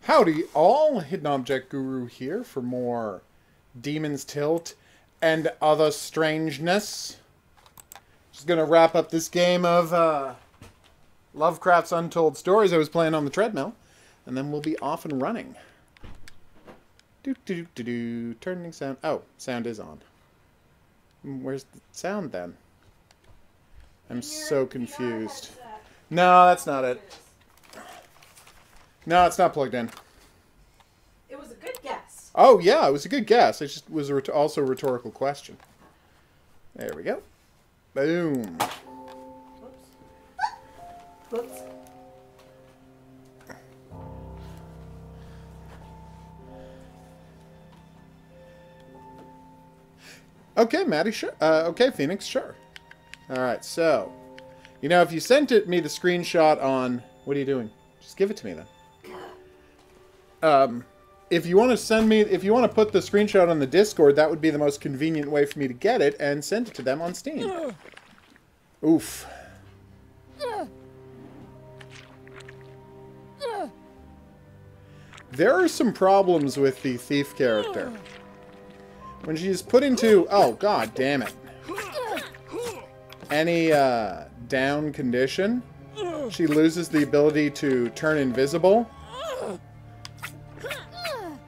Howdy all, Hidden Object Guru here for more Demon's Tilt and other strangeness. Just gonna wrap up this game of Lovecraft's Untold Stories I was playing on the treadmill, and then we'll be off and running. Do. Turning sound. Oh, sound is on. Where's the sound then? I'm so confused. No, that's not it. No, it's not plugged in. It was a good guess. Oh, yeah, it was a good guess. It just was also a rhetorical question. There we go. Boom. Whoops. Whoops. Okay, Maddie, sure. Okay, Phoenix, sure. Alright, so. You know, if you sent me the screenshot on... What are you doing? Just give it to me, then. If you want to send me, if you want to put the screenshot on the Discord, that would be the most convenient way for me to get it and send it to them on Steam. Oof. There are some problems with the thief character. When she's put into, oh god damn it, any down condition, she loses the ability to turn invisible.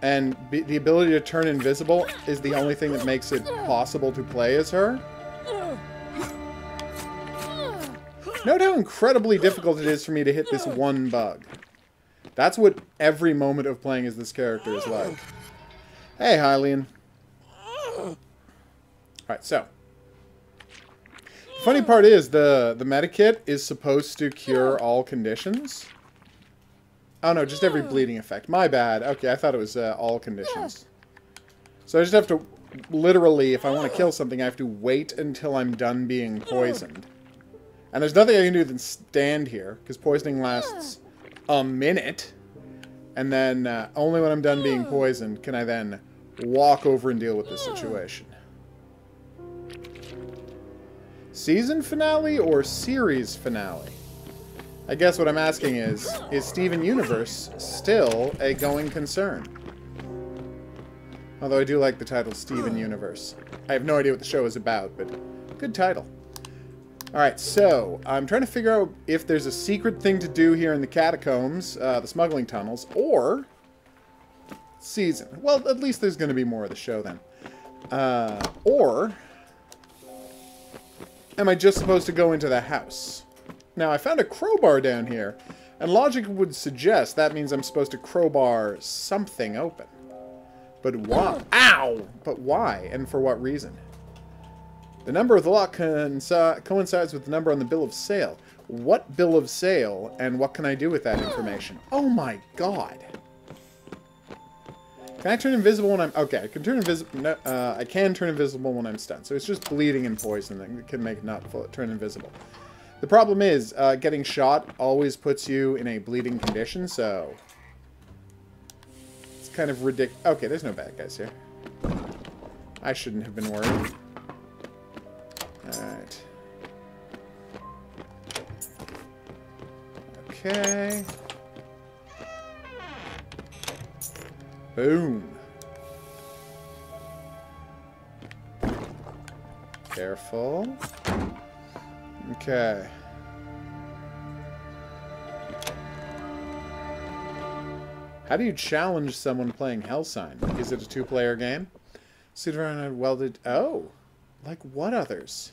And the ability to turn invisible is the only thing that makes it possible to play as her. Note how incredibly difficult it is for me to hit this one bug. That's what every moment of playing as this character is like. Hey, Hylian. Alright, so. The funny part is the medikit is supposed to cure all conditions. Oh no, just every bleeding effect. My bad. Okay, I thought it was all conditions. So I just have to, literally, if I want to kill something, I have to wait until I'm done being poisoned. And there's nothing I can do than stand here, because poisoning lasts a minute. And then, only when I'm done being poisoned can I then walk over and deal with the situation. Season finale or series finale? I guess what I'm asking is Steven Universe still a going concern? Although I do like the title Steven Universe. I have no idea what the show is about, but good title. Alright, so I'm trying to figure out if there's a secret thing to do here in the catacombs, the smuggling tunnels, or season. Well, at least there's going to be more of the show then. Or am I just supposed to go into the house? Now, I found a crowbar down here, and logic would suggest that means I'm supposed to crowbar something open. But why? Ow! But why, and for what reason? The number of the lock coincides with the number on the bill of sale. What bill of sale, and what can I do with that information? Oh my god! Can I turn invisible when I'm... Okay, I can turn invisible... No, I can turn invisible when I'm stunned, so it's just bleeding and poison that can make it not turn invisible. The problem is, getting shot always puts you in a bleeding condition, so... It's kind of ridiculous. Okay, there's no bad guys here. I shouldn't have been worried. Alright. Okay. Boom. Careful. Okay. How do you challenge someone playing Hellsign? Is it a two-player game? Sit around and welded... Oh! Like what others?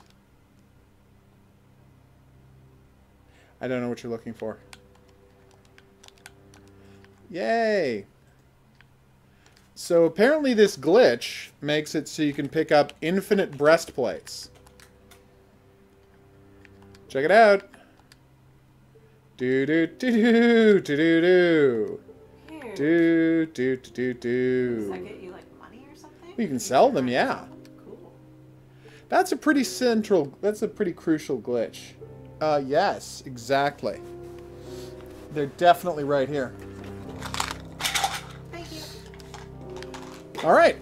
I don't know what you're looking for. Yay! So apparently this glitch makes it so you can pick up infinite breastplates. Check it out. Do do do do do do do. Do do do do do. Does that get you like money or something? You can sell them, yeah. Cool. That's a pretty central. That's a pretty crucial glitch. Yes, exactly. They're definitely right here. Thank you. All right.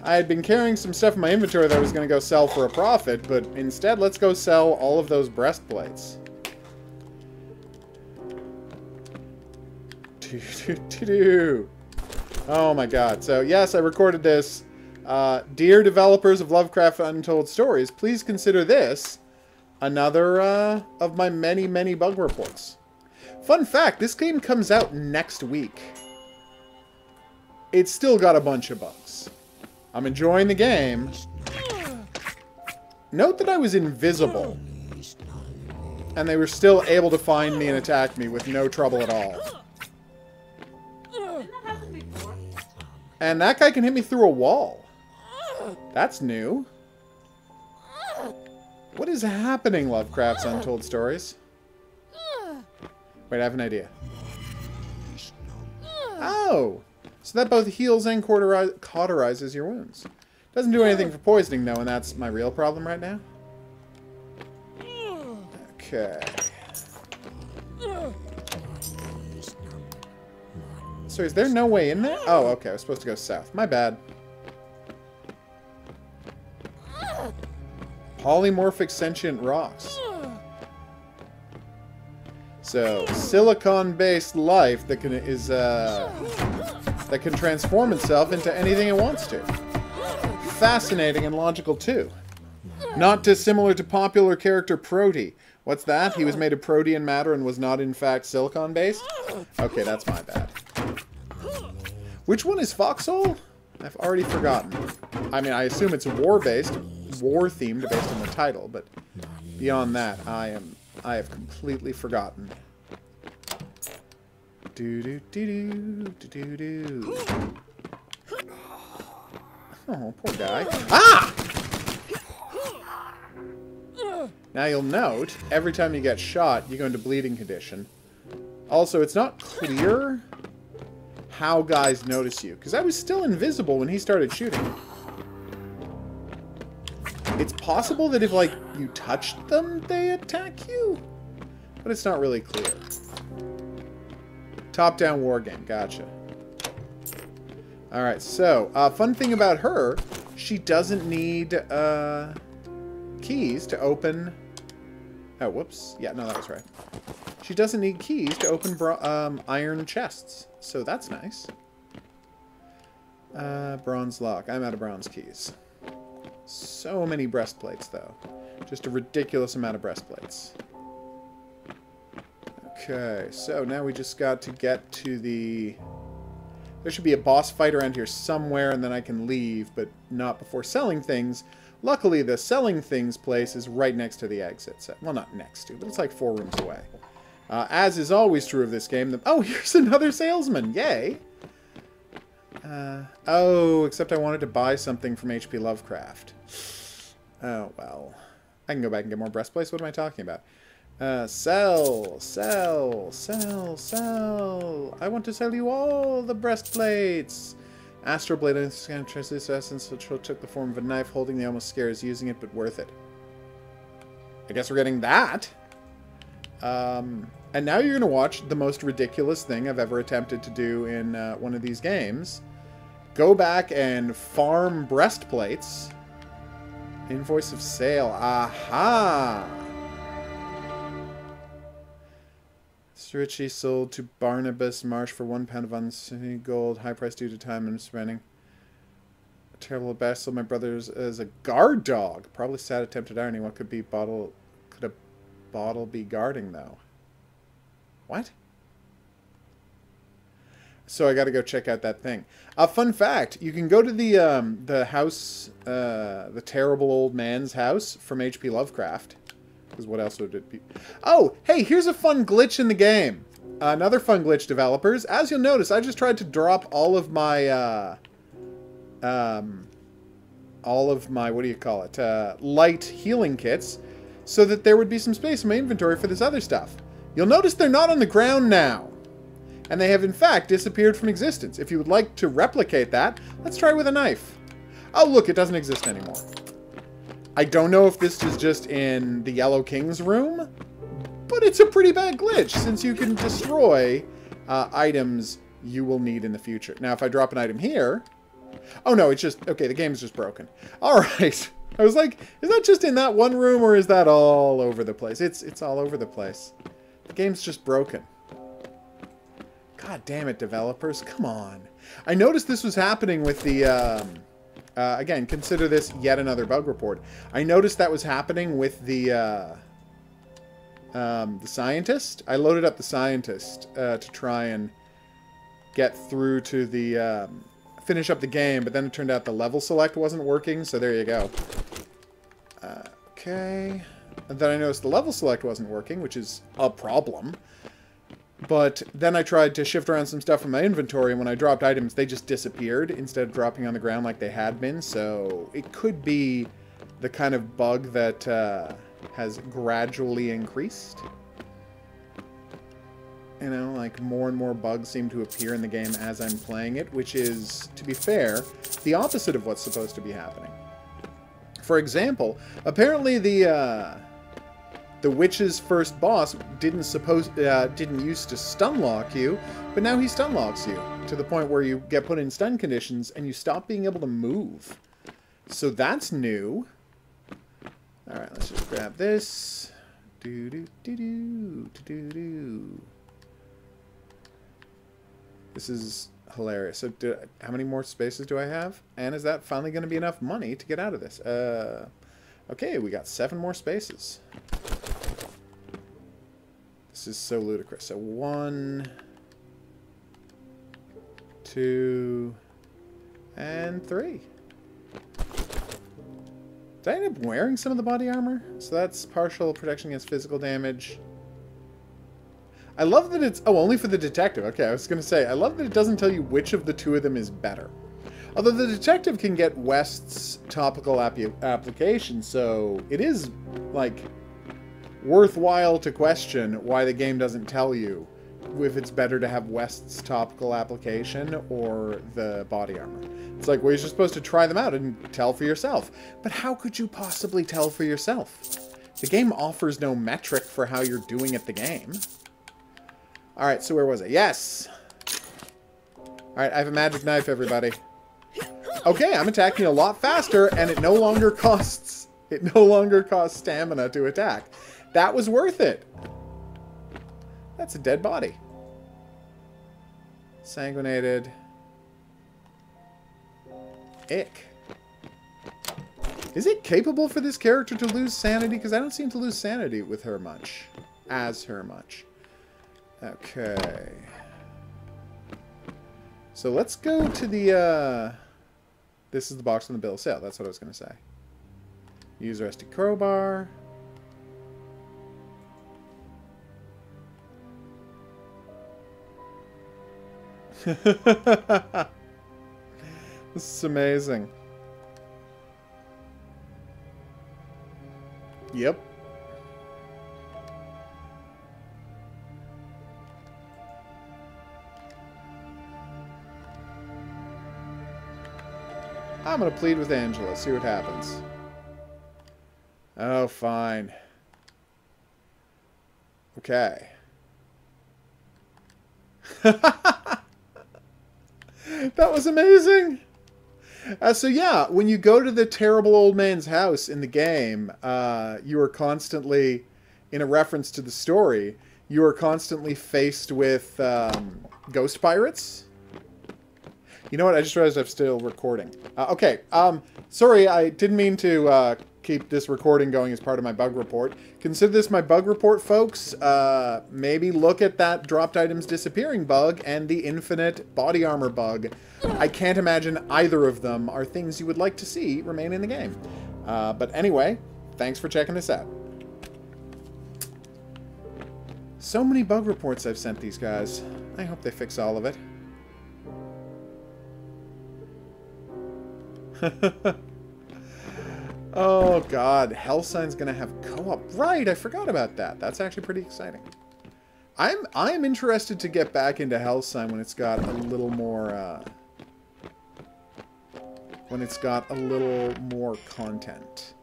I had been carrying some stuff in my inventory that I was going to go sell for a profit, but instead, let's go sell all of those breastplates. Oh my god. So, yes, I recorded this. Dear developers of Lovecraft Untold Stories, please consider this another of my many, many bug reports. Fun fact, this game comes out next week. It's still got a bunch of bugs. I'm enjoying the game. Note that I was invisible. And they were still able to find me and attack me with no trouble at all. Didn't that happen before? And that guy can hit me through a wall. That's new. What is happening, Lovecraft's Untold Stories? Wait, I have an idea. Oh! So that both heals and cauterizes your wounds. Doesn't do anything for poisoning, though, and that's my real problem right now. Okay. So is there no way in there? Oh, okay. I was supposed to go south. My bad. Polymorphic sentient rocks. So, silicon-based life that can transform itself into anything it wants to. Fascinating and logical too. Not dissimilar to popular character Prody. What's that? He was made of protean matter and was not in fact silicon-based? Okay, that's my bad. Which one is Foxhole? I've already forgotten. I mean, I assume it's war-based, war-themed based on the title, but beyond that, I have completely forgotten. Do-do-do-do, oh, poor guy. Ah! Now you'll note, every time you get shot, you go into bleeding condition. Also, it's not clear how guys notice you, because I was still invisible when he started shooting. It's possible that if, like, you touched them, they attack you? But it's not really clear. Top-down war game, gotcha. Alright, so, fun thing about her, she doesn't need, keys to open... Oh, whoops. Yeah, no, that was right. She doesn't need keys to open iron chests, so that's nice. Bronze lock. I'm out of bronze keys. So many breastplates, though. Just a ridiculous amount of breastplates. Okay, so now we just got to get to the... There should be a boss fight around here somewhere, and then I can leave, but not before selling things. Luckily, the selling things place is right next to the exit. So, well, not next to, but it's like 4 rooms away. As is always true of this game. Oh, here's another salesman! Yay! Oh, except I wanted to buy something from HP Lovecraft. Oh, well. I can go back and get more breastplates. What am I talking about? Sell, sell, sell, sell. I want to sell you all the breastplates. Astral Blade and Translate Essence took the form of a knife, holding the almost scares, using it, but worth it. I guess we're getting that. And now you're going to watch the most ridiculous thing I've ever attempted to do in one of these games. Go back and farm breastplates. Invoice of sale. Aha! Ritchie sold to Barnabas Marsh for £1 of unseen gold. High price due to time and spending. A terrible bash sold my brother's as a guard dog. Probably sad attempted irony. What could a bottle be guarding, though? What? So I got to go check out that thing. Fun fact: you can go to the house, the terrible old man's house from H.P. Lovecraft. Because what else would it be? Oh, hey, here's a fun glitch in the game. Another fun glitch, developers. As you'll notice, I just tried to drop all of my, what do you call it? Light healing kits, so that there would be some space in my inventory for this other stuff. You'll notice they're not on the ground now. And they have, in fact, disappeared from existence. If you would like to replicate that, let's try with a knife. Oh, look, it doesn't exist anymore. I don't know if this is just in the Yellow King's room, but it's a pretty bad glitch, since you can destroy items you will need in the future. Now, if I drop an item here... Oh, no, it's just... Okay, the game's just broken. Alright. I was like, is that just in that one room, or is that all over the place? It's all over the place. The game's just broken. God damn it, developers. Come on. I noticed this was happening with the... again, consider this yet another bug report. I noticed that was happening with the scientist. I loaded up the scientist to try and get through to the... finish up the game, but then it turned out the level select wasn't working, so there you go. Okay. And then I noticed the level select wasn't working, which is a problem. But then I tried to shift around some stuff from my inventory, and when I dropped items, they just disappeared instead of dropping on the ground like they had been. So it could be the kind of bug that has gradually increased. You know, like more and more bugs seem to appear in the game as I'm playing it, which is, to be fair, the opposite of what's supposed to be happening. For example, apparently the witch's first boss didn't used to stun lock you, but now he stun locks you to the point where you get put in stun conditions and you stop being able to move. So that's new. All right, let's just grab this. Do do do do do do. This is hilarious. So, how many more spaces do I have? And is that finally going to be enough money to get out of this? Okay, we got 7 more spaces. This is so ludicrous. So 1, 2, and 3. Did I end up wearing some of the body armor? So that's partial protection against physical damage. I love that it's... Oh, only for the detective. Okay, I was going to say, I love that it doesn't tell you which of the two of them is better. Although the detective can get West's topical application, so it is, like, worthwhile to question why the game doesn't tell you if it's better to have West's topical application or the body armor. It's like, well, you're just supposed to try them out and tell for yourself. But how could you possibly tell for yourself? The game offers no metric for how you're doing at the game. Alright, so where was I? Yes! Alright, I have a magic knife, everybody. Okay, I'm attacking a lot faster, and it no longer costs stamina to attack. That was worth it. That's a dead body. Sanguinated. Ick. Is it capable for this character to lose sanity? Because I don't seem to lose sanity with her much. As her much. Okay. So let's go to the, this is the box on the bill of sale. That's what I was going to say. Use rusty crowbar. This is amazing. Yep. I'm going to plead with Angela, see what happens. Oh, fine. Okay. That was amazing! So yeah, when you go to the terrible old man's house in the game, you are constantly, in a reference to the story, you are constantly faced with ghost pirates. You know what? I just realized I'm still recording. Okay. Sorry, I didn't mean to keep this recording going as part of my bug report. Consider this my bug report, folks. Maybe look at that dropped items disappearing bug and the infinite body armor bug. I can't imagine either of them are things you would like to see remain in the game. But anyway, thanks for checking this out. So many bug reports I've sent these guys. I hope they fix all of it. Oh god, Hellsign's gonna have co-op. Right, I forgot about that. That's actually pretty exciting. I'm interested to get back into Hellsign when it's got a little more content.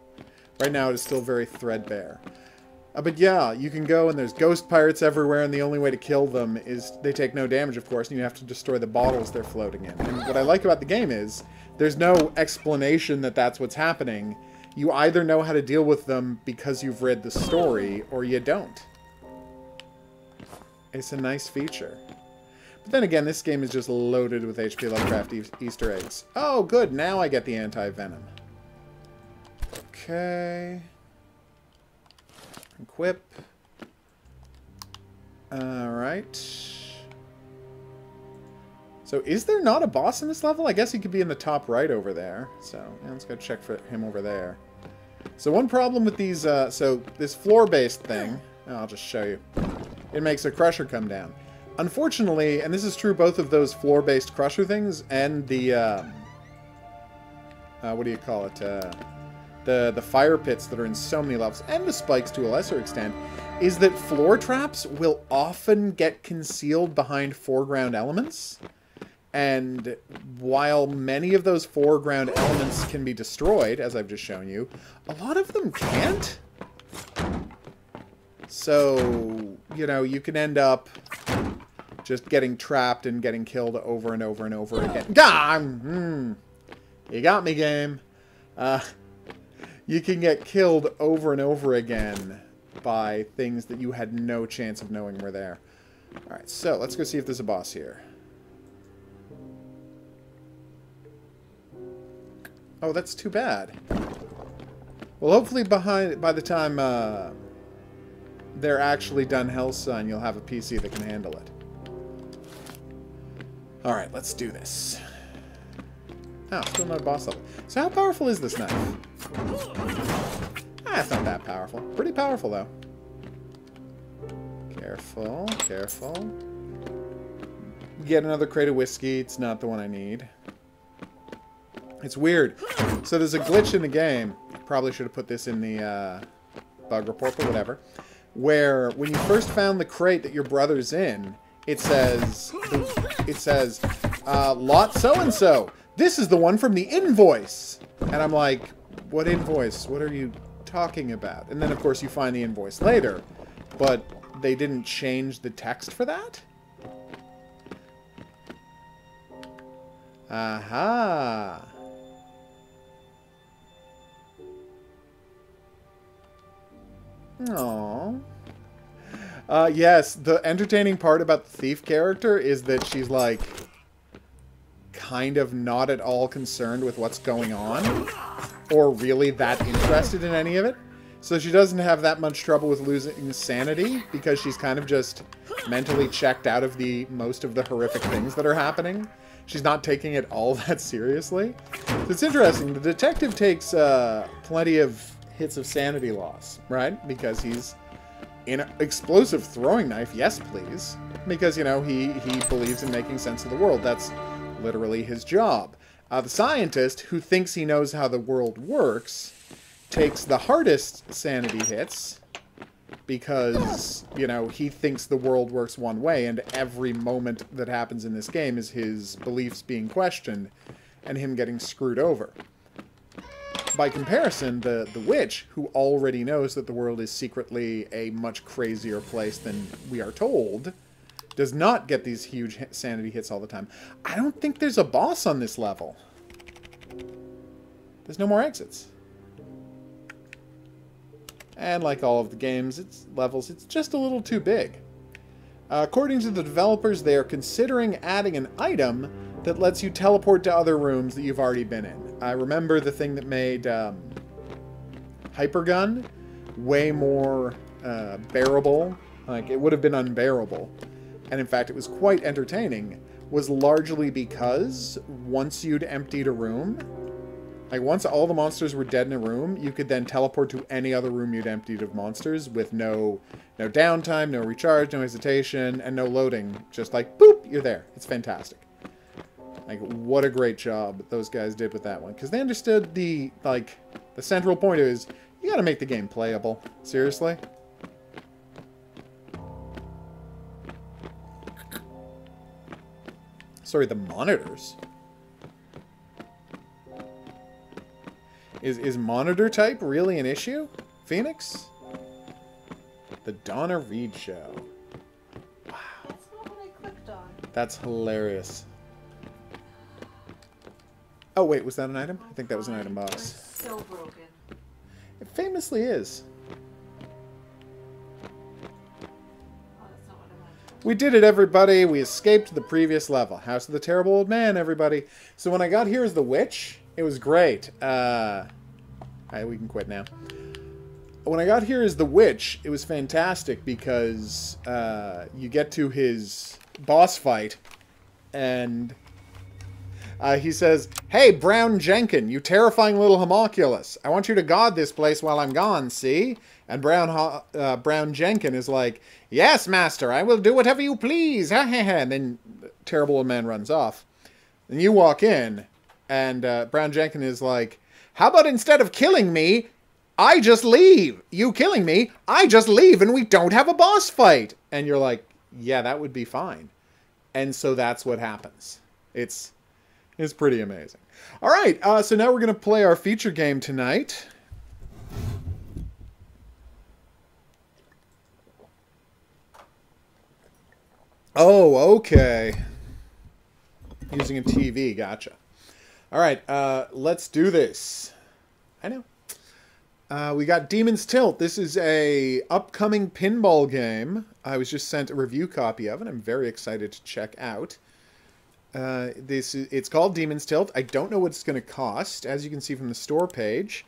Right now it is still very threadbare. But yeah, you can go and there's ghost pirates everywhere, and the only way to kill them is they take no damage, of course, and you have to destroy the bottles they're floating in. And what I like about the game is there's no explanation that that's what's happening. You either know how to deal with them because you've read the story, or you don't. It's a nice feature. But then again, this game is just loaded with H.P. Lovecraft Easter eggs. Oh, good. Now I get the anti-venom. Okay. Equip. Alright. So, is there not a boss in this level? I guess he could be in the top right over there. So, yeah, let's go check for him over there. So, one problem with these, so this floor-based thing, I'll just show you. It makes a crusher come down. Unfortunately, and this is true both of those floor-based crusher things and the, what do you call it, the fire pits that are in so many levels, and the spikes to a lesser extent, is that floor traps will often get concealed behind foreground elements. And while many of those foreground elements can be destroyed, as I've just shown you, a lot of them can't. So, you know, you can end up just getting trapped and getting killed over and over and over again. Gah! You got me, game. You can get killed over and over again by things that you had no chance of knowing were there. Alright, so let's go see if there's a boss here. Oh, that's too bad. Well, hopefully by the time they're actually done Hellsun, you'll have a PC that can handle it. Alright, let's do this. Oh, still not a boss level. So how powerful is this knife? Ah, it's not that powerful. Pretty powerful, though. Careful, careful. Get another crate of whiskey. It's not the one I need. It's weird. So there's a glitch in the game. Probably should have put this in the bug report, but whatever. Where when you first found the crate that your brother's in, it says, lot so-and-so. This is the one from the invoice. And I'm like, what invoice? What are you talking about? And then, of course, you find the invoice later. But they didn't change the text for that? Aha. Aww. Yes, the entertaining part about the thief character is that she's, like, kind of not at all concerned with what's going on, or really that interested in any of it. So she doesn't have that much trouble with losing sanity, because she's kind of just mentally checked out of most of the horrific things that are happening. She's not taking it all that seriously. So it's interesting. The detective takes plenty of hits of sanity loss, right? Because he's in an explosive throwing knife, yes please. Because, you know, he believes in making sense of the world. That's literally his job. The scientist, who thinks he knows how the world works, takes the hardest sanity hits because, you know, he thinks the world works one way, and every moment that happens in this game is his beliefs being questioned and him getting screwed over. By comparison, the witch, who already knows that the world is secretly a much crazier place than we are told, does not get these huge sanity hits all the time. I don't think there's a boss on this level. There's no more exits. And like all of the games, its levels, it's just a little too big. According to the developers, they are considering adding an item that lets you teleport to other rooms that you've already been in. I remember the thing that made Hypergun way more bearable. Like, it would have been unbearable. And in fact, it was quite entertaining, was largely because once you'd emptied a room, like once all the monsters were dead in a room, you could then teleport to any other room you'd emptied of monsters with no downtime, no recharge, no hesitation, and no loading. Just like, boop, you're there. It's fantastic. Like, what a great job those guys did with that one. Because they understood the central point is, you gotta make the game playable. Seriously? Sorry, the monitors. Is monitor type really an issue? Phoenix? The Donna Reed Show. Wow. That's not what I clicked on. That's hilarious. Oh, wait, was that an item? I think that was an item box. It's so broken. It famously is. Oh, that's not what I meant. We did it, everybody. We escaped the previous level. House of the Terrible Old Man, everybody. So when I got here as the witch, it was great. Alright, we can quit now. When I got here as the witch, it was fantastic because you get to his boss fight, and he says, "Hey, Brown Jenkin, you terrifying little homunculus. I want you to guard this place while I'm gone, see?" And Brown Jenkin is like, "Yes, master, I will do whatever you please." And then Terrible Old Man runs off. And you walk in, and Brown Jenkin is like, "How about instead of killing me, I just leave? You killing me, I just leave and we don't have a boss fight." And you're like, yeah, that would be fine. And so that's what happens. It's pretty amazing. All right, so now we're going to play our feature game tonight. Oh, okay. Using a TV, gotcha. All right, let's do this. I know. We got Demon's Tilt. This is a upcoming pinball game. I was just sent a review copy of it. I'm very excited to check out. It's called Demon's Tilt. I don't know what it's going to cost, as you can see from the store page.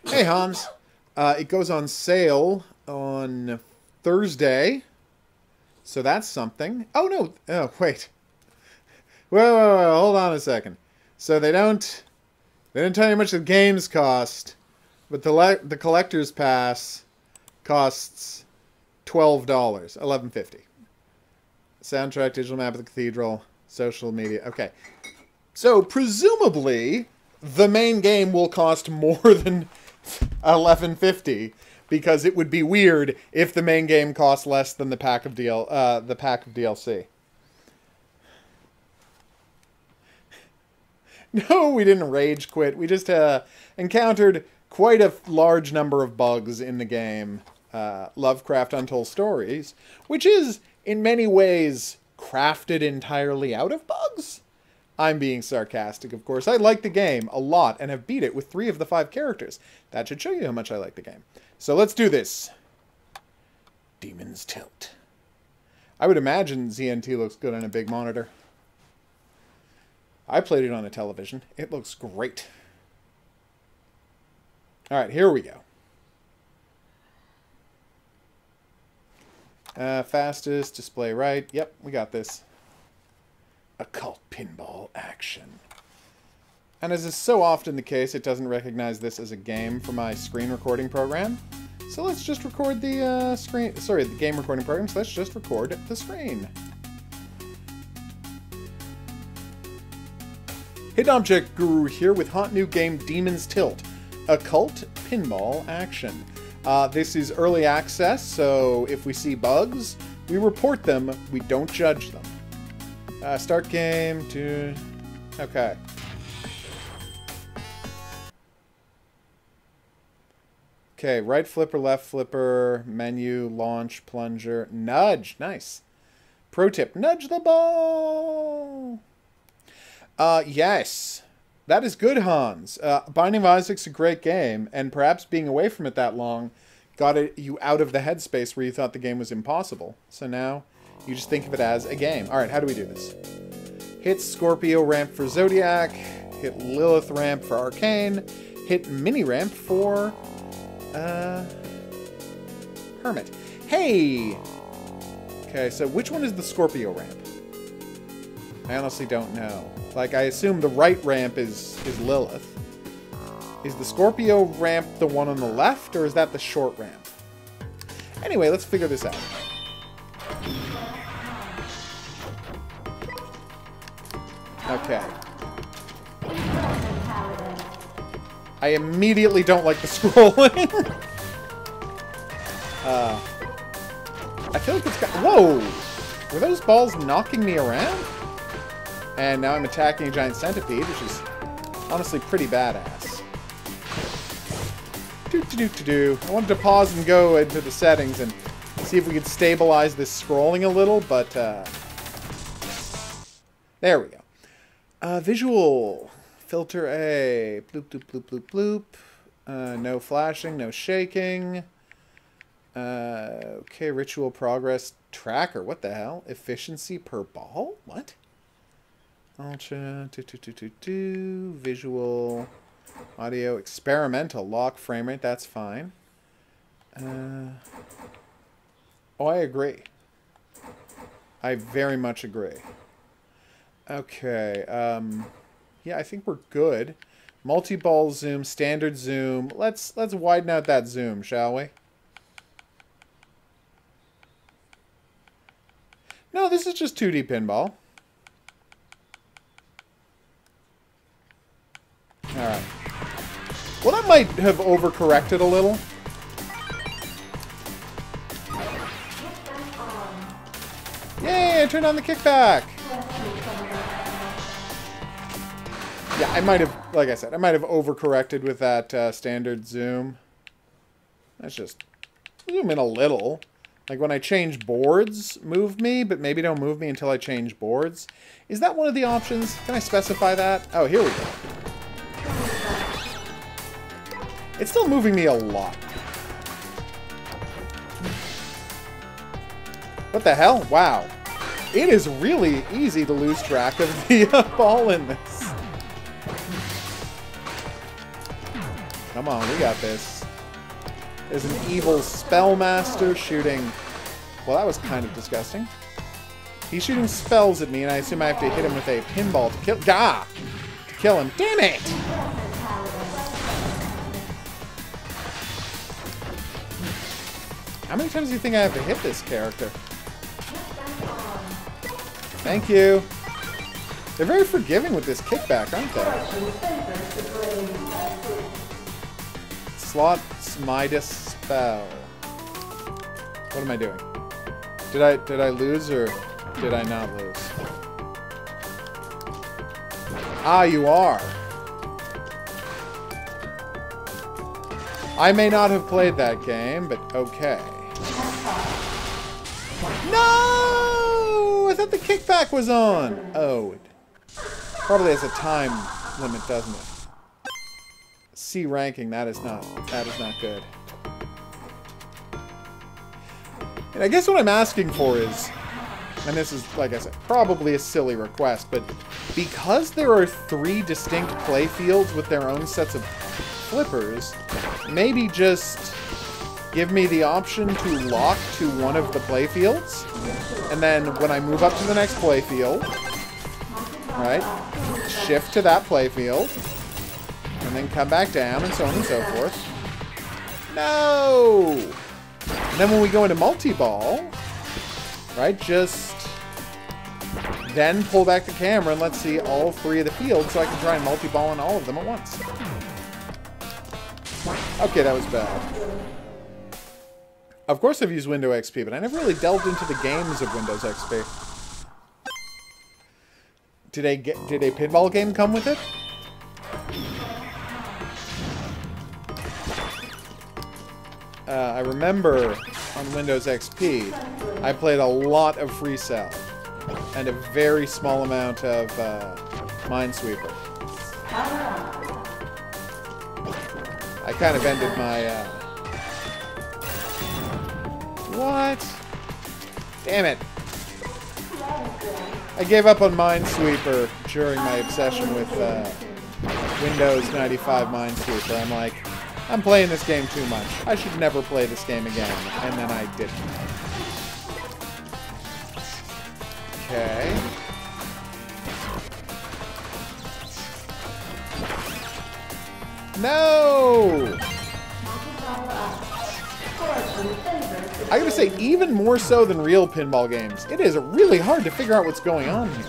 Hey, Hans. It goes on sale on Thursday. So that's something. Oh, no. Oh, wait. Whoa, hold on a second. So they didn't tell you how much the games cost, but the collector's pass costs $12, $11.50. Soundtrack, digital map of the cathedral, social media. Okay. So presumably the main game will cost more than $11.50, because it would be weird if the main game costs less than the pack of DLC. No, we didn't rage quit. We just encountered quite a large number of bugs in the game. Lovecraft Untold Stories, which is, in many ways, crafted entirely out of bugs. I'm being sarcastic, of course. I like the game a lot and have beat it with 3 of the 5 characters. That should show you how much I like the game. So let's do this. Demon's Tilt. I would imagine ZNT looks good on a big monitor. I played it on a television. It looks great. All right, here we go. Fastest, display right. Yep, we got this. Occult pinball action. And as is so often the case, it doesn't recognize this as a game for my screen recording program. So let's just record the the game recording program. So let's just record the screen. Hidden Object Guru here with hot new game Demon's Tilt, Occult Pinball Action. This is early access, so if we see bugs, we report them, we don't judge them. Start game to... Okay. Okay, right flipper, left flipper, menu, launch, plunger, nudge. Nice. Pro tip, nudge the ball! Yes. That is good, Hans. Binding of Isaac's a great game, and perhaps being away from it that long got you out of the headspace where you thought the game was impossible. So now you just think of it as a game. Alright, how do we do this? Hit Scorpio ramp for Zodiac, hit Lilith ramp for Arcane, hit mini ramp for Hermit. Hey! Okay, so which one is the Scorpio ramp? I honestly don't know. Like, I assume the right ramp is Lilith. Is the Scorpio ramp the one on the left, or is that the short ramp? Anyway, let's figure this out. Okay. I immediately don't like the scrolling. I feel like it's got... Whoa! Were those balls knocking me around? And now I'm attacking a giant centipede, which is honestly pretty badass. I wanted to pause and go into the settings and see if we could stabilize this scrolling a little, but there we go. Visual. Filter A. Bloop, bloop, bloop, bloop, bloop. No flashing, no shaking. Okay, ritual progress tracker. What the hell? Efficiency per ball? What? Ultra, visual, audio, experimental, lock frame rate. That's fine. Oh, I agree. I very much agree. Okay. Yeah, I think we're good. Multi-ball zoom, standard zoom. Let's widen out that zoom, shall we? No, this is just 2D pinball. Alright. Well, that might have overcorrected a little. Yay, I turned on the kickback! Yeah, I might have, like I said, I might have overcorrected with that standard zoom. Let's just zoom in a little. Like when I change boards, move me, but maybe don't move me until I change boards. Is that one of the options? Can I specify that? Oh, here we go. It's still moving me a lot. What the hell? Wow. It is really easy to lose track of the ball in this. Come on, we got this. There's an evil spellmaster shooting... Well, that was kind of disgusting. He's shooting spells at me, and I assume I have to hit him with a pinball to kill... Ah! To kill him. Damn it! How many times do you think I have to hit this character? Thank you. They're very forgiving with this kickback, aren't they? Slot Midas spell. What am I doing? Did I lose or did I not lose? Ah, you are. I may not have played that game, but okay. No! I thought the kickback was on. Oh, it probably has a time limit, doesn't it? C ranking, that is not good. And I guess what I'm asking for is, and this is, like I said, probably a silly request, but because there are 3 distinct play fields with their own sets of flippers, maybe just give me the option to lock to one of the play fields, and then when I move up to the next play field, right, shift to that play field, and then come back down, and so on and so forth. No! And then when we go into multi-ball, right, just then pull back the camera and let's see all 3 of the fields so I can try and multi-ball on all of them at once. Okay, that was bad. Of course I've used Windows XP, but I never really delved into the games of Windows XP. Did a pinball game come with it? I remember on Windows XP, I played a lot of Free Cell and a very small amount of Minesweeper. I kind of ended my... What? Damn it. I gave up on Minesweeper during my obsession with Windows 95 Minesweeper. I'm like, I'm playing this game too much. I should never play this game again. And then I didn't. Okay. No! I gotta say, even more so than real pinball games, it is really hard to figure out what's going on here.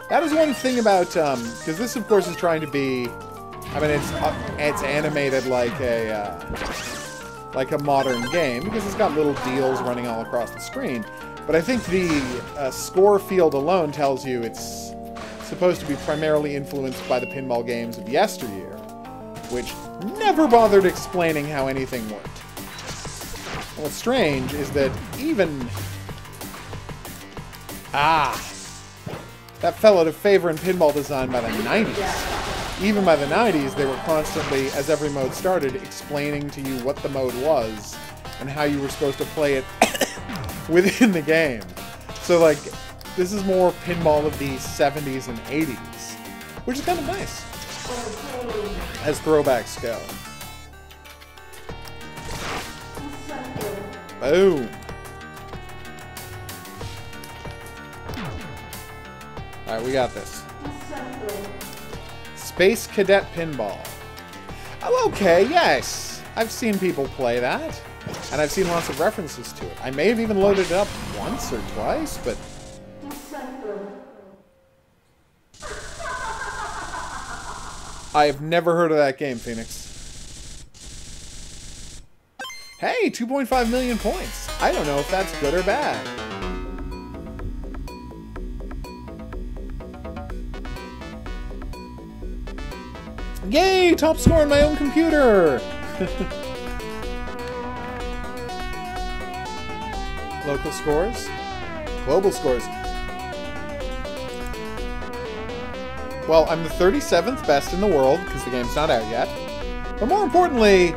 That is one thing about, because this, of course, is trying to be, I mean, it's animated like a modern game, because it's got little deals running all across the screen. But I think the score field alone tells you it's supposed to be primarily influenced by the pinball games of yesteryear, which never bothered explaining how anything worked. And what's strange is that even... that fell out of favor in pinball design by the 90s. even by the 90s, they were constantly, as every mode started, explaining to you what the mode was and how you were supposed to play it within the game. So, like, this is more pinball of the 70s and 80s, which is kind of nice, as throwbacks go. Boom. Alright, we got this. Space Cadet Pinball. Oh, okay, yes. I've seen people play that. And I've seen lots of references to it. I may have even loaded it up once or twice, but... I have never heard of that game, Phoenix. Hey, 2.5 million points. I don't know if that's good or bad. Yay! Top score on my own computer! Local scores? Global scores. Well, I'm the 37th best in the world, because the game's not out yet. But more importantly,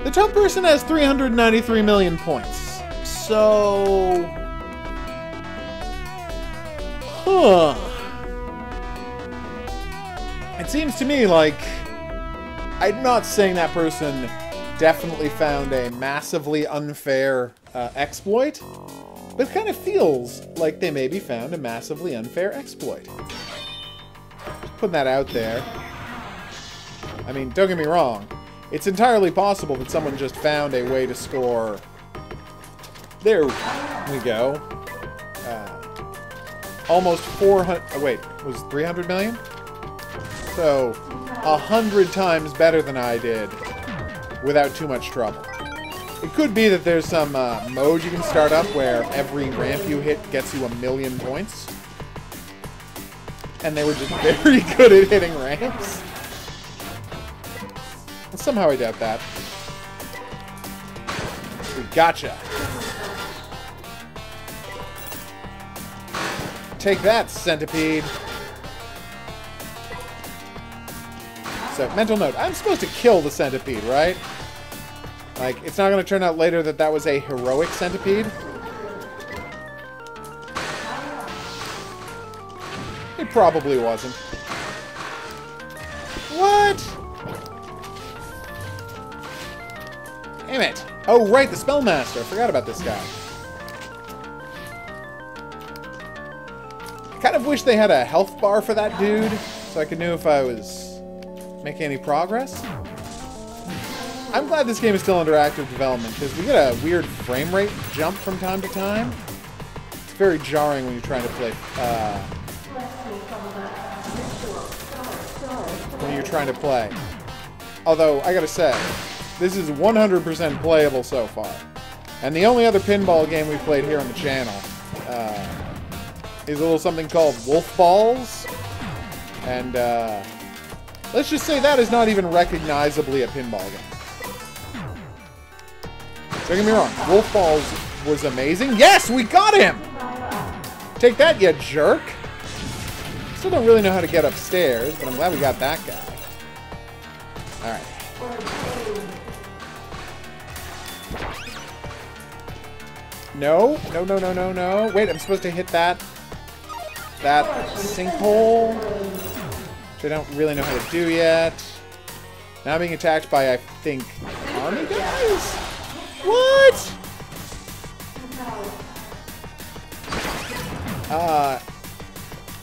the top person has 393 million points. So... Huh. It seems to me like... I'm not saying that person definitely found a massively unfair exploit, but it kind of feels like they maybe found a massively unfair exploit. Just putting that out there. I mean, don't get me wrong. It's entirely possible that someone just found a way to score... There we go. Almost 400... Oh, wait, was it 300 million? So, 100 times better than I did without too much trouble. It could be that there's some mode you can start up where every ramp you hit gets you 1,000,000 points. And they were just very good at hitting ramps. And somehow I doubt that. We gotcha. Take that, centipede. So, mental note. I'm supposed to kill the centipede, right? Like, it's not going to turn out later that that was a heroic centipede. It probably wasn't. What? Damn it. Oh, right, the Spellmaster. I forgot about this guy. I kind of wish they had a health bar for that dude, so I could know if I was making any progress. I'm glad this game is still under active development, because we get a weird frame rate jump from time to time. It's very jarring when you're trying to play, Although, I gotta say, this is 100% playable so far. And the only other pinball game we've played here on the channel is a little something called Wolf Balls. And, let's just say that is not even recognizably a pinball game. Don't get me wrong, Wolf Balls was amazing. Yes, we got him! Take that, you jerk! Still don't really know how to get upstairs, but I'm glad we got that guy. Alright. No, no, no, no, no, no. Wait, I'm supposed to hit that sinkhole, which I don't really know how to do yet. Now I'm being attacked by, I think, army guys? What?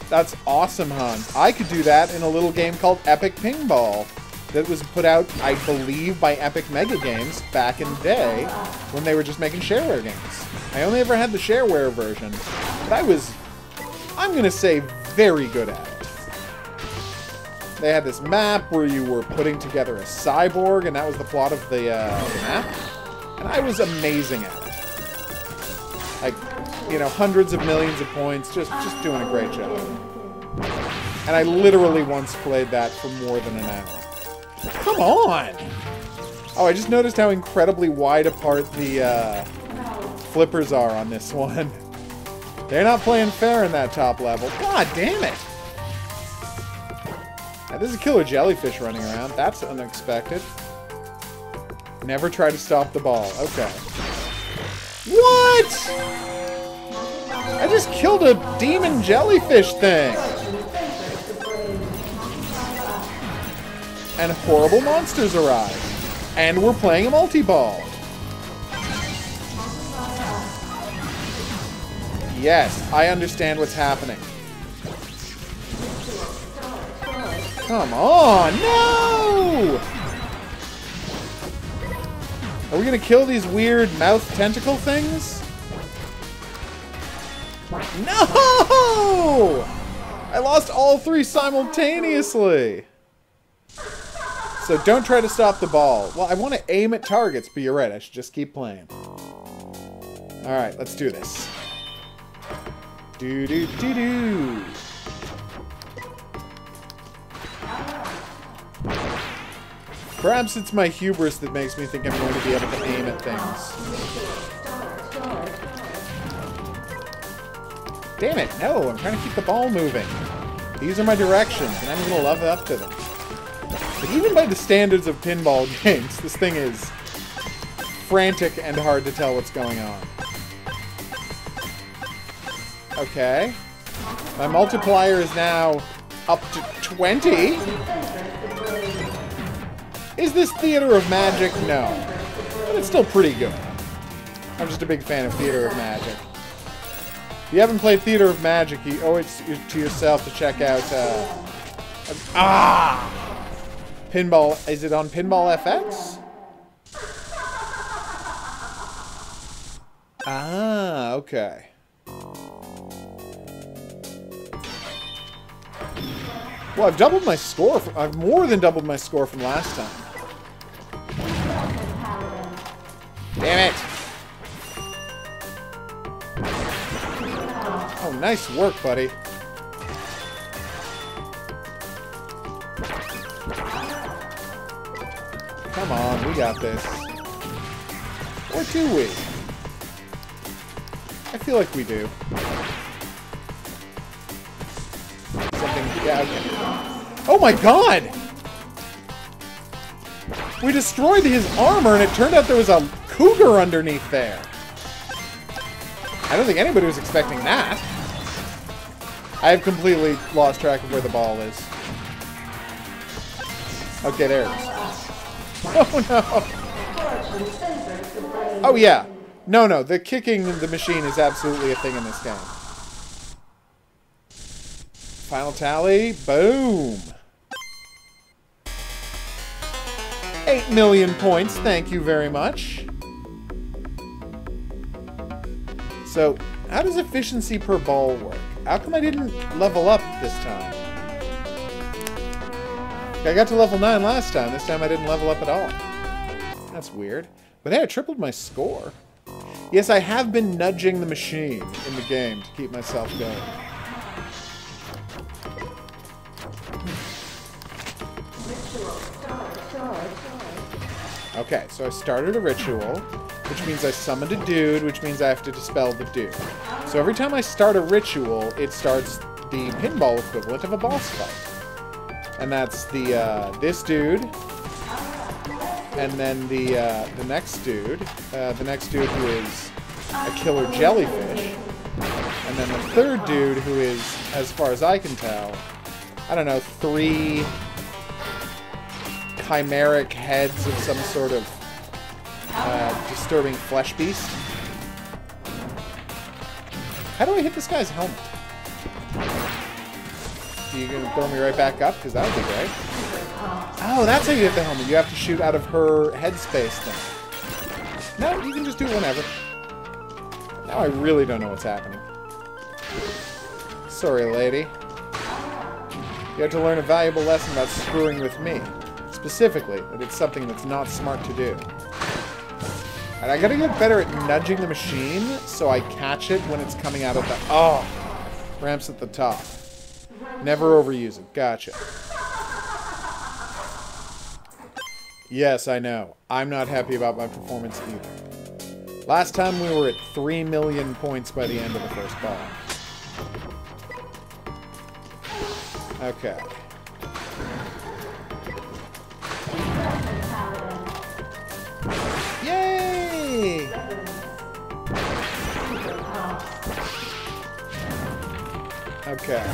That's awesome, Hans. I could do that in a little game called Epic Pinball that was put out, I believe, by Epic Mega Games back in the day when they were just making shareware games. I only ever had the shareware version, but I was, I'm gonna say, very good at it. They had this map where you were putting together a cyborg, and that was the plot of the map. And I was amazing at it. Like, you know, hundreds of millions of points, just doing a great job. And I literally once played that for more than an hour. Come on! Oh, I just noticed how incredibly wide apart the flippers are on this one. They're not playing fair in that top level. God damn it! Now There's a killer jellyfish running around. That's unexpected. Never try to stop the ball. Okay. What? I just killed a demon jellyfish thing. And horrible monsters arrive. And we're playing a multi-ball. Yes, I understand what's happening. Come on, no! Are we gonna kill these weird mouth tentacle things? No! I lost all three simultaneously. So don't try to stop the ball. Well, I want to aim at targets, but you're right. I should just keep playing. Alright, let's do this. Do-do-do-do. Perhaps it's my hubris that makes me think I'm going to be able to aim at things. Damn it, no, I'm trying to keep the ball moving. These are my directions, and I'm going to love up to them. But even by the standards of pinball games, this thing is frantic and hard to tell what's going on. Okay. My multiplier is now up to 20. Is this Theater of Magic? No. But it's still pretty good. I'm just a big fan of Theater of Magic. If you haven't played Theater of Magic, you owe it to yourself to check out... Pinball. Is it on Pinball FX? Ah, okay. Well, I've doubled my score. I've more than doubled my score from last time. Damn it! Oh, nice work, buddy. Come on, we got this. Or do we? I feel like we do. Yeah, okay. Oh my god! We destroyed his armor and it turned out there was a cougar underneath there. I don't think anybody was expecting that. I have completely lost track of where the ball is. Okay, there it is. Oh no! Oh yeah. No, the kicking the machine is absolutely a thing in this game. Final tally. Boom. 8 million points. Thank you very much. So, how does efficiency per ball work? How come I didn't level up this time? I got to level 9 last time. This time I didn't level up at all. That's weird. But hey, I tripled my score. Yes, I have been nudging the machine in the game to keep myself going. Okay, so I started a ritual, which means I summoned a dude, which means I have to dispel the dude. So every time I start a ritual, it starts the pinball equivalent of a boss fight. And that's the this dude, and then the next dude who is a killer jellyfish, and then the third dude who is, as far as I can tell, I don't know, 3 chimeric heads of some sort of disturbing flesh beast. How do I hit this guy's helmet? You gonna throw me right back up? Because that would be great. Oh, that's how you hit the helmet. You have to shoot out of her headspace thing. No, you can just do it whenever. Now I really don't know what's happening. Sorry, lady. You have to learn a valuable lesson about screwing with me. Specifically, that it's something that's not smart to do. And I gotta get better at nudging the machine so I catch it when it's coming out of the... Oh! Ramps at the top. Never overuse it. Gotcha. Yes, I know. I'm not happy about my performance either. Last time we were at 3 million points by the end of the first ball. Yay! Okay.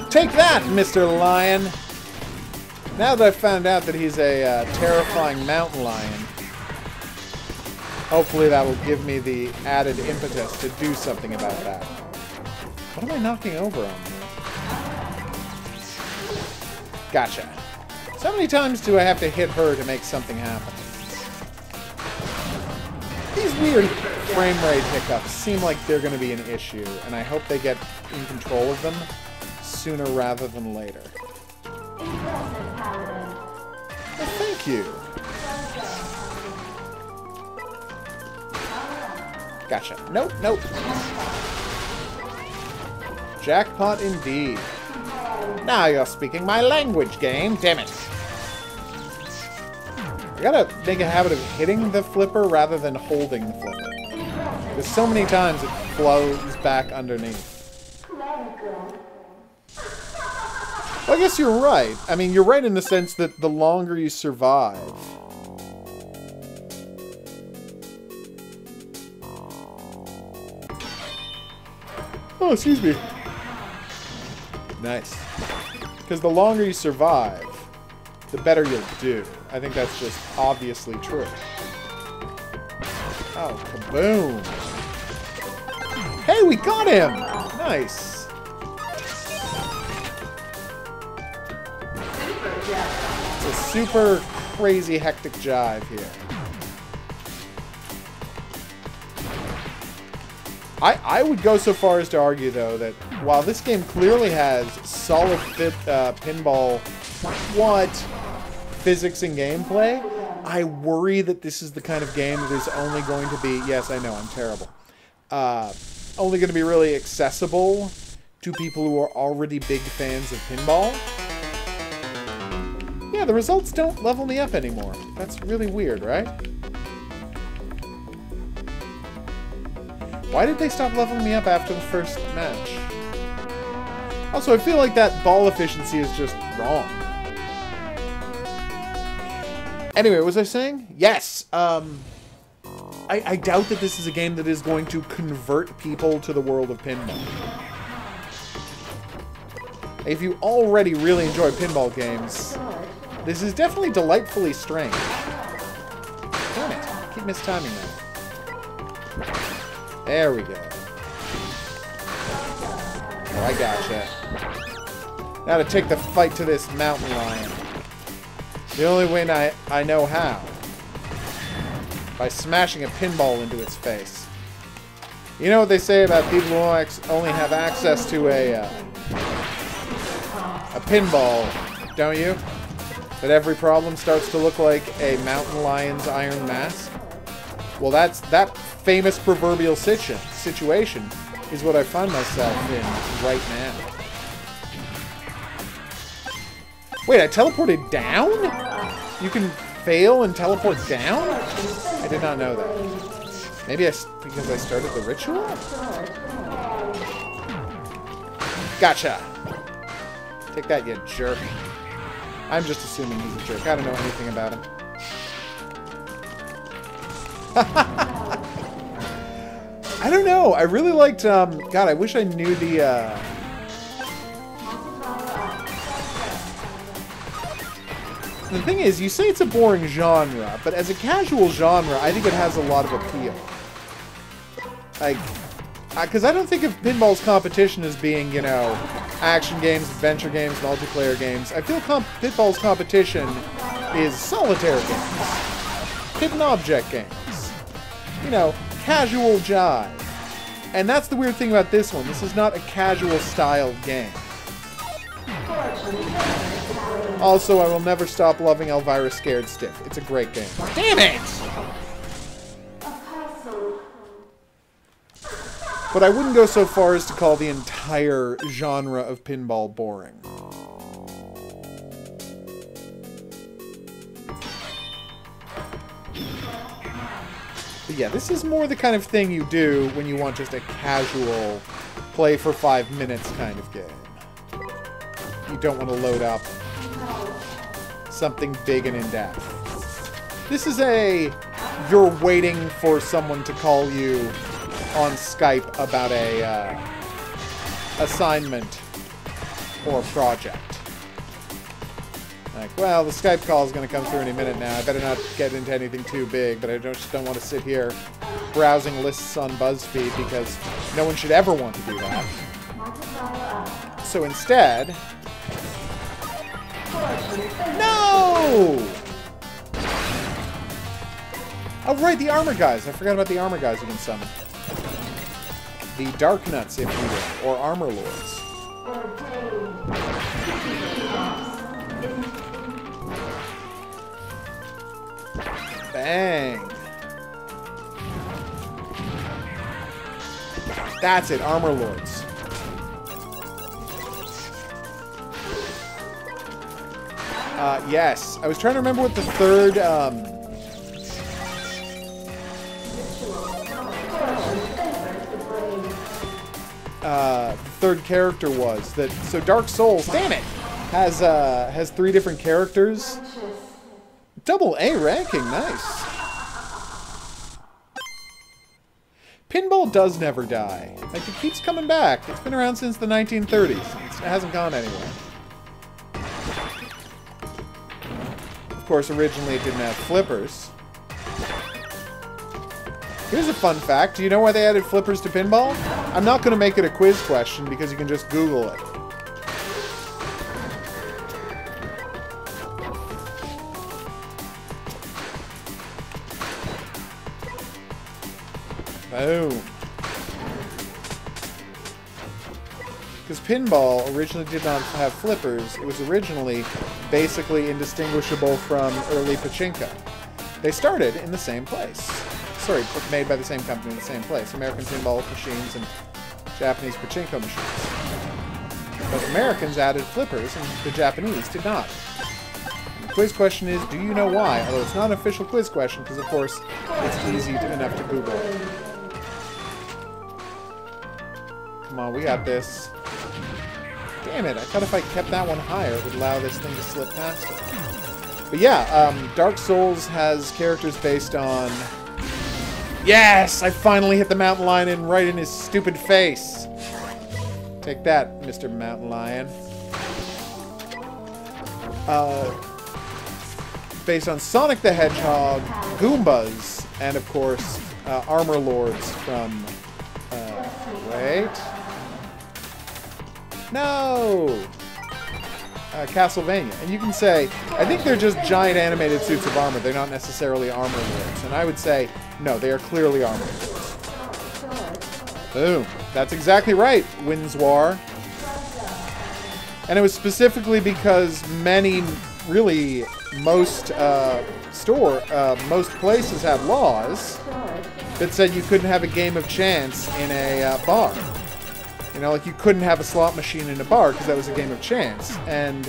Take that, Mr. Lion! Now that I've found out that he's a terrifying mountain lion, hopefully that will give me the added impetus to do something about that. What am I knocking over on here? Gotcha. So many times do I have to hit her to make something happen? These weird frame rate hiccups seem like they're going to be an issue, and I hope they get in control of them sooner rather than later. Well, thank you. Gotcha. Nope, nope. Jackpot indeed. Now you're speaking my language, game. Damn it. I gotta make a habit of hitting the flipper rather than holding the flipper. Because so many times it flows back underneath. Well, I guess you're right. I mean, you're right in the sense that the longer you survive... Oh, excuse me. Nice. Because the longer you survive, the better you'll do. I think that's just obviously true. Oh, kaboom. Hey, we got him! Nice. It's a super crazy hectic jive here. I would go so far as to argue, though, that while this game clearly has solid pinball physics and gameplay, I worry that this is the kind of game that is only going to be... Yes, I know, I'm terrible. Only going to be really accessible to people who are already big fans of pinball. Yeah, the results don't level me up anymore. That's really weird, right? Why did they stop leveling me up after the first match? Also, I feel like that ball efficiency is just wrong. Anyway, what was I saying? Yes! I doubt that this is a game that is going to convert people to the world of pinball. If you already really enjoy pinball games, this is definitely delightfully strange. Damn it. I keep mistiming that. There we go. Oh, I gotcha. Now to take the fight to this mountain lion. The only way I know how. By smashing a pinball into its face. You know what they say about people who only have access to a pinball, don't you? That every problem starts to look like a mountain lion's iron mask? Well, that famous proverbial situation is what I find myself in right now. Wait, I teleported down? You can fail and teleport down? I did not know that. Maybe because I started the ritual? Gotcha. Take that, you jerk. I'm just assuming he's a jerk. I don't know anything about him. I don't know. I really liked, God, I wish I knew the, The thing is, you say it's a boring genre, but as a casual genre, I think it has a lot of appeal. Like, because I don't think of pinball's competition as being, you know, action games, adventure games, multiplayer games. I feel pinball's competition is solitaire games, hidden object games. You know, casual jive. And that's the weird thing about this one. This is not a casual styled game. Also, I will never stop loving Elvira Scared Stiff. It's a great game. Damn it! But I wouldn't go so far as to call the entire genre of pinball boring. But yeah, this is more the kind of thing you do when you want just a casual play for 5 minutes kind of game. You don't want to load up something big and in-depth. This is a... You're waiting for someone to call you on Skype about a assignment or project. Like, well, the Skype call is going to come through any minute now. I better not get into anything too big, but I just don't want to sit here browsing lists on BuzzFeed because no one should ever want to do that. So instead... No! Oh, right, the armor guys. I forgot about the armor guys who can summon. The Dark Nuts, if you will, or Armor Lords. Bang! That's it, Armor Lords. Yes. I was trying to remember what the third, third character was. So Dark Souls, damn it, has 3 different characters. Double A ranking, nice. Pinball does never die. Like, it keeps coming back. It's been around since the 1930s. It hasn't gone anywhere. Of course, originally it didn't have flippers. Here's a fun fact. Do you know why they added flippers to pinball? I'm not going to make it a quiz question because you can just Google it. Boom. Because pinball originally did not have flippers. It was originally basically indistinguishable from early pachinko. They started in the same place. Sorry, made by the same company in the same place. American pinball machines and Japanese pachinko machines. But Americans added flippers and the Japanese did not. And the quiz question is, do you know why? Although it's not an official quiz question because, of course, it's easy enough to Google. Come on, we got this. Damn it, I thought if I kept that one higher, it would allow this thing to slip past it. But yeah, Dark Souls has characters based on... Yes! I finally hit the mountain lion right in his stupid face. Take that, Mr. Mountain Lion. Based on Sonic the Hedgehog, Goombas, and of course, Armor Lords from... wait... No! Castlevania. And you can say, I think they're just giant animated suits of armor. They're not necessarily armor lords. And I would say, no, they are clearly armor lords. Boom. That's exactly right, Windswar. And it was specifically because most places had laws that said you couldn't have a game of chance in a bar. You know, like you couldn't have a slot machine in a bar because that was a game of chance. And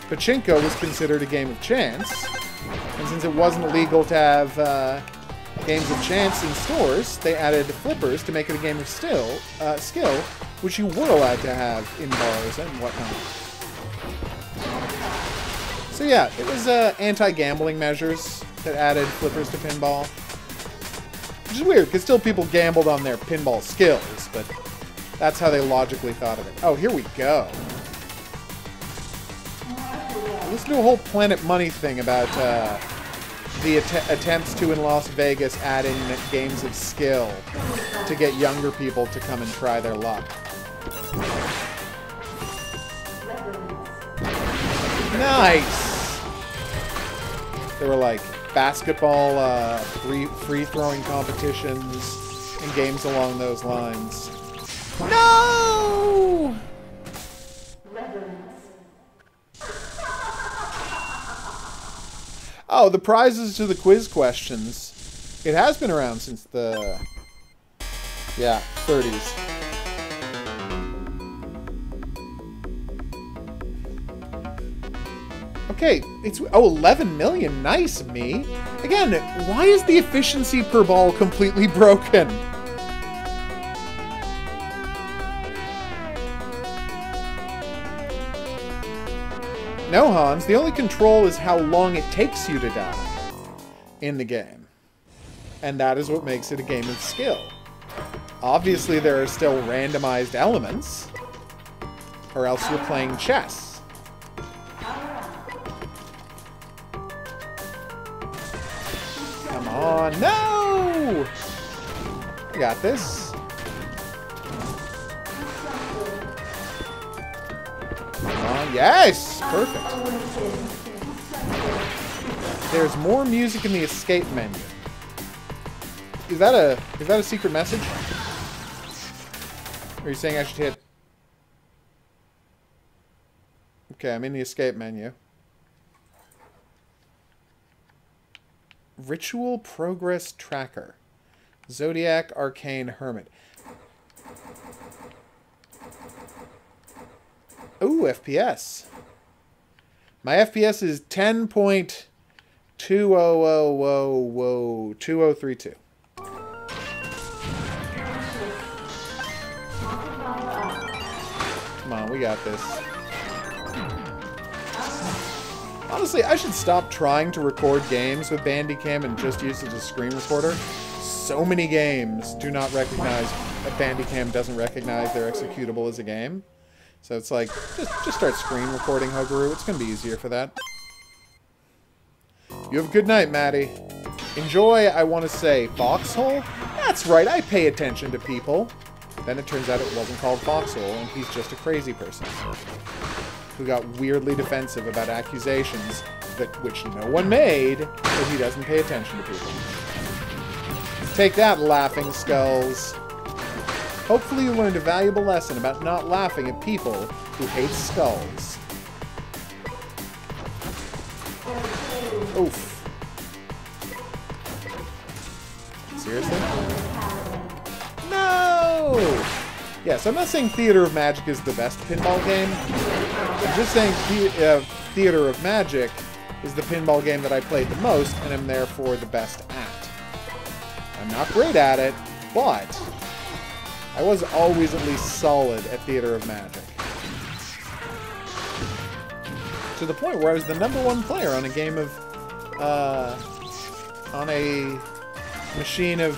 pachinko was considered a game of chance. And since it wasn't legal to have games of chance in stores, they added flippers to make it a game of skill, which you were allowed to have in bars and whatnot. So yeah, it was anti-gambling measures that added flippers to pinball. Which is weird, because still people gambled on their pinball skills, but... That's how they logically thought of it. Oh, here we go. Let's do a whole Planet Money thing about the attempts to, in Las Vegas, add in games of skill to get younger people to come and try their luck. Nice! There were, like, basketball free-throwing competitions and games along those lines. No! Oh, the prizes to the quiz questions. It has been around since the... yeah, 30s. Okay, it's... oh, 11 million. Nice, me. Again, why is the efficiency per ball completely broken? No, Hans, the only control is how long it takes you to die. in the game. And that is what makes it a game of skill. Obviously, there are still randomized elements, or else you're playing chess. Come on, no! I got this. Come on, yes! Perfect. There's more music in the escape menu. Is that a secret message? Or are you saying I should hit... Okay, I'm in the escape menu. Ritual Progress Tracker. Zodiac Arcane Hermit. Ooh, FPS. My FPS is 10.2032. Come on, we got this. Honestly, I should stop trying to record games with Bandicam and just use it as a screen recorder. So many games do not recognize, Bandicam doesn't recognize their executable as a game. So it's like, just start screen recording HOGuru. It's going to be easier for that. You have a good night, Maddie. Enjoy, I want to say, Foxhole? That's right, I pay attention to people. Then it turns out it wasn't called Foxhole, and he's just a crazy person who got weirdly defensive about accusations which no one made, so he doesn't pay attention to people. Take that, laughing skulls. Hopefully you learned a valuable lesson about not laughing at people who hate skulls. Oof. Seriously? No! Yeah, so I'm not saying Theater of Magic is the best pinball game. I'm just saying Theater of Magic is the pinball game that I played the most, and am therefore the best at. I'm not great at it, but I was always at least solid at Theater of Magic. To the point where I was the #1 player on a game of, on a machine of,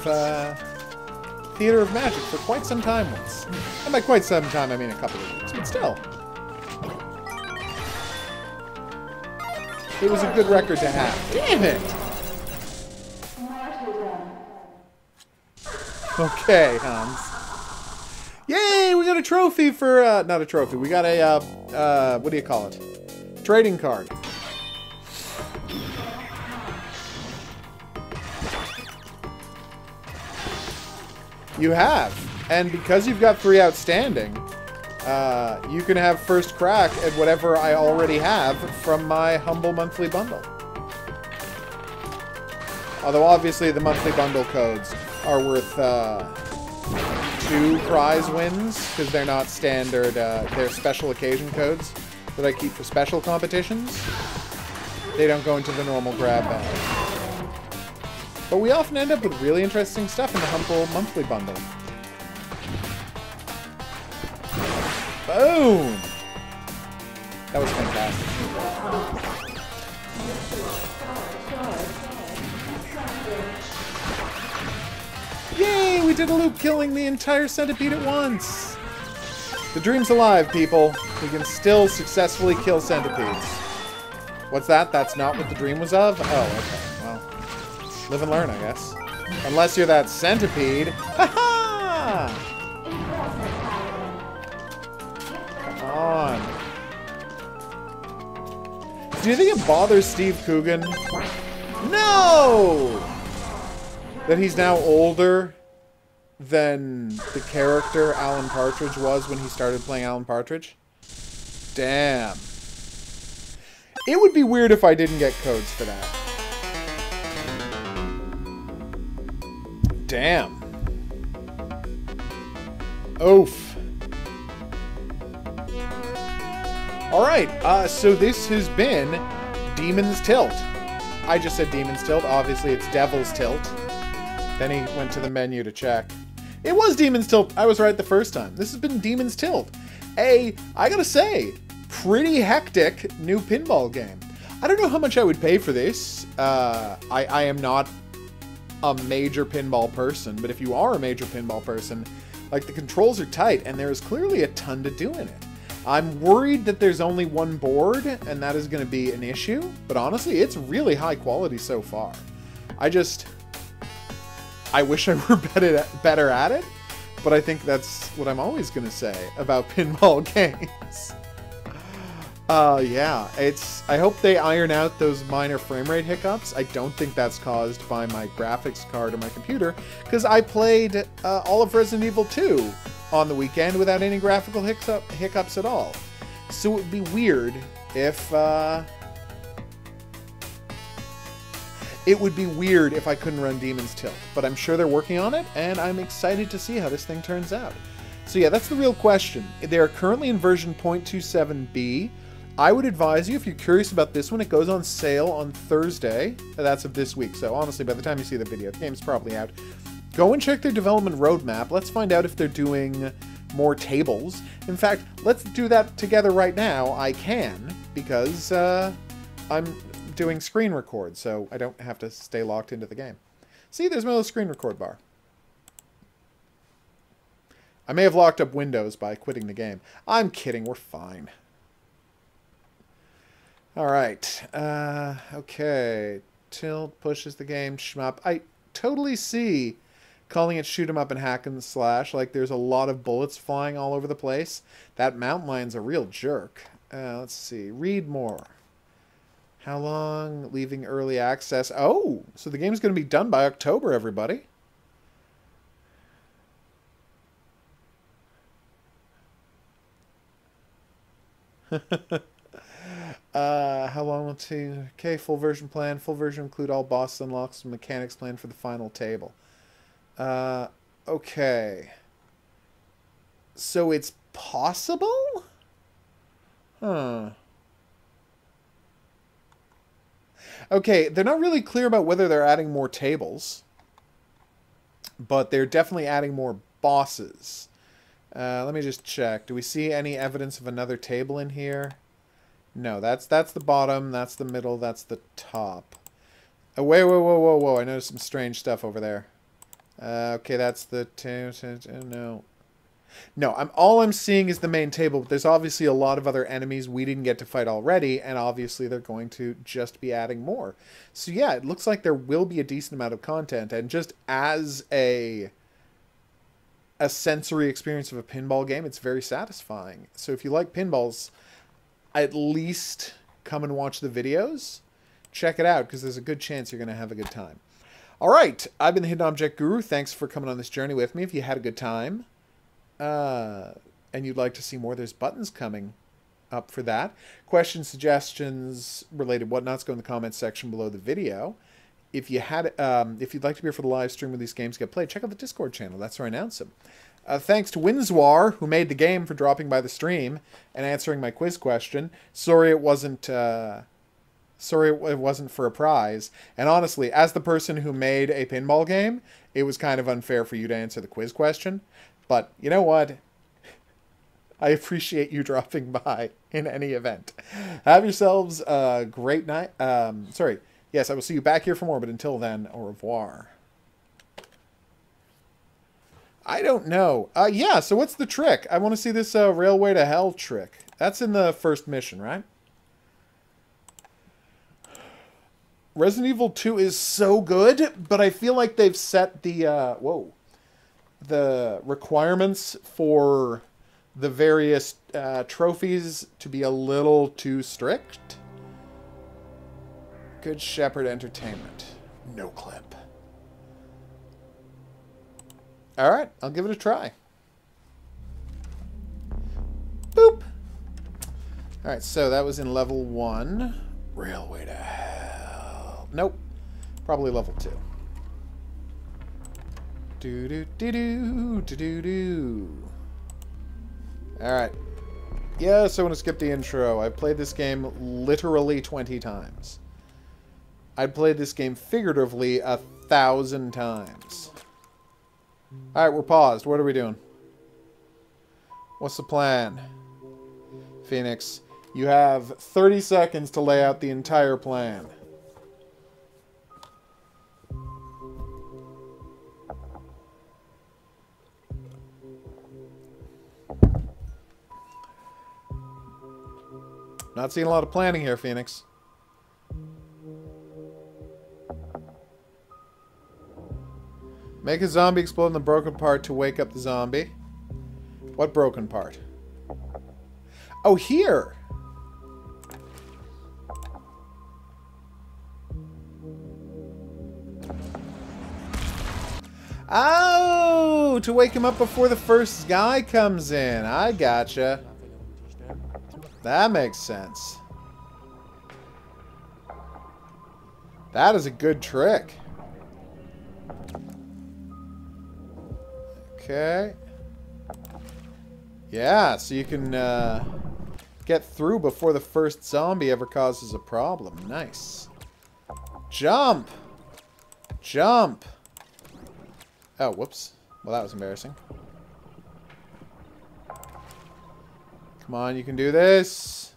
Theater of Magic for quite some time once. And by quite some time, I mean a couple of weeks, but still. It was a good record to have. Damn it! Okay, Hans. Yay! We got a trophy for, not a trophy. We got a, what do you call it? Trading card. You have. And because you've got 3 outstanding, you can have first crack at whatever I already have from my humble monthly bundle. Although obviously the monthly bundle codes are worth 2 prize wins, because they're not standard, they're special occasion codes that I keep for special competitions. They don't go into the normal grab bag. But we often end up with really interesting stuff in the humble monthly bundle. Boom! That was fantastic. Yay! We did a loop killing the entire centipede at once! The dream's alive, people. We can still successfully kill centipedes. What's that? That's not what the dream was of? Oh, okay. Well, live and learn, I guess. Unless you're that centipede. Ha-ha! Come on. Do you think it bothers Steve Coogan? No! That he's now older than the character Alan Partridge was when he started playing Alan Partridge? Damn. It would be weird if I didn't get codes for that. Damn. Oof. Alright, so this has been Demon's Tilt. I just said Demon's Tilt. Obviously, it's Devil's Tilt. Then he went to the menu to check. It was Demon's Tilt. I was right the first time. This has been Demon's Tilt. I gotta say, pretty hectic new pinball game. I don't know how much I would pay for this. I am not a major pinball person, but if you are a major pinball person, like, the controls are tight, and there is clearly a ton to do in it. I'm worried that there's only one board, and that is going to be an issue, but honestly, it's really high quality so far. I wish I were better at it, but I think that's what I'm always going to say about pinball games. Yeah, I hope they iron out those minor frame rate hiccups. I don't think that's caused by my graphics card or my computer, because I played all of Resident Evil 2 on the weekend without any graphical hiccups at all. So it would be weird if I couldn't run Demon's Tilt, but I'm sure they're working on it, and I'm excited to see how this thing turns out. So yeah, that's the real question. They are currently in version 0.27b. I would advise you, if you're curious about this one, it goes on sale on Thursday. That's of this week, so honestly, by the time you see the video, the game's probably out. Go and check their development roadmap. Let's find out if they're doing more tables. In fact, let's do that together right now. I can, because I'm doing screen record, so I don't have to stay locked into the game. See, there's my little screen record bar. I may have locked up Windows by quitting the game. I'm kidding, we're fine. Alright, okay. Tilt pushes the game, shmup. I totally see calling it shoot 'em up and hack and slash, like there's a lot of bullets flying all over the place. That mountain lion's a real jerk. Let's see, read more. How long? Leaving early access. Oh, so the game's going to be done by October, everybody. How long will it take? Okay, full version plan. Full version include all boss unlocks and mechanics plan for the final table. Okay. So it's possible? Huh. Okay, they're not really clear about whether they're adding more tables, but they're definitely adding more bosses. Let me just check. Do we see any evidence of another table in here? No, that's the bottom, that's the middle, that's the top. Oh, wait, whoa, whoa, whoa, whoa, I noticed some strange stuff over there. Okay, that's the... No. No, all I'm seeing is the main table, but there's obviously a lot of other enemies we didn't get to fight already, and obviously they're going to just be adding more. So yeah, it looks like there will be a decent amount of content, and just as a sensory experience of a pinball game, it's very satisfying. So if you like pinballs, at least come and watch the videos. Check it out, because there's a good chance you're going to have a good time. All right, I've been the Hidden Object Guru. Thanks for coming on this journey with me. If you had a good time, and you'd like to see more, there's buttons coming up for that. Questions, suggestions, related whatnots, go in the comments section below the video. If you'd like to be here for the live stream when these games get played, check out the Discord channel. That's where I announce them. Thanks to Windswar, who made the game, for dropping by the stream and answering my quiz question. Sorry it wasn't for a prize. And honestly, as the person who made a pinball game, it was kind of unfair for you to answer the quiz question. But you know what? I appreciate you dropping by in any event. Have yourselves a great night. Yes, I will see you back here for more, but until then, au revoir. I don't know. Yeah, so what's the trick? I want to see this Railway to Hell trick. That's in the first mission, right? Resident Evil 2 is so good, but I feel like they've set the, the requirements for the various trophies to be a little too strict. Good Shepherd Entertainment. No clip. Alright, I'll give it a try. Boop! Alright, so that was in level 1. Railway to Hell. Nope. Probably level 2. Do-do-do-do-do-do-do. Alright. Yes, I want to skip the intro. I've played this game literally 20 times. I've played this game figuratively 1,000 times. Alright, we're paused. What are we doing? What's the plan? Phoenix. You have 30 seconds to lay out the entire plan. Not seeing a lot of planning here, Phoenix. Make a zombie explode in the broken part to wake up the zombie. What broken part? Oh, here! Oh! To wake him up before the first guy comes in. I gotcha. That makes sense. That is a good trick. Okay. Yeah, so you can get through before the first zombie ever causes a problem. Nice. Jump! Jump! Oh, whoops. Well, that was embarrassing. Come on, you can do this.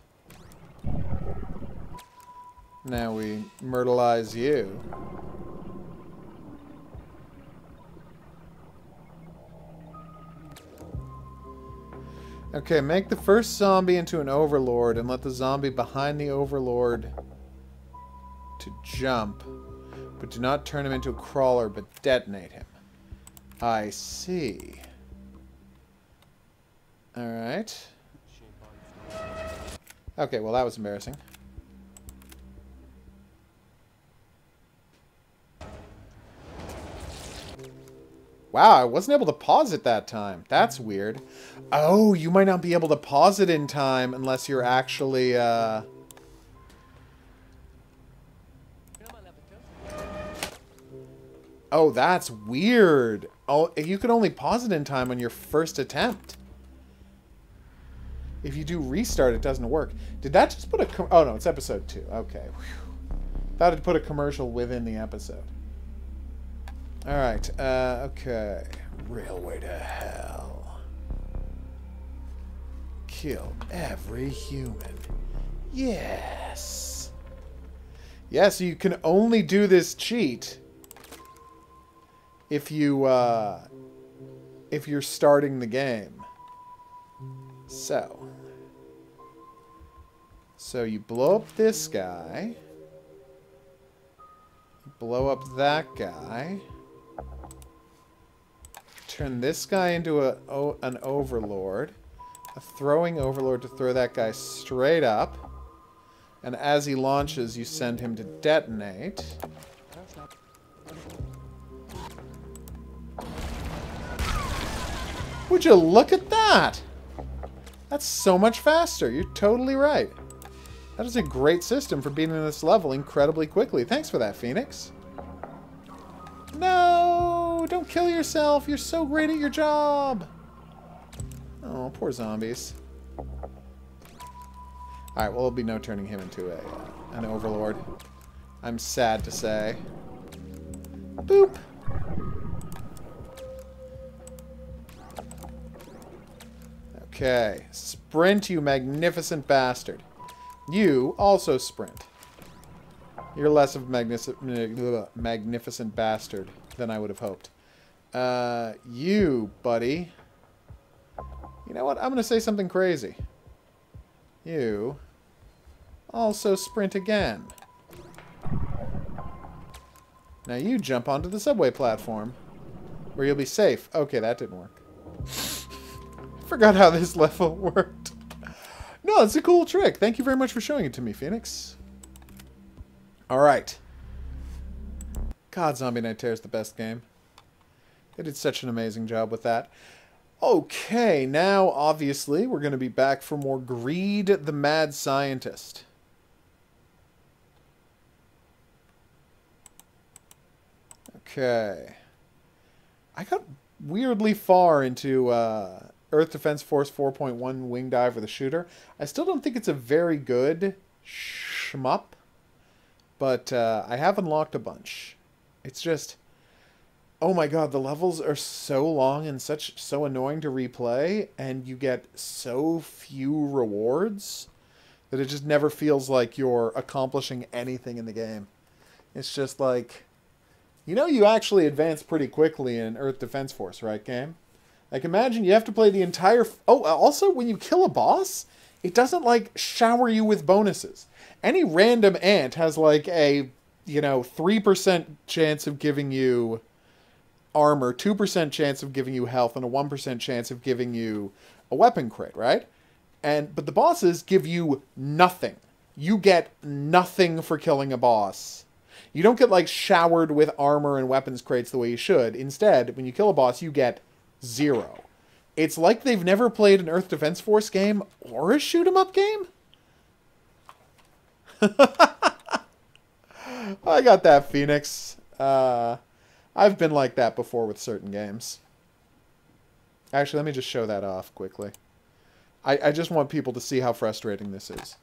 Now we myrtleize you. Okay, make the first zombie into an overlord and let the zombie behind the overlord to jump. But do not turn him into a crawler, but detonate him. I see. Alright. Okay, well that was embarrassing. Wow, I wasn't able to pause it that time. That's weird. Oh, you might not be able to pause it in time unless you're actually, Oh, that's weird. Oh, you can only pause it in time on your first attempt. If you do restart, it doesn't work. Did that just put a... Oh, no, it's episode 2. Okay. Whew. Thought it put a commercial within the episode. Alright, okay. Railway to hell. Kill every human. Yes. Yes, you can only do this cheat if you, if you're starting the game. So you blow up this guy. Blow up that guy. Turn this guy into an overlord. A throwing overlord to throw that guy straight up. And as he launches, you send him to detonate. Would you look at that? That's so much faster. You're totally right. That is a great system for beating this level incredibly quickly. Thanks for that, Phoenix. No! Don't kill yourself. You're so great at your job. Oh, poor zombies. Alright, well, there'll be no turning him into an overlord. I'm sad to say. Boop. Okay. Sprint, you magnificent bastard. You also sprint. You're less of a magnificent bastard than I would have hoped. You, buddy. You know what? I'm going to say something crazy. You also sprint again. Now you jump onto the subway platform, where you'll be safe. Okay, that didn't work. Forgot how this level worked. No, it's a cool trick. Thank you very much for showing it to me, Phoenix. Alright. God, Zombie Night Terror is the best game. They did such an amazing job with that. Okay, now, obviously, we're going to be back for more Greed the Mad Scientist. Okay. I got weirdly far into Earth Defense Force 4.1 Wing Diver the Shooter. I still don't think it's a very good shmup, but I have unlocked a bunch. It's just... Oh my god, the levels are so long and so annoying to replay, and you get so few rewards That it just never feels like you're accomplishing anything in the game. It's just like, you know, you actually advance pretty quickly in Earth Defense Force, right, game? Like, imagine you have to play the entire... Oh, also, when you kill a boss, it doesn't, like, shower you with bonuses. Any random ant has, like, a, 3% chance of giving you armor, 2% chance of giving you health, and a 1% chance of giving you a weapon crit, right? But the bosses give you nothing. You get nothing for killing a boss. You don't get, like, showered with armor and weapons crates the way you should. Instead, when you kill a boss, you get 0. It's like they've never played an Earth Defense Force game or a shoot-'em-up game. I got that, Phoenix. I've been like that before with certain games. Actually, let me just show that off quickly. I just want people to see how frustrating this is.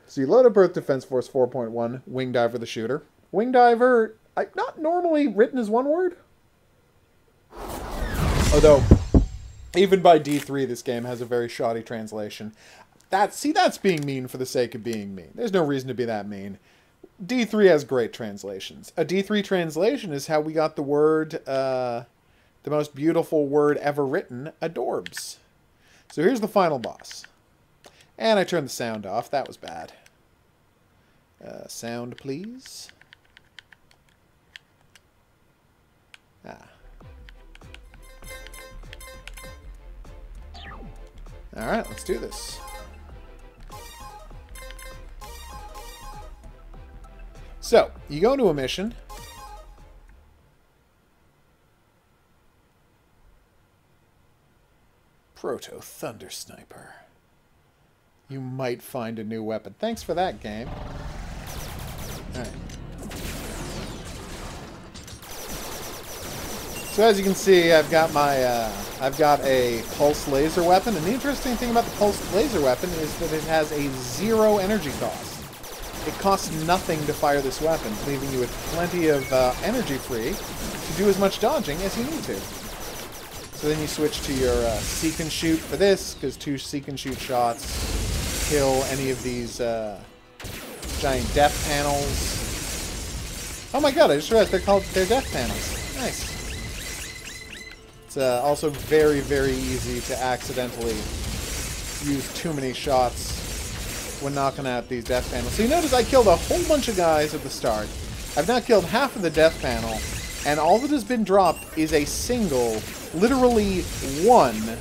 So you load up Earth Defense Force 4.1, Wing Diver the Shooter. Wing Diver, not normally written as one word. Although, even by D3, this game has a very shoddy translation. That's being mean for the sake of being mean. There's no reason to be that mean. D3 has great translations. A D3 translation is how we got the word, the most beautiful word ever written, adorbs. So here's the final boss. And I turned the sound off. That was bad. Sound, please. Alright, let's do this. So, you go into a mission. Proto Thunder Sniper. You might find a new weapon. Thanks for that, game. Alright. So as you can see, I've got a pulse laser weapon, and the interesting thing about the pulse laser weapon is that it has a 0 energy cost. It costs nothing to fire this weapon, leaving you with plenty of energy free to do as much dodging as you need to. So then you switch to your seek and shoot for this, because 2 seek and shoot shots kill any of these giant death panels. Oh my god, I just realized they're death panels. Nice. It's also very, very easy to accidentally use too many shots when knocking out these death panels. So you notice I killed a whole bunch of guys at the start. I've now killed half of the death panel, and all that has been dropped is a single, literally 1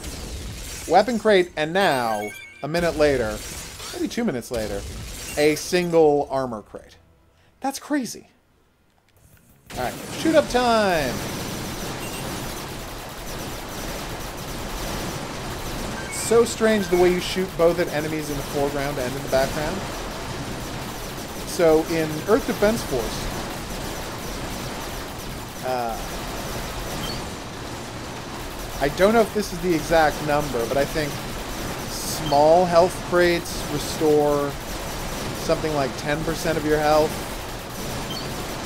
weapon crate, and now, a minute later, maybe 2 minutes later, a single armor crate. That's crazy. Alright, shoot up time! So strange the way you shoot both at enemies in the foreground and in the background. So in Earth Defense Force, I don't know if this is the exact number, but I think small health crates restore something like 10% of your health,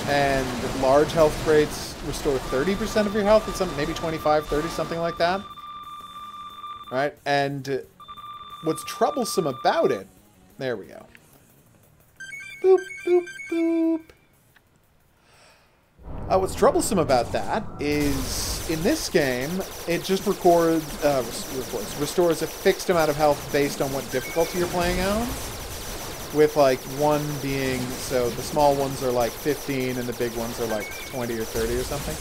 and large health crates restore 30% of your health. It's maybe 25, 30, something like that. Right? And what's troublesome about it... There we go. Boop, boop, boop. What's troublesome about that is, in this game, it just restores a fixed amount of health based on what difficulty you're playing on. With, like, 1 being... So, the small ones are, like, 15, and the big ones are, like, 20 or 30 or something.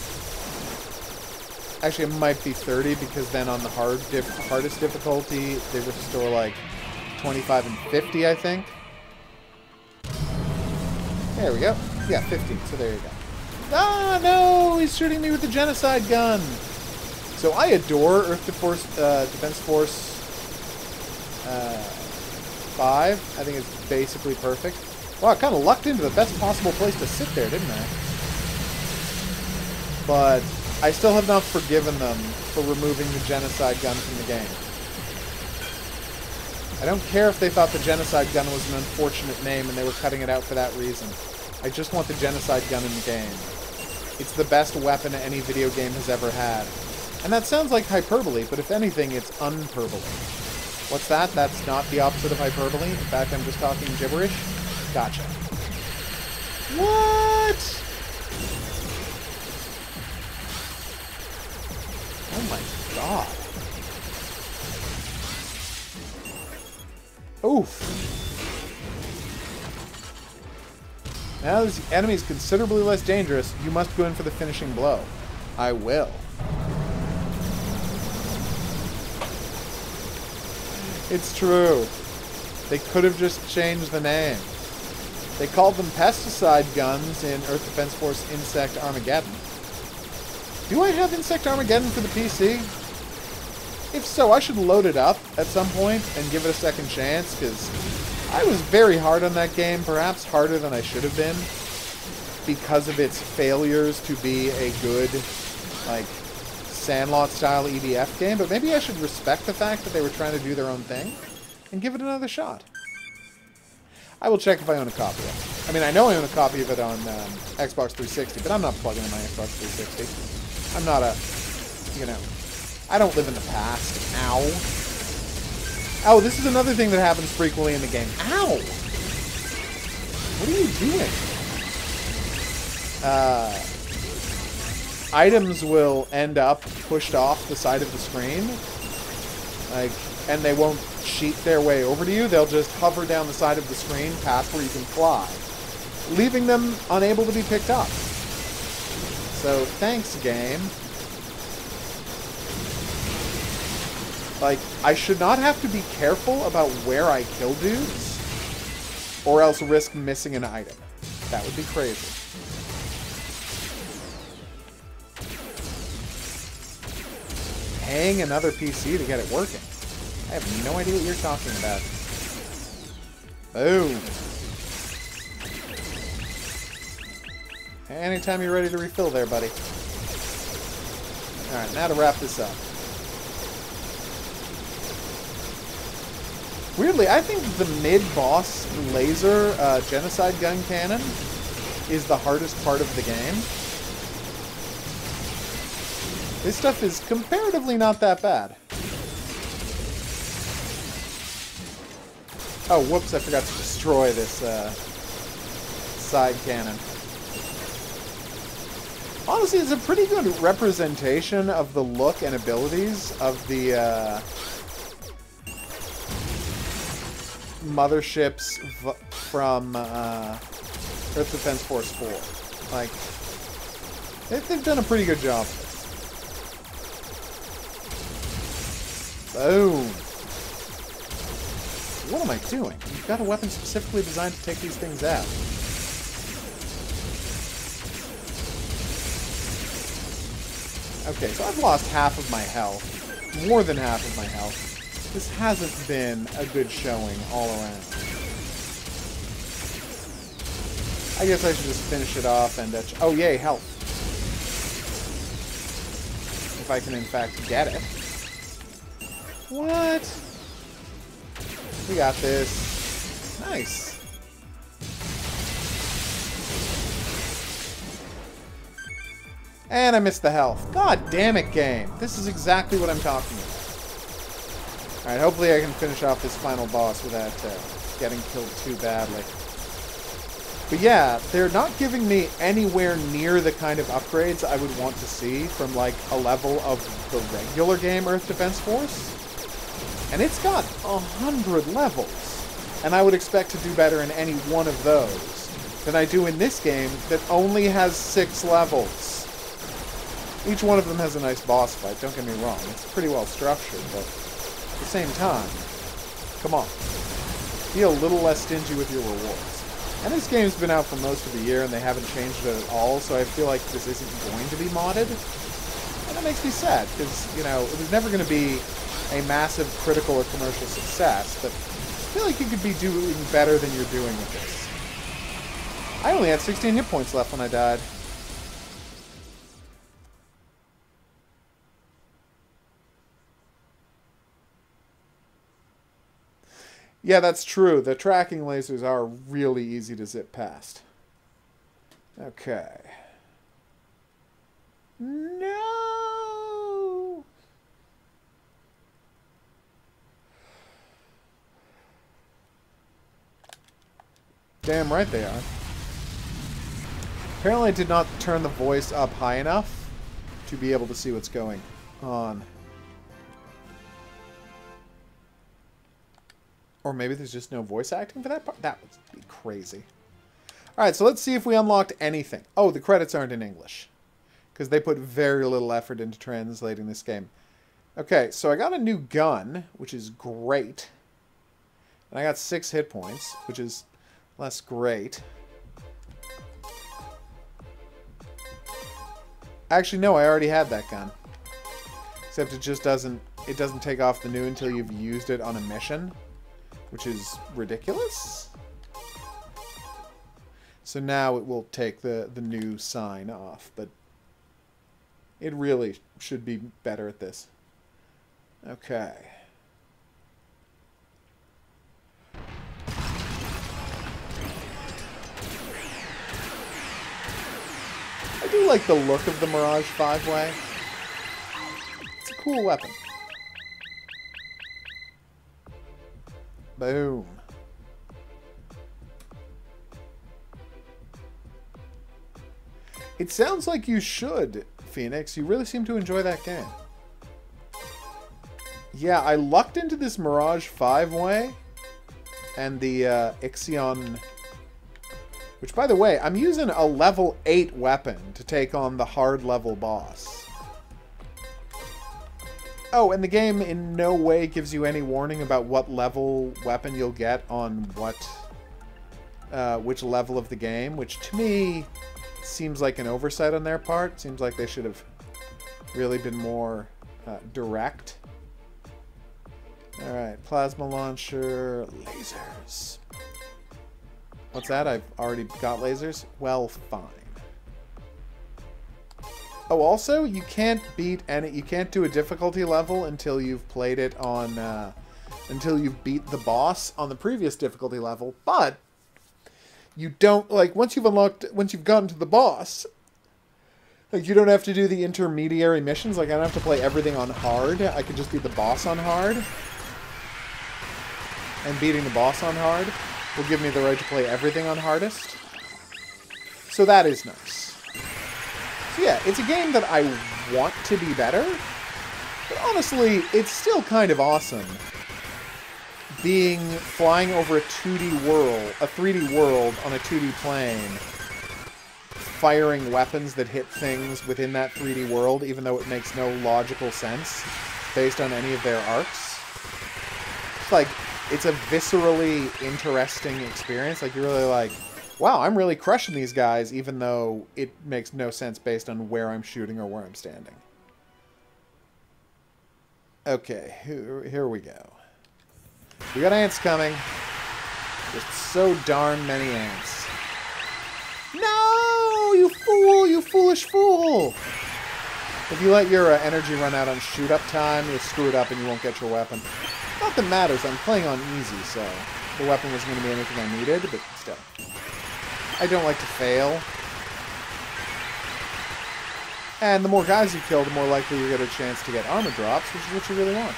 Actually, it might be 30, because then on the hardest difficulty, they restore, like, 25 and 50, I think. There we go. Yeah, 15, so there you go. Ah, no! He's shooting me with the genocide gun! So I adore Earth Defense Force 5. I think it's basically perfect. Wow, I kind of lucked into the best possible place to sit there, didn't I? But I still have not forgiven them for removing the genocide gun from the game. I don't care if they thought the genocide gun was an unfortunate name and they were cutting it out for that reason. I just want the genocide gun in the game. It's the best weapon any video game has ever had. And that sounds like hyperbole, but if anything, it's unperbole. What's that? That's not the opposite of hyperbole. In fact, I'm just talking gibberish. Gotcha. What? Oh my god. Oof. Now this enemy is considerably less dangerous. You must go in for the finishing blow. I will. It's true. They could have just changed the name. They called them pesticide guns in Earth Defense Force Insect Armageddon. Do I have Insect Armageddon for the PC? If so, I should load it up at some point and give it a second chance, because I was very hard on that game, perhaps harder than I should have been, because of its failures to be a good, like, Sandlot-style EDF game, but maybe I should respect the fact that they were trying to do their own thing and give it another shot. I will check if I own a copy of it. I mean, I know I own a copy of it on Xbox 360, but I'm not plugging in my Xbox 360. I'm not a, you know, I don't live in the past. Ow. Oh, this is another thing that happens frequently in the game. Ow! What are you doing? Items will end up pushed off the side of the screen, like, and they won't cheat their way over to you. They'll just hover down the side of the screen past where you can fly, leaving them unable to be picked up. So, thanks, game. Like, I should not have to be careful about where I kill dudes, or else risk missing an item. That would be crazy. Paying another PC to get it working. I have no idea what you're talking about. Boom. Anytime you're ready to refill there, buddy. Alright, now to wrap this up. Weirdly, I think the mid-boss laser genocide gun cannon is the hardest part of the game. This stuff is comparatively not that bad. Oh, whoops, I forgot to destroy this side cannon. Honestly, it's a pretty good representation of the look and abilities of the motherships from Earth Defense Force 4. Like, they've done a pretty good job. Boom. What am I doing? You've got a weapon specifically designed to take these things out. Okay, so I've lost half of my health. More than half of my health. This hasn't been a good showing all around. I guess I should just finish it off and... oh, yay, health. If I can, in fact, get it. What? We got this. Nice. And I missed the health. God damn it, game. This is exactly what I'm talking about. Alright, hopefully I can finish off this final boss without getting killed too badly. But yeah, they're not giving me anywhere near the kind of upgrades I would want to see from, like, a level of the regular game Earth Defense Force. And it's got 100 levels. And I would expect to do better in any one of those than I do in this game that only has 6 levels. Each one of them has a nice boss fight, don't get me wrong. It's pretty well structured, but at the same time, come on. Be a little less stingy with your rewards. And this game's been out for most of the year and they haven't changed it at all, so I feel like this isn't going to be modded. And that makes me sad, because, you know, it was never going to be a massive critical or commercial success, but I feel like you could be doing better than you're doing with this. I only had 16 hit points left when I died. Yeah, that's true. The tracking lasers are really easy to zip past. Okay. No! Damn right they are. Apparently I did not turn the voice up high enough to be able to see what's going on. Or maybe there's just no voice acting for that part? That would be crazy. Alright, so let's see if we unlocked anything. Oh, the credits aren't in English. Because they put very little effort into translating this game. Okay, so I got a new gun, which is great. And I got 6 hit points, which is less great. Actually, no, I already had that gun. Except it just doesn't take off the new until you've used it on a mission. Which is ridiculous. So now it will take the new sign off, but it really should be better at this. Okay. I do like the look of the Mirage 5-way. It's a cool weapon. Boom. It sounds like you should, Phoenix. You really seem to enjoy that game. Yeah, I lucked into this Mirage 5-way and the Ixion... Which, by the way, I'm using a level 8 weapon to take on the hard level boss. Oh, and the game in no way gives you any warning about what level weapon you'll get on what, which level of the game, which to me seems like an oversight on their part. Seems like they should have really been more direct. Alright, plasma launcher, lasers. What's that? I've already got lasers? Well, fine. Oh, also, you can't beat any. You can't do a difficulty level until you've played it on, until you've beat the boss on the previous difficulty level. But you don't once you've gotten to the boss. Like, you don't have to do the intermediary missions. Like, I don't have to play everything on hard. I could just beat the boss on hard. And beating the boss on hard will give me the right to play everything on hardest. So that is nice. So yeah, it's a game that I want to be better, but honestly, it's still kind of awesome flying over a 2D world, a 3D world on a 2D plane, firing weapons that hit things within that 3D world, even though it makes no logical sense based on any of their arcs. It's like, it's a viscerally interesting experience. Like, you're really like, wow, I'm really crushing these guys, even though it makes no sense based on where I'm shooting or where I'm standing. Okay, here we go. We got ants coming. Just so darn many ants. No, you fool, you foolish fool! If you let your energy run out on shoot-up time, you'll screw it up and you won't get your weapon. Not that matters, I'm playing on easy, so the weapon wasn't going to be anything I needed, but still. I don't like to fail. And the more guys you kill, the more likely you get a chance to get armor drops, which is what you really want.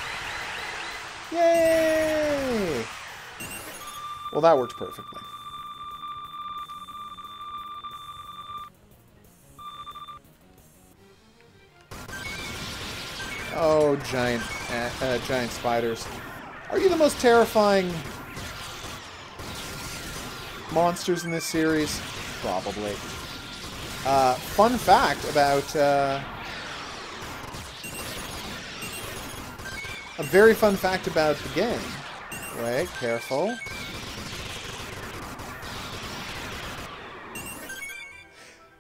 Yay! Well, that worked perfectly. Oh, giant spiders. Are you the most terrifying monsters in this series? Probably. Fun fact about... a very fun fact about the game. Wait, careful.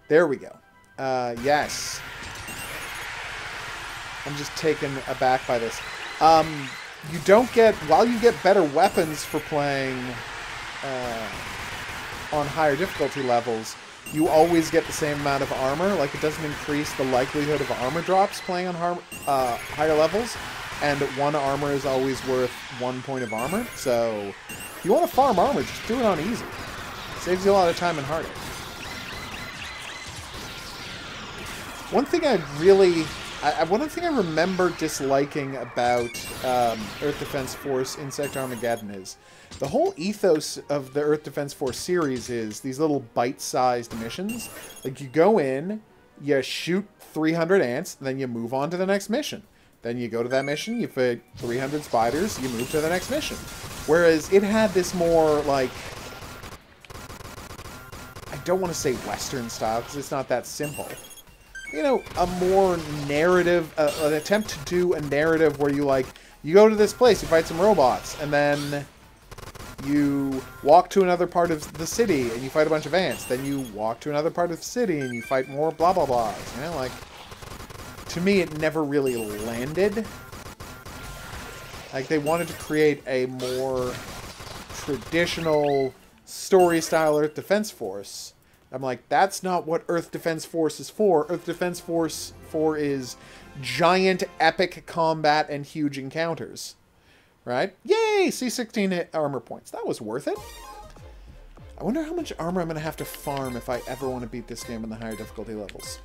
There we go. Yes. I'm just taken aback by this. You don't get... While you get better weapons for playing on higher difficulty levels, you always get the same amount of armor. Like, it doesn't increase the likelihood of armor drops playing on higher levels. And 1 armor is always worth 1 point of armor. So, if you want to farm armor, just do it on easy. Saves you a lot of time and heartache. One thing I really One thing I remember disliking about Earth Defense Force Insect Armageddon is the whole ethos of the Earth Defense Force series is these little bite-sized missions. Like, you go in, you shoot 300 ants, then you move on to the next mission. Then you go to that mission, you fight 300 spiders, you move to the next mission. Whereas it had this more, like, I don't want to say Western style, because it's not that simple. You know, a more narrative, an attempt to do a narrative where you, like, you go to this place, you fight some robots, and then you walk to another part of the city, and you fight a bunch of ants. Then you walk to another part of the city, and you fight more blah blah blahs. You know, like, to me, it never really landed. Like, they wanted to create a more traditional story-style Earth Defense Force. I'm like, that's not what Earth Defense Force is for. Earth Defense Force 4 is giant, epic combat and huge encounters. Right? Yay! C16 armor points. That was worth it. I wonder how much armor I'm going to have to farm if I ever want to beat this game in the higher difficulty levels.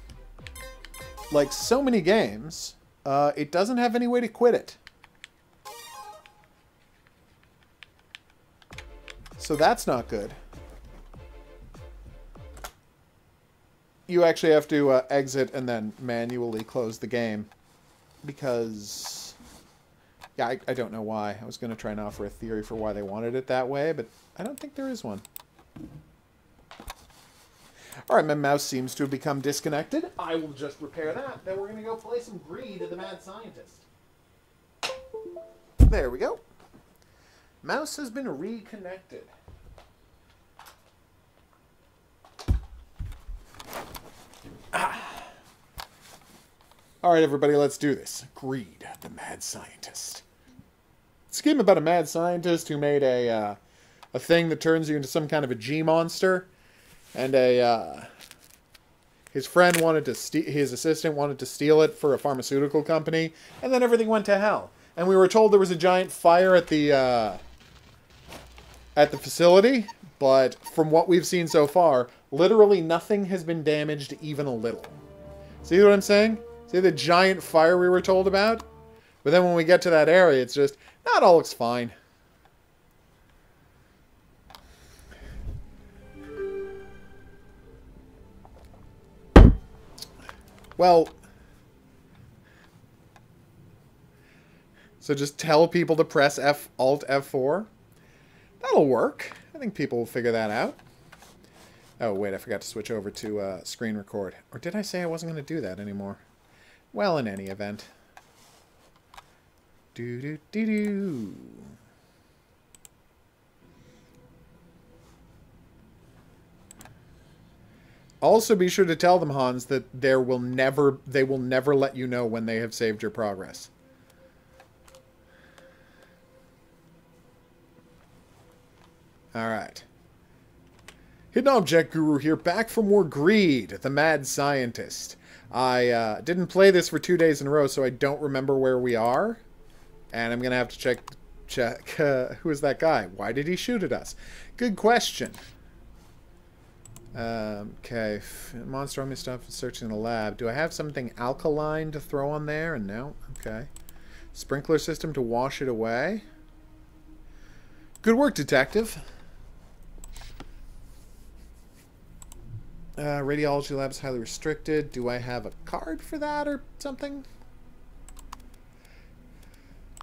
Like so many games, it doesn't have any way to quit it. So that's not good. You actually have to exit and then manually close the game. Because, yeah, I don't know why. I was going to try and offer a theory for why they wanted it that way, but I don't think there is one. Alright, my mouse seems to have become disconnected. I will just repair that. Then we're going to go play some Greed of the Mad Scientist. There we go. Mouse has been reconnected. Alright, everybody, let's do this. Greed, the Mad Scientist. It's a game about a mad scientist who made a thing that turns you into some kind of a G-monster. And his friend wanted to his assistant wanted to steal it for a pharmaceutical company. And then everything went to hell. And we were told there was a giant fire at the facility. But from what we've seen so far, literally nothing has been damaged even a little. See what I'm saying? See the giant fire we were told about? But then when we get to that area, it's just, no, it all looks fine. Well, so just tell people to press Alt F4. That'll work. I think people will figure that out. Oh, wait, I forgot to switch over to screen record. Or did I say I wasn't going to do that anymore? Well, in any event. Do-do-do-do. Also, be sure to tell them, Hans, that they will never let you know when they have saved your progress. Alright. Hidden Object Guru here, back for more Greed, the Mad Scientist. I didn't play this for 2 days in a row, so I don't remember where we are. And I'm going to have to check who is that guy? Why did he shoot at us? Good question. Okay, monster on me stuff, searching the lab. Do I have something alkaline to throw on there? No? Okay. Sprinkler system to wash it away. Good work, detective. Radiology lab is highly restricted. Do I have a card for that or something?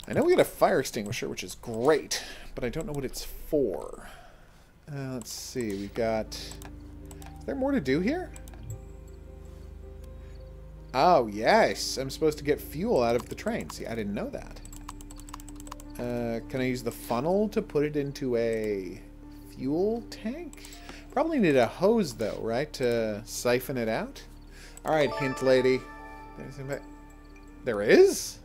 I know we got a fire extinguisher, which is great, but I don't know what it's for. Let's see, we got... Is there more to do here? Oh, yes. I'm supposed to get fuel out of the train. See, I didn't know that. Can I use the funnel to put it into a fuel tank? Probably need a hose, though, right? To siphon it out? Alright, hint lady. There is?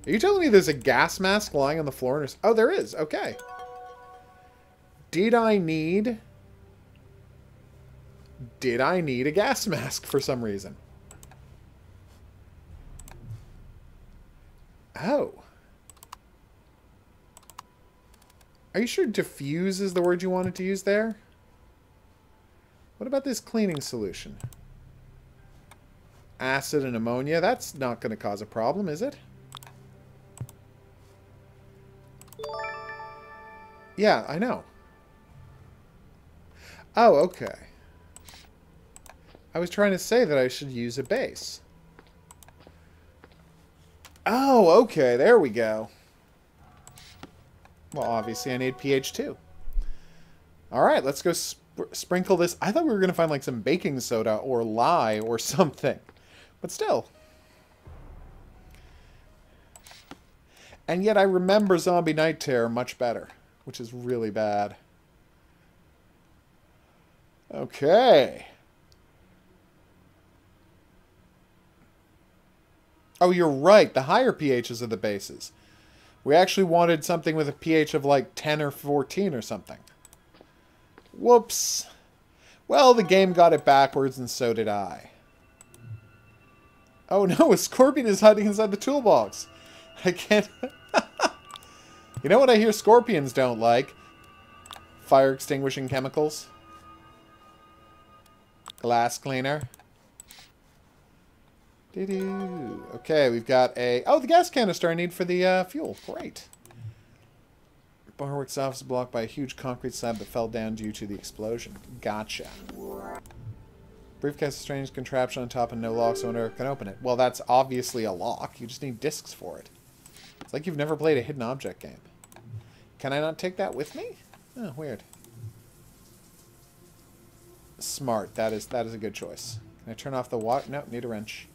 Are you telling me there's a gas mask lying on the floor? Oh, there is. Okay. Did I need a gas mask for some reason? Oh. Are you sure diffuse is the word you wanted to use there? What about this cleaning solution? acid and ammonia. That's not going to cause a problem, is it? Yeah, I know. Oh, okay. I was trying to say that I should use a base. Oh, okay. There we go. Well, obviously I need pH 2. Alright, let's go sprinkle this. I thought we were going to find like some baking soda or lye or something. But still. And yet I remember Zombie Night Terror much better. Which is really bad. Okay. Oh, you're right. The higher pHs are the bases. We actually wanted something with a pH of like 10 or 14 or something. Whoops. Well, the game got it backwards and so did I. Oh no, a scorpion is hiding inside the toolbox. I can't... You know what I hear scorpions don't like? Fire extinguishing chemicals. Glass cleaner. Doo-doo. Okay, we've got a... Oh, the gas canister I need for the fuel. Great. Barworks office blocked by a huge concrete slab that fell down due to the explosion. Gotcha. Briefcase is a strange contraption on top and no lock, so no one can open it. Well, that's obviously a lock. You just need discs for it. It's like you've never played a hidden object game. Can I not take that with me? Oh, weird. Smart. That is a good choice. Can I turn off the water? No, need a wrench.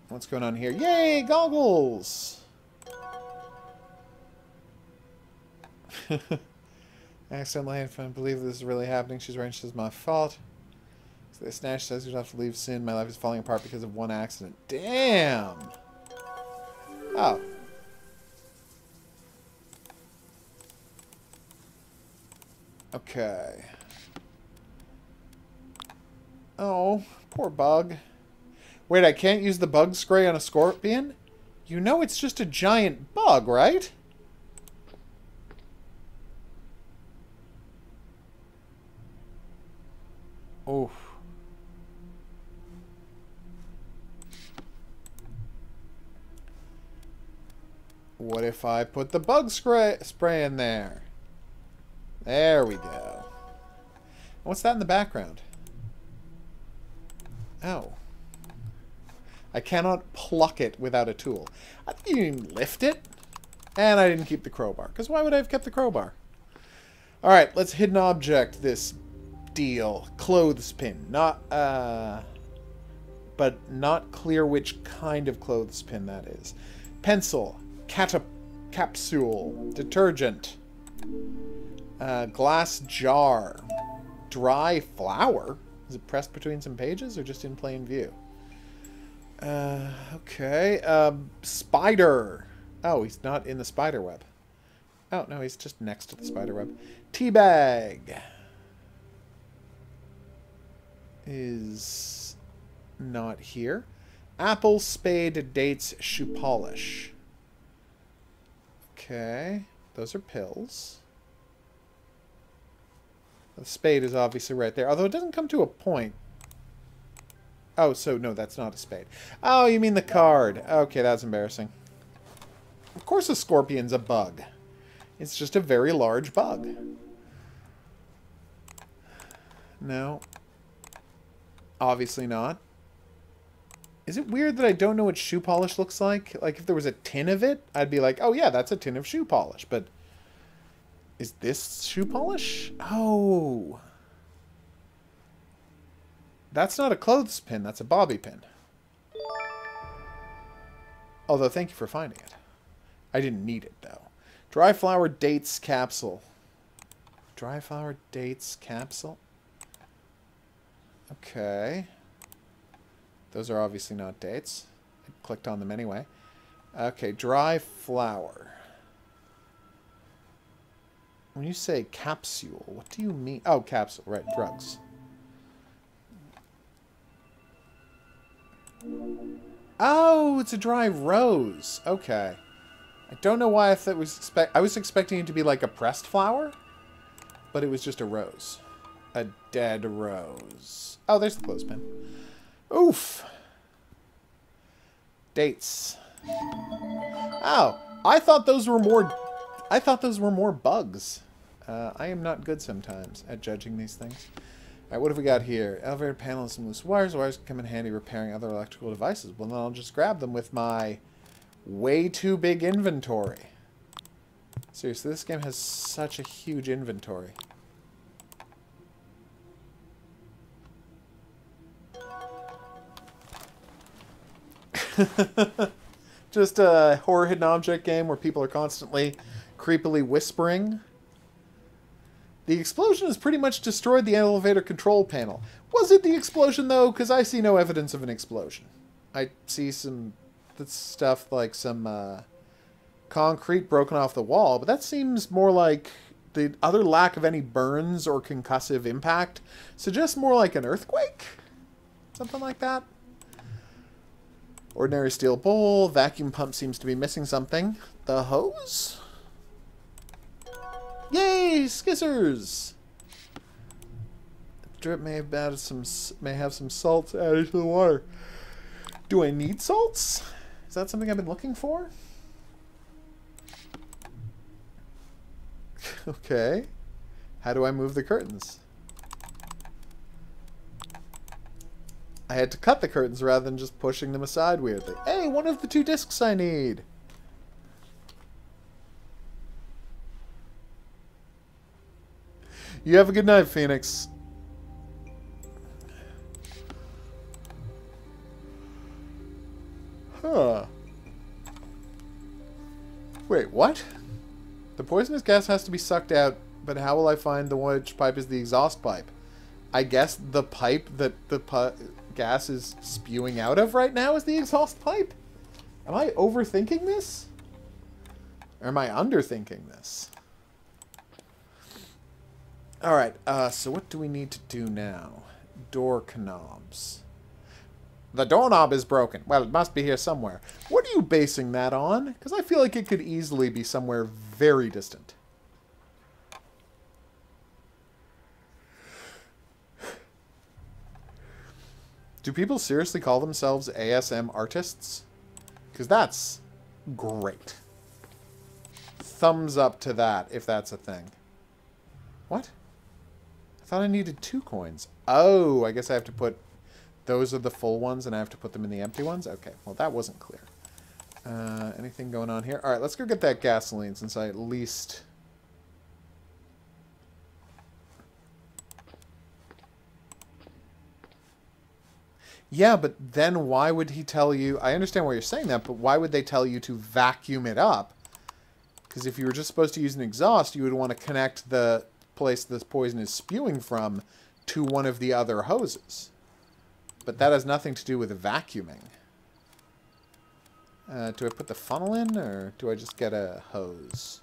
What's going on here? Yay, goggles! Accidentally, if I believe this is really happening, she's right, this is my fault. So the snatch says you have to leave soon. My life is falling apart because of one accident. Damn! Oh. Okay. Oh, poor bug. Wait, I can't use the bug spray on a scorpion? You know it's just a giant bug, right? Oof. What if I put the bug spray in there? There we go. What's that in the background? Oh. I cannot pluck it without a tool. I think you can lift it. And I didn't keep the crowbar. Because why would I have kept the crowbar? Alright, let's hidden object this deal. Clothespin. Not, but not clear which kind of clothespin that is. Pencil. Capsule. Detergent. Glass jar. Dry flour. Is it pressed between some pages or just in plain view? Okay. Spider. Oh, he's not in the spider web. Oh, no, he's just next to the spider web. Teabag. Is not here. Apple, spade, dates, shoe polish. Okay. Those are pills. The spade is obviously right there. Although it doesn't come to a point. Oh, so no, that's not a spade. Oh, you mean the card. Okay, that's embarrassing. Of course a scorpion's a bug. It's just a very large bug. No. Obviously not. Is it weird that I don't know what shoe polish looks like? Like, if there was a tin of it, I'd be like, oh yeah, that's a tin of shoe polish. But is this shoe polish? Oh. That's not a clothespin, that's a bobby pin. Although, thank you for finding it. I didn't need it, though. Dry flower dates capsule. Dry flower dates capsule? Okay. Those are obviously not dates. I clicked on them anyway. Okay, dry flower. When you say capsule, what do you mean? Oh, capsule, right, drugs. Oh, it's a dry rose. Okay. I don't know why I was expecting it to be like a pressed flower, but it was just a rose. A dead rose. Oh, there's the clothespin. Oof. Dates. Oh, I thought those were more bugs. I am not good sometimes at judging these things. Alright, what have we got here? Elevator panel and some loose wires. Wires can come in handy repairing other electrical devices. Well, then I'll just grab them with my way too big inventory. Seriously, this game has such a huge inventory. Just a horror hidden object game where people are constantly creepily whispering. The explosion has pretty much destroyed the elevator control panel. Was it the explosion, though? Because I see no evidence of an explosion. I see some stuff like some concrete broken off the wall, but that seems more like the other lack of any burns or concussive impact suggests more like an earthquake? Something like that? Ordinary steel bowl. Vacuum pump seems to be missing something. The hose? Yay! Scissors! Drip may have some salts added to the water. Do I need salts? Is that something I've been looking for? Okay. How do I move the curtains? I had to cut the curtains rather than just pushing them aside weirdly. Hey, one of the 2 discs I need! You have a good night, Phoenix. Huh. Wait, what? The poisonous gas has to be sucked out, but how will I find which pipe is the exhaust pipe? I guess the pipe that the gas is spewing out of right now is the exhaust pipe? Am I overthinking this? Or am I underthinking this? Alright, so what do we need to do now? Door knobs. The doorknob is broken. Well, it must be here somewhere. What are you basing that on? Because I feel like it could easily be somewhere very distant. Do people seriously call themselves ASM artists? Because that's great. Thumbs up to that, if that's a thing. What? I thought I needed 2 coins. Oh, I guess I have to put... Those are the full ones, and I have to put them in the empty ones? Okay, well, that wasn't clear. Anything going on here? Alright, let's go get that gasoline, since I at least... Yeah, but then why would he tell you... I understand why you're saying that, but why would they tell you to vacuum it up? Because if you were just supposed to use an exhaust, you would want to connect the place this poison is spewing from to one of the other hoses. But that has nothing to do with vacuuming. Do I put the funnel in, or do I just get a hose?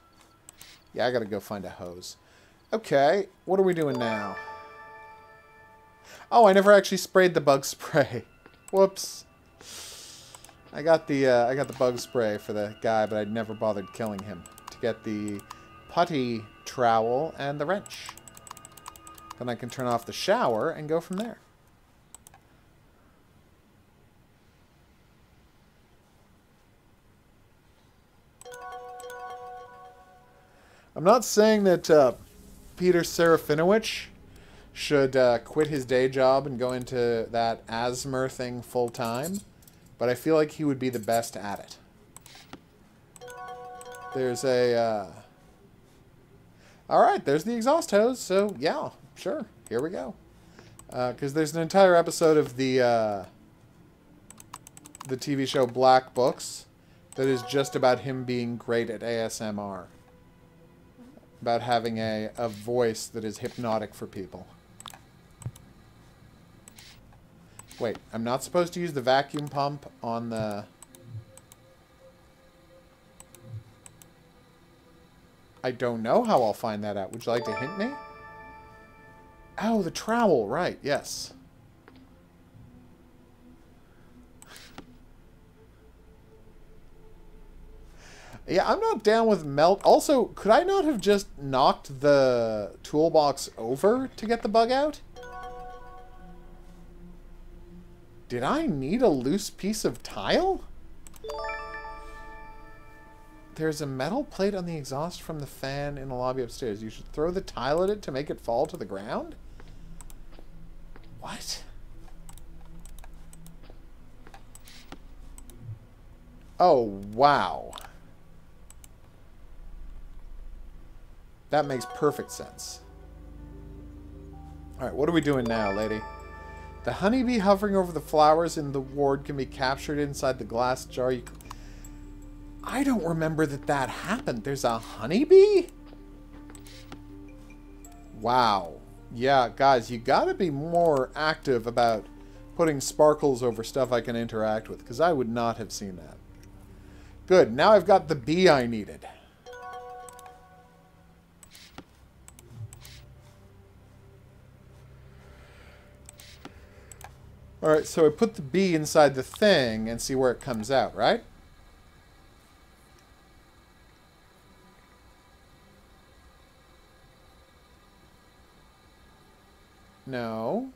Yeah, I gotta go find a hose. Okay, what are we doing now? Oh, I never actually sprayed the bug spray. Whoops. I got the bug spray for the guy, but I never bothered killing him. To get the putty trowel and the wrench. Then I can turn off the shower and go from there. I'm not saying that Peter Serafinowicz should quit his day job and go into that ASMR thing full time, but I feel like he would be the best at it. There's a... Alright, there's the exhaust hose, so yeah, sure, here we go. Because there's an entire episode of the TV show Black Books that is just about him being great at ASMR. About having a voice that is hypnotic for people. Wait, I'm not supposed to use the vacuum pump on the... I don't know how I'll find that out. Would you like to hint me? Oh, the trowel, right, yes. Yeah, I'm not down with melt. Also, could I not have just knocked the toolbox over to get the bug out? Did I need a loose piece of tile? There's a metal plate on the exhaust from the fan in the lobby upstairs. You should throw the tile at it to make it fall to the ground? What? Oh, wow. That makes perfect sense. Alright, what are we doing now, lady? The honeybee hovering over the flowers in the ward can be captured inside the glass jar. I don't remember that happened. There's a honeybee? Wow. Yeah, guys, you gotta be more active about putting sparkles over stuff I can interact with, because I would not have seen that. Good, now I've got the bee I needed. Alright, so I put the bee inside the thing and see where it comes out, right? No.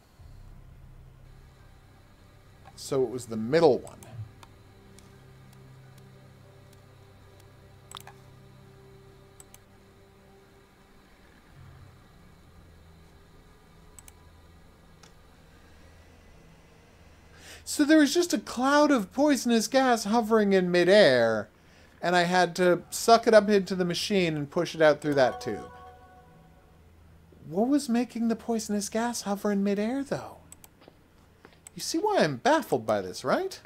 So it was the middle one. So there was just a cloud of poisonous gas hovering in midair, and I had to suck it up into the machine and push it out through that tube. What was making the poisonous gas hover in midair, though? You see why I'm baffled by this, right?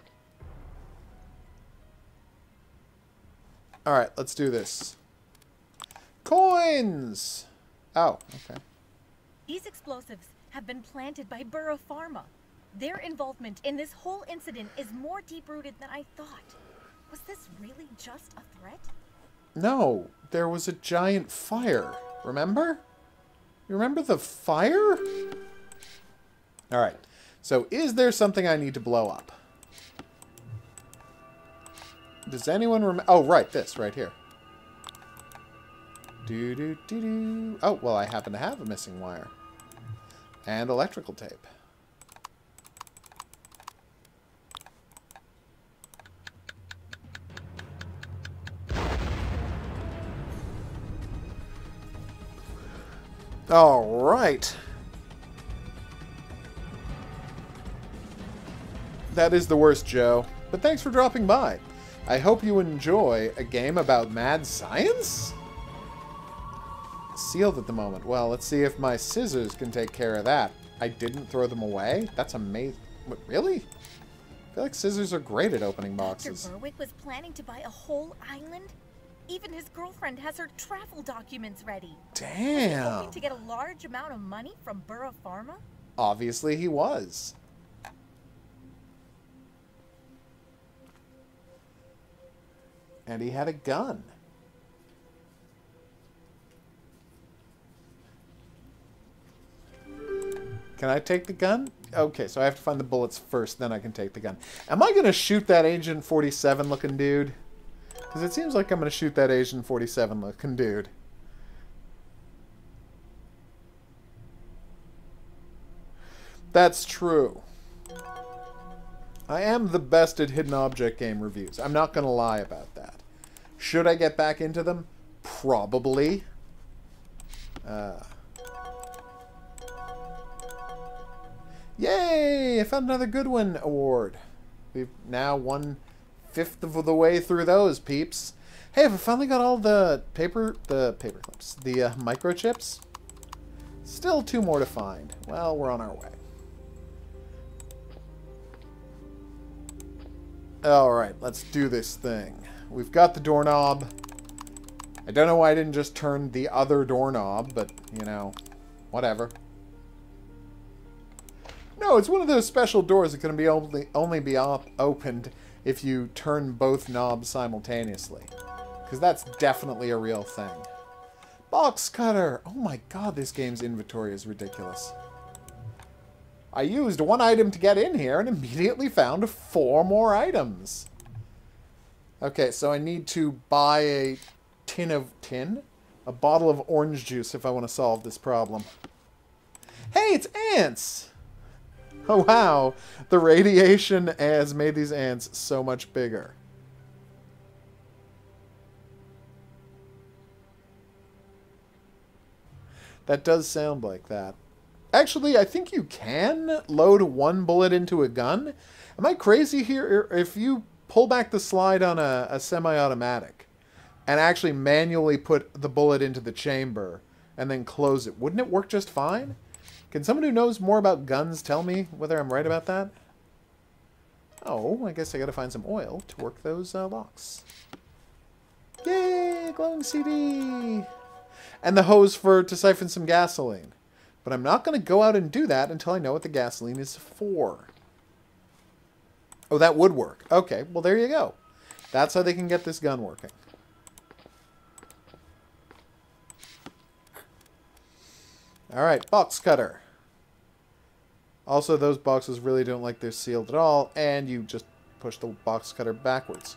Alright, let's do this. Coins! Oh, okay. These explosives have been planted by Burra Pharma. Their involvement in this whole incident is more deep-rooted than I thought. Was this really just a threat? No, there was a giant fire. Remember? You remember the fire? Alright. So, is there something I need to blow up? Does anyone remember? Oh, right. This, right here. Do-do-do-do. Oh, well, I happen to have a missing wire. And electrical tape. All right. That is the worst, Joe. But thanks for dropping by. I hope you enjoy a game about mad science? Sealed at the moment. Well, let's see if my scissors can take care of that. I didn't throw them away? That's amazing. What, really? I feel like scissors are great at opening boxes. Dr. Berwick was planning to buy a whole island? Even his girlfriend has her travel documents ready. Damn. Was he hoping to get a large amount of money from Burra Pharma? Obviously he was. And he had a gun. Can I take the gun? Okay, so I have to find the bullets first, then I can take the gun. Am I going to shoot that Agent 47 looking dude? Because it seems like I'm going to shoot that Agent 47 looking dude. That's true. I am the best at hidden object game reviews. I'm not going to lie about that. Should I get back into them? Probably. Yay! I found another good one award. We've now 1/5 of the way through those, peeps. Hey, have I finally got all the paper clips, the microchips? Still 2 more to find. Well, we're on our way. Alright, let's do this thing. We've got the doorknob. I don't know why I didn't just turn the other doorknob, but, you know, whatever. No, it's one of those special doors that can be only be opened if you turn both knobs simultaneously. Because that's definitely a real thing. Box cutter! Oh my god, this game's inventory is ridiculous. I used 1 item to get in here and immediately found 4 more items. Okay, so I need to buy a bottle of orange juice if I want to solve this problem. Hey, it's ants! Oh wow, the radiation has made these ants so much bigger. That does sound like that. Actually, I think you can load one bullet into a gun. Am I crazy here? If you pull back the slide on a semi-automatic and actually manually put the bullet into the chamber and then close it, wouldn't it work just fine? Can someone who knows more about guns tell me whether I'm right about that? Oh, I guess I gotta find some oil to work those locks. Yay! Glowing CD! And the hose to siphon some gasoline. But I'm not going to go out and do that until I know what the gasoline is for. Oh, that would work. Okay, well there you go. That's how they can get this gun working. Alright, box cutter. Also, those boxes really don't like they're sealed at all, and you just push the box cutter backwards.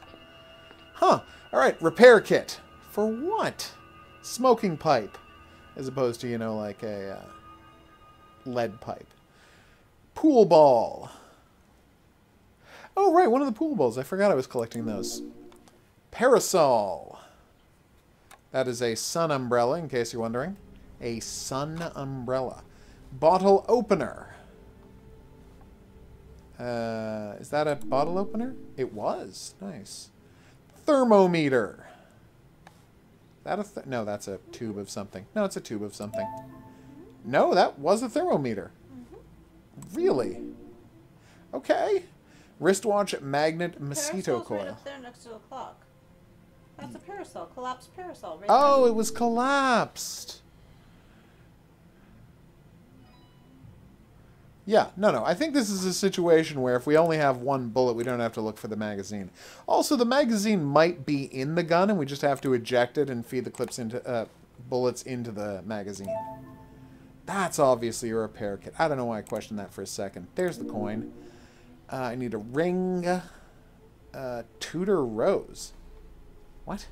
Huh. Alright, repair kit. For what? Smoking pipe. As opposed to, you know, like a lead pipe. Pool ball. Oh, right, one of the pool balls. I forgot I was collecting those. Parasol. That is a sun umbrella, in case you're wondering. A sun umbrella. Bottle opener. Is that a bottle opener? It was. Nice. Thermometer. That a no, that's a tube of something. No, it's a tube of something. No, that was a thermometer. Really? Okay. Wristwatch magnet mosquito Parasol's coil. right up there next to the clock. That's a parasol. Collapsed parasol. Right Oh, there. it was collapsed. Yeah, no. I think this is a situation where if we only have one bullet, we don't have to look for the magazine. Also, the magazine might be in the gun, and we just have to eject it and feed the clips into bullets into the magazine. That's obviously a repair kit. I don't know why I questioned that for a second. There's the coin. I need a ring. Tudor rose. What?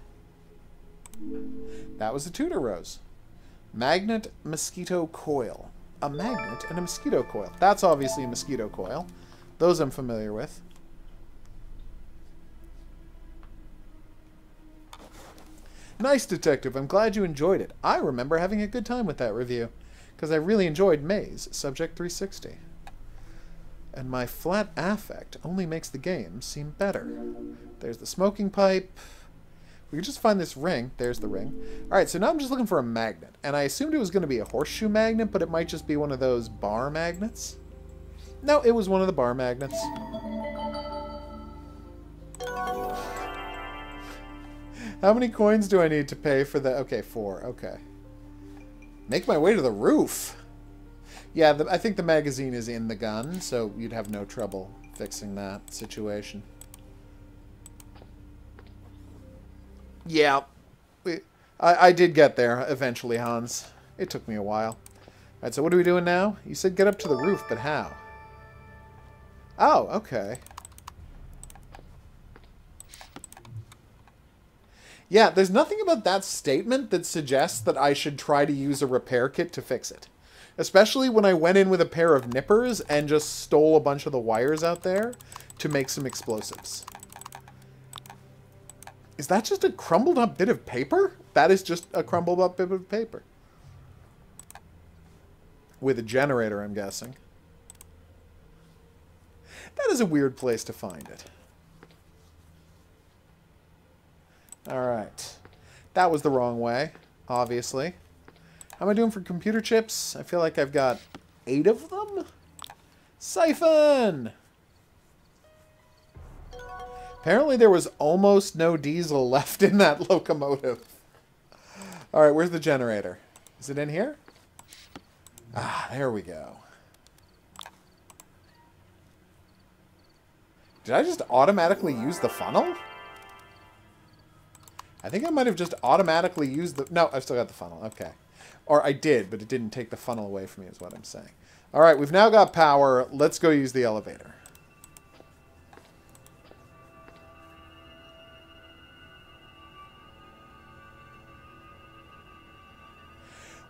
That was a Tudor rose. Magnet mosquito coil. A magnet and a mosquito coil. That's obviously a mosquito coil. Those I'm familiar with. Nice, Detective. I'm glad you enjoyed it. I remember having a good time with that review, because I really enjoyed Maze, Subject 360. And my flat affect only makes the game seem better. There's the smoking pipe. We can just find this ring. There's the ring. Alright, so now I'm just looking for a magnet. And I assumed it was going to be a horseshoe magnet, but it might just be one of those bar magnets. No, it was one of the bar magnets. How many coins do I need to pay for the... Okay, 4. Okay. Make my way to the roof. Yeah, I think the magazine is in the gun, so you'd have no trouble fixing that situation. Yeah. I did get there eventually, Hans. It took me a while. Alright, so what are we doing now? You said get up to the roof, but how? Oh, okay. Yeah, there's nothing about that statement that suggests that I should try to use a repair kit to fix it. Especially when I went in with a pair of nippers and just stole a bunch of the wires out there to make some explosives. Is that just a crumbled up bit of paper? That is just a crumbled up bit of paper. With a generator, I'm guessing. That is a weird place to find it. Alright. That was the wrong way, obviously. How am I doing for computer chips? I feel like I've got 8 of them? Siphon! Apparently there was almost no diesel left in that locomotive. Alright, where's the generator? Is it in here? Ah, there we go. Did I just automatically use the funnel? I think I might have just automatically used the... No, I've still got the funnel. Okay. Or I did, but it didn't take the funnel away from me is what I'm saying. Alright, we've now got power. Let's go use the elevator.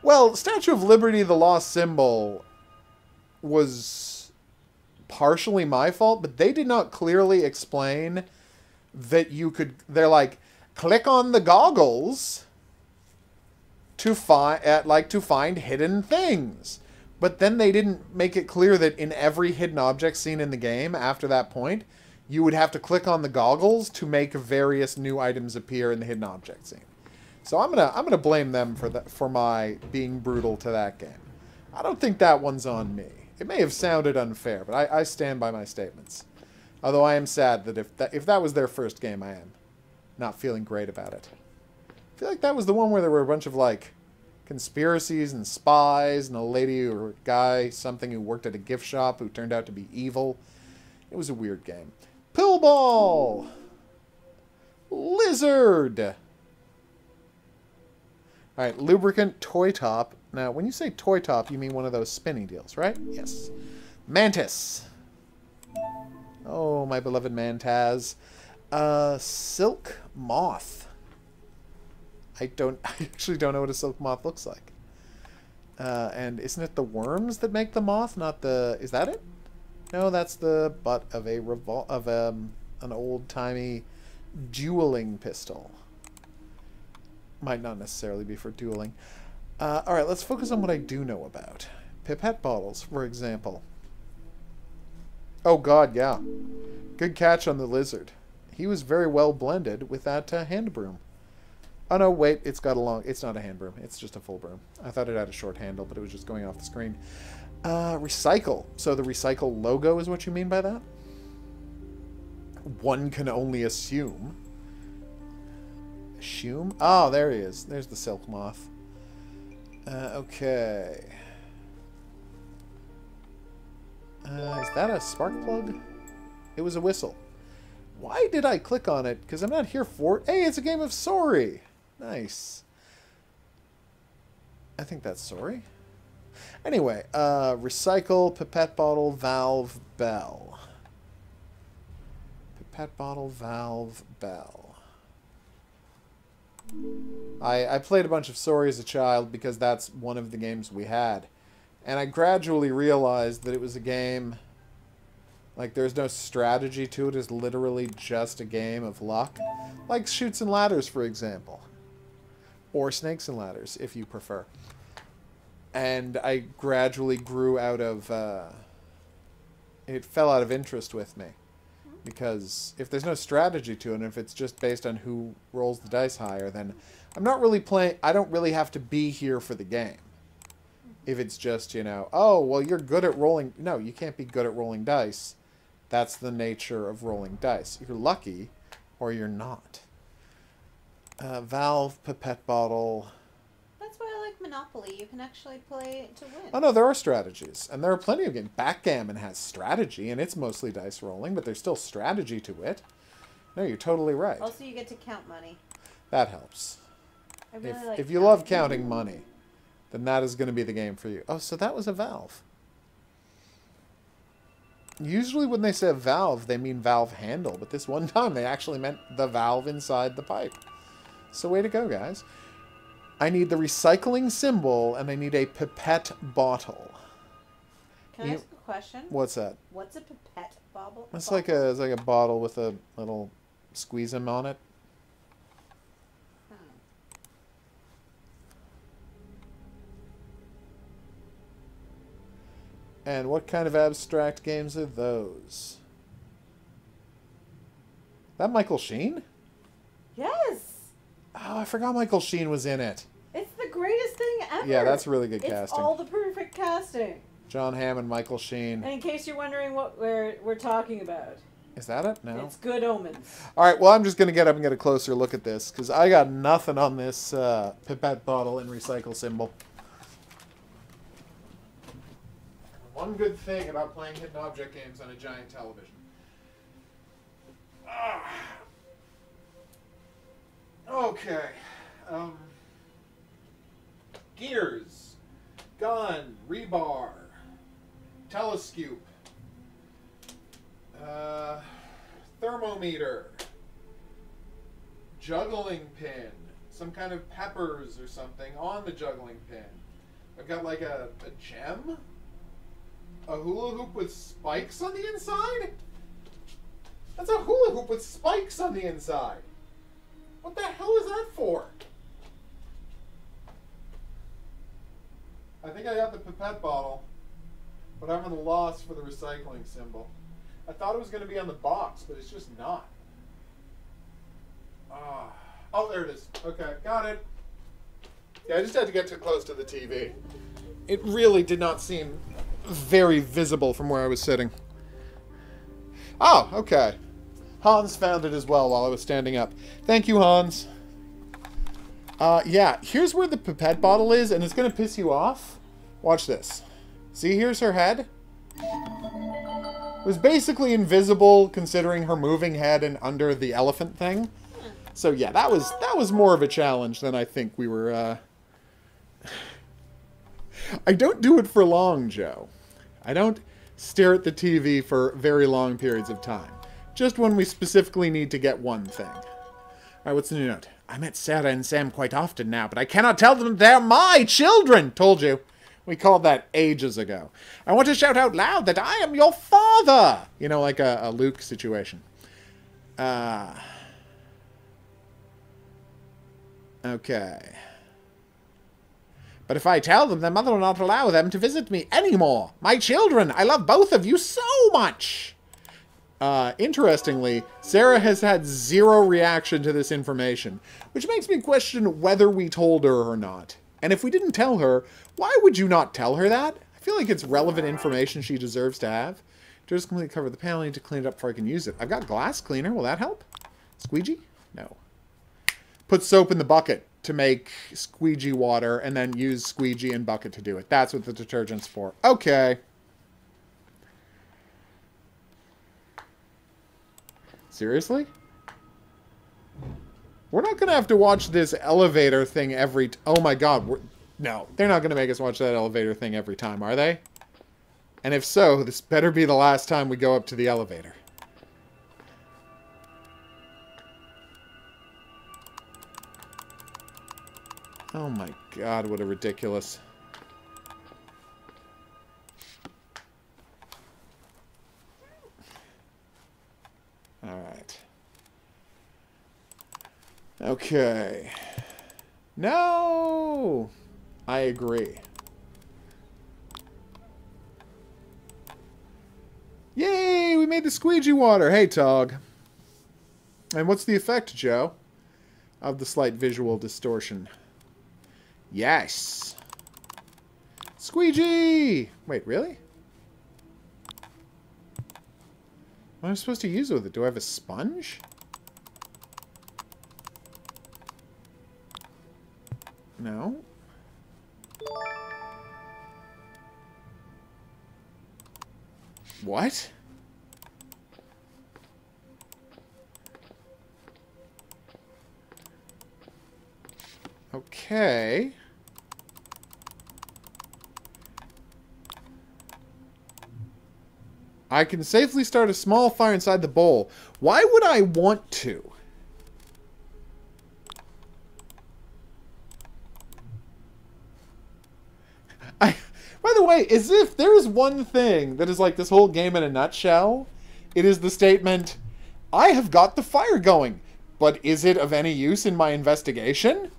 Well, Statue of Liberty, the lost symbol, was partially my fault, but they did not clearly explain that you could... They're like, click on the goggles to find hidden things. But then they didn't make it clear that in every hidden object seen in the game after that point, you would have to click on the goggles to make various new items appear in the hidden object scene. So I'm gonna blame them for my being brutal to that game. I don't think that one's on me. It may have sounded unfair, but I stand by my statements. Although I am sad that if that was their first game, I am not feeling great about it. I feel like that was the one where there were a bunch of, like, conspiracies and spies and a lady or guy, something who worked at a gift shop who turned out to be evil. It was a weird game. Pillball! Lizard! Alright, lubricant, toy top. Now, when you say toy top, you mean one of those spinning deals, right? Yes. Mantis. Oh, my beloved Mantaz. Silk moth. I actually don't know what a silk moth looks like. And isn't it the worms that make the moth, not the... Is that it? No, that's the butt of an old-timey dueling pistol. Might not necessarily be for dueling. Alright, let's focus on what I do know about. Pipette bottles, for example. Oh god, yeah. Good catch on the lizard. He was very well blended with that hand broom. Oh no, wait, it's got a long... It's not a hand broom, it's just a full broom. I thought it had a short handle, but it was just going off the screen. Recycle. So the recycle logo is what you mean by that? One can only assume. Assume? Oh, there he is. There's the silk moth. Okay. Is that a spark plug? It was a whistle. Why did I click on it? Because I'm not here for it. Hey, it's a game of Sorry. Nice. I think that's Sorry. Anyway, recycle, pipette bottle, valve, bell. Pipette bottle, valve, bell. I played a bunch of Sorry as a child because that's one of the games we had. And I gradually realized that it was a game, like, there's no strategy to it. It's literally just a game of luck. Like Chutes and Ladders, for example. Or Snakes and Ladders, if you prefer. And I gradually grew out of... it fell out of interest with me. Because if there's no strategy to it, and if it's just based on who rolls the dice higher, then I'm not really playing... I don't really have to be here for the game. If it's just, you know, oh, well, you're good at rolling... No, you can't be good at rolling dice. That's the nature of rolling dice. You're lucky, or you're not. Valve, pipette bottle... That's why I like Monopoly. You can actually play to win. Oh, no, there are strategies. And there are plenty of games. Backgammon has strategy, and it's mostly dice rolling, but there's still strategy to it. No, you're totally right. Also, you get to count money. That helps. I really like if you love counting money, then that is going to be the game for you. Oh, so that was a valve. Usually when they say valve, they mean valve handle, but this one time they actually meant the valve inside the pipe. So way to go, guys. I need the recycling symbol, and I need a pipette bottle. Can I ask a question? What's that? What's a pipette bottle? It's like a bottle with a little squeeze-em on it. And what kind of abstract games are those? That Michael Sheen? Yes! Oh, I forgot Michael Sheen was in it. It's the greatest thing ever. Yeah, that's really good it's casting. All the perfect casting. John Hamm and Michael Sheen. And in case you're wondering what we're talking about. Is that it? No. It's Good Omens. Alright, well, I'm just going to get up and get a closer look at this, because I got nothing on this pipette bottle and recycle symbol. One good thing about playing hidden object games on a giant television. Okay. Gears. Gun. Rebar. Telescope. Thermometer. Juggling pin. Some kind of peppers or something on the juggling pin. I've got like a gem? A hula hoop with spikes on the inside? That's a hula hoop with spikes on the inside. What the hell is that for? I think I got the pipette bottle, but I'm at a loss for the recycling symbol. I thought it was going to be on the box, but it's just not. Ah. Oh, there it is. Okay, got it. Yeah, I just had to get too close to the TV. It really did not seem very visible from where I was sitting. Oh, okay. Hans found it as well while I was standing up. Thank you, Hans. Yeah, here's where the pipette bottle is, and it's going to piss you off. Watch this. See, here's her head. It was basically invisible considering her moving head and under the elephant thing. So yeah, that was more of a challenge than I think we were, I don't do it for long, Joe. I don't stare at the TV for very long periods of time. Just when we specifically need to get one thing. Alright, what's the new note? I met Sarah and Sam quite often now, but I cannot tell them they're my children! Told you. We called that ages ago. I want to shout out loud that I am your father! You know, like a Luke situation. Okay. But if I tell them, their mother will not allow them to visit me anymore. My children! I love both of you so much! Interestingly, Sarah has had zero reaction to this information, which makes me question whether we told her or not. And if we didn't tell her, why would you not tell her that? I feel like it's relevant information she deserves to have. Just completely cover the panel. I need to clean it up before I can use it. I've got glass cleaner. Will that help? Squeegee? No. Put soap in the bucket to make squeegee water, and then use squeegee and bucket to do it. That's what the detergent's for. Okay. Seriously? We're not going to have to watch this elevator thing every... Oh my god. No, they're not going to make us watch that elevator thing every time, are they? And if so, this better be the last time we go up to the elevator. Oh my god, what a ridiculous... Alright. Okay. No! I agree. Yay! We made the squeegee water! Hey, Tog. And what's the effect, Joe, of the slight visual distortion? Yes! Squeegee! Wait, really? What am I supposed to use with it? Do I have a sponge? No. What? Okay. I can safely start a small fire inside the bowl. Why would I want to? By the way, as if there is one thing that is like this whole game in a nutshell, it is the statement, I have got the fire going, but is it of any use in my investigation?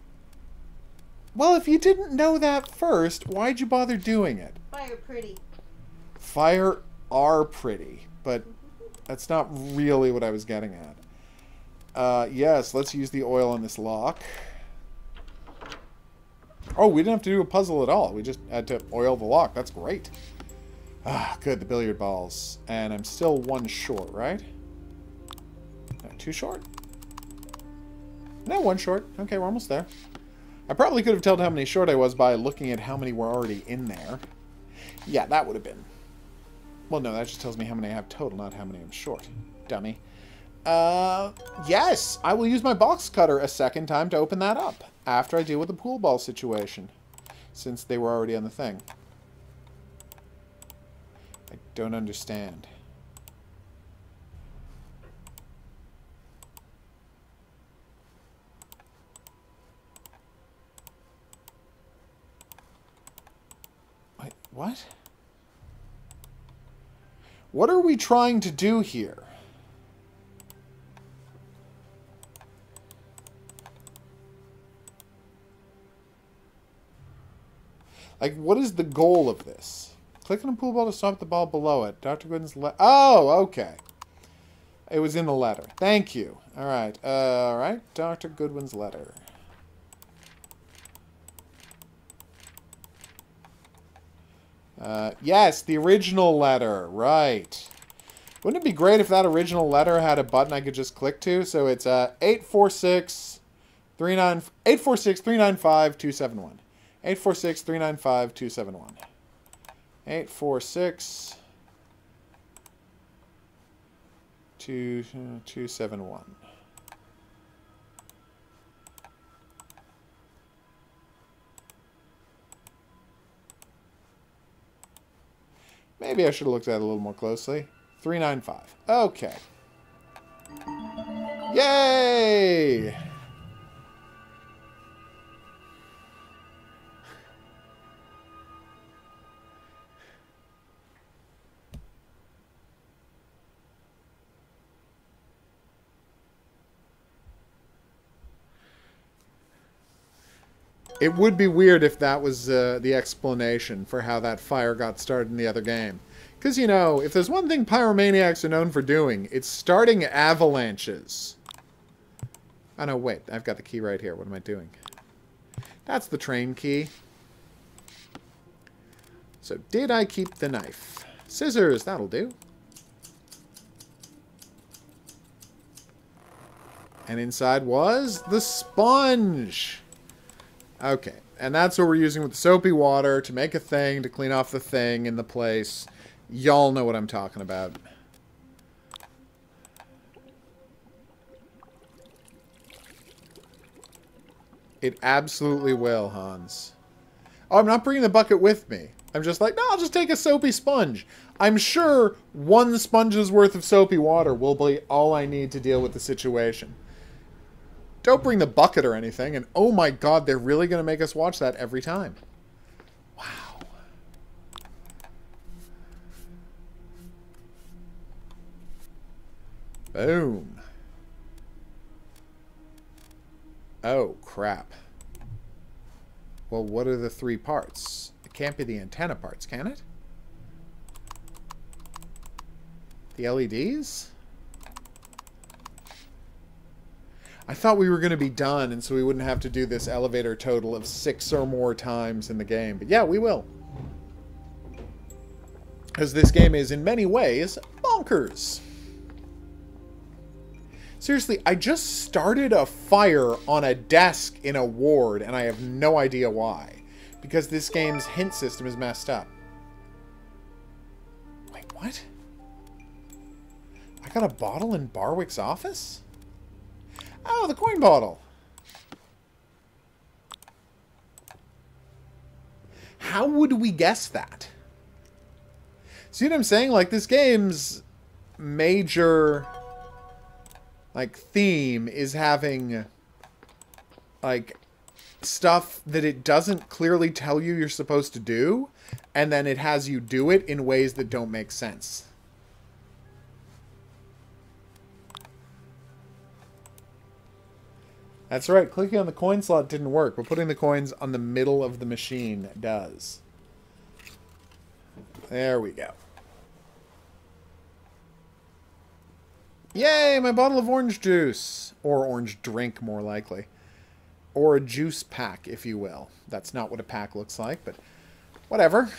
Well, if you didn't know that first, why'd you bother doing it? Fire pretty. Fire are pretty, but that's not really what I was getting at. Yes, let's use the oil on this lock. Oh, we didn't have to do a puzzle at all. We just had to oil the lock. That's great. Ah, good, the billiard balls. And I'm still one short, right? No, two short? No, one short. Okay, we're almost there. I probably could have told how many short I was by looking at how many were already in there. Yeah, that would have been... Well, no, that just tells me how many I have total, not how many I'm short. Dummy. Yes! I will use my box cutter a second time to open that up. After I deal with the pool ball situation. Since they were already on the thing. I don't understand. Wait, what? What are we trying to do here? Like, what is the goal of this? Click on a pool ball to stop the ball below it. Dr. Gooden's oh, okay. It was in the letter. Thank you. All right. Dr. Goodwin's letter. Yes, the original letter. Right. Wouldn't it be great if that original letter had a button I could just click to? So it's 846-395-271. 846-395-271. 846-271. Maybe I should have looked at it a little more closely. 395. Okay. Yay! It would be weird if that was the explanation for how that fire got started in the other game. Because, you know, if there's one thing pyromaniacs are known for doing, it's starting avalanches. Oh, no, wait. I've got the key right here. What am I doing? That's the train key. So, did I keep the knife? Scissors, that'll do. And inside was the sponge. Okay, and that's what we're using with the soapy water to make a thing, to clean off the thing in the place. Y'all know what I'm talking about. It absolutely will, Hans. Oh, I'm not bringing the bucket with me. I'm just like, no, I'll just take a soapy sponge. I'm sure one sponge's worth of soapy water will be all I need to deal with the situation. Don't bring the bucket or anything. And oh my god, they're really going to make us watch that every time. Wow. Boom. Oh, crap. Well, what are the three parts? It can't be the antenna parts, can it? The LEDs? I thought we were going to be done, and so we wouldn't have to do this elevator total of 6 or more times in the game. But yeah, we will. Because this game is, in many ways, bonkers. Seriously, I just started a fire on a desk in a ward, and I have no idea why. Because this game's hint system is messed up. Wait, what? I got a bottle in Barwick's office? Oh, the coin bottle. How would we guess that? See what I'm saying? Like, this game's major, like, theme is having, like, stuff that it doesn't clearly tell you you're supposed to do, and then it has you do it in ways that don't make sense. That's right, clicking on the coin slot didn't work, but putting the coins on the middle of the machine does. There we go. Yay, my bottle of orange juice. Or orange drink, more likely. Or a juice pack, if you will. That's not what a pack looks like, but whatever.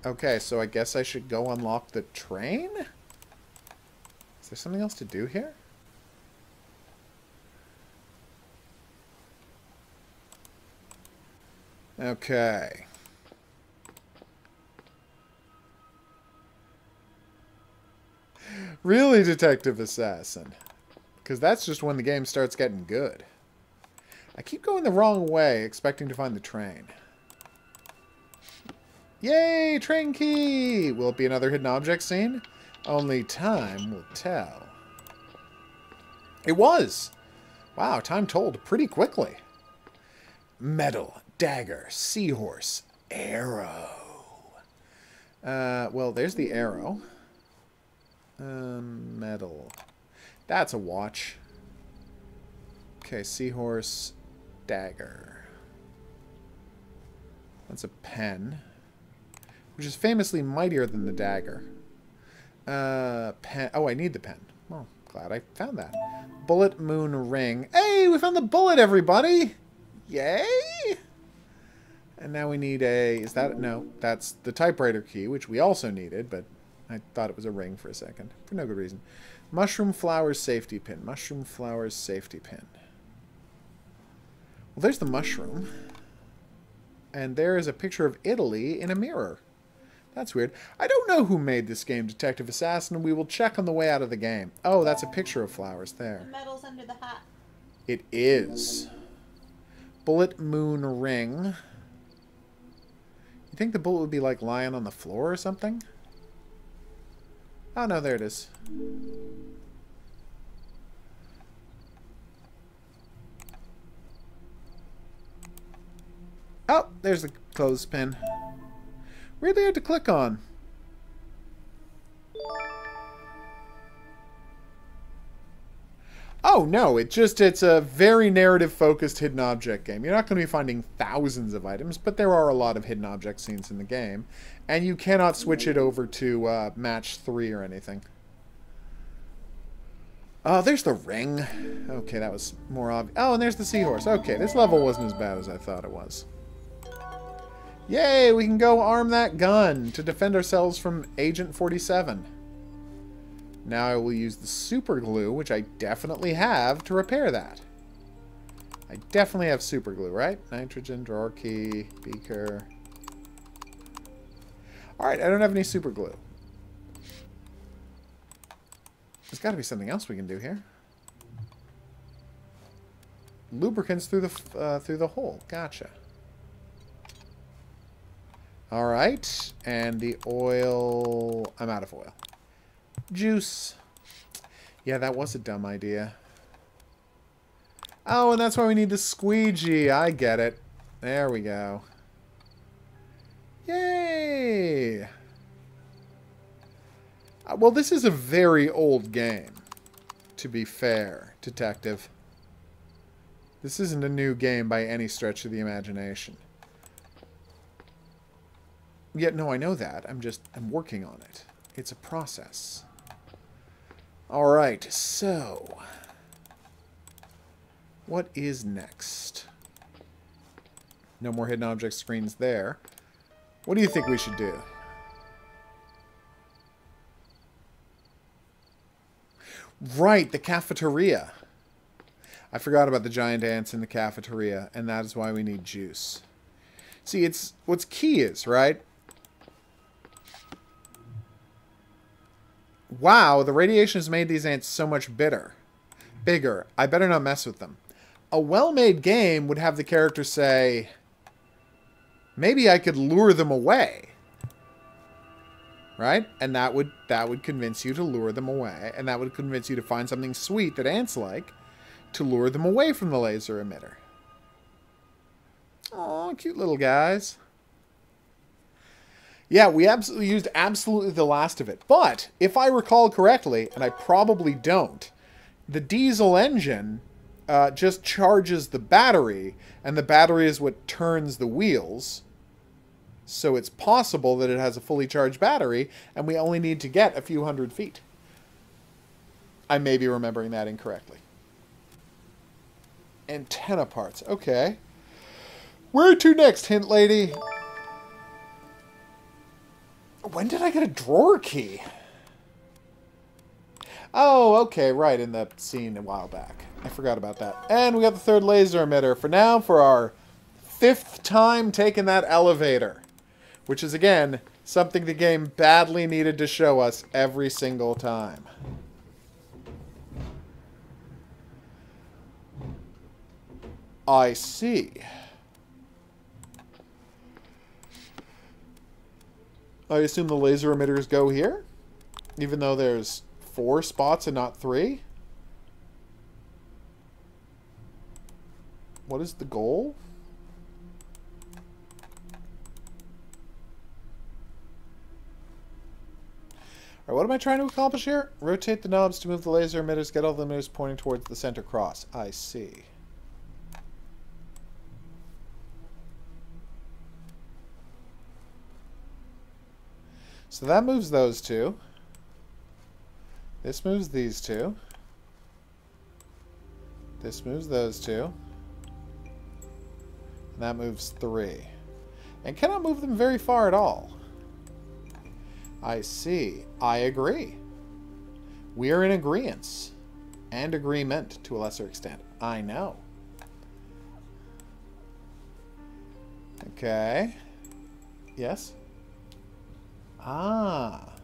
Okay, so I guess I should go unlock the train? Is there something else to do here? Okay. Really, Detective Assassin? Because that's just when the game starts getting good. I keep going the wrong way, expecting to find the train. Yay! Train key! Will it be another hidden object scene? Only time will tell. It was! Wow, time told pretty quickly. Metal, dagger, seahorse, arrow. Well, there's the arrow. Metal. That's a watch. Okay, seahorse, dagger. That's a pen, which is famously mightier than the dagger. Pen. Oh, I need the pen. Well, glad I found that. Bullet moon ring. Hey, we found the bullet, everybody! Yay! And now we need a... Is that... No, that's the typewriter key, which we also needed, but I thought it was a ring for a second. For no good reason. Mushroom flowers safety pin. Mushroom flowers safety pin. Well, there's the mushroom. And there is a picture of Italy in a mirror. That's weird. I don't know who made this game, Detective Assassin. We will check on the way out of the game. Oh, that's a picture of flowers there. The medal's under the hat. It is. Bullet moon ring. You think the bullet would be like lying on the floor or something? Oh, no, there it is. Oh, there's the clothespin. Really hard to click on. Oh, no, it's a very narrative-focused hidden object game. You're not going to be finding thousands of items, but there are a lot of hidden object scenes in the game. And you cannot switch it over to match 3 or anything. Oh, there's the ring. Okay, that was more obvious. Oh, and there's the seahorse. Okay, this level wasn't as bad as I thought it was. Yay, we can go arm that gun to defend ourselves from Agent 47. Now I will use the super glue, which I definitely have, to repair that. I definitely have super glue, right? Nitrogen, drawer key, beaker. Alright, I don't have any super glue. There's got to be something else we can do here. Lubricants through the hole. Gotcha. Alright, and the oil... I'm out of oil. Juice. Yeah, that was a dumb idea. Oh, and that's why we need the squeegee. I get it. There we go. Yay! Well, this is a very old game, to be fair, Detective. This isn't a new game by any stretch of the imagination. Yet, no, I know that. I'm working on it. It's a process. Alright, so... what is next? No more hidden object screens there. What do you think we should do? Right, the cafeteria. I forgot about the giant ants in the cafeteria, and that is why we need juice. See, it's... what's key is, right? Wow, the radiation has made these ants so much bigger. I better not mess with them. A well-made game would have the character say, maybe I could lure them away. Right? And that would convince you to lure them away. And that would convince you to find something sweet that ants like to lure them away from the laser emitter. Aw, cute little guys. Yeah, we absolutely used the last of it. But, if I recall correctly, and I probably don't, the diesel engine just charges the battery, and the battery is what turns the wheels. So it's possible that it has a fully charged battery, and we only need to get a few hundred feet. I may be remembering that incorrectly. Antenna parts. Okay. Where to next, hint lady? When did I get a drawer key? Oh, okay, right, in the scene a while back. I forgot about that. And we got the third laser emitter for now for our 5th time taking that elevator. Which is, again, something the game badly needed to show us every single time. I see. I assume the laser emitters go here? Even though there's 4 spots and not 3? What is the goal? Alright, what am I trying to accomplish here? Rotate the knobs to move the laser emitters, get all the emitters pointing towards the center cross. I see. So that moves those two. This moves these two. This moves those two. And that moves 3. And cannot move them very far at all. I see. I agree. We are in agreement. And agreement to a lesser extent. I know. Okay. Yes? Ah.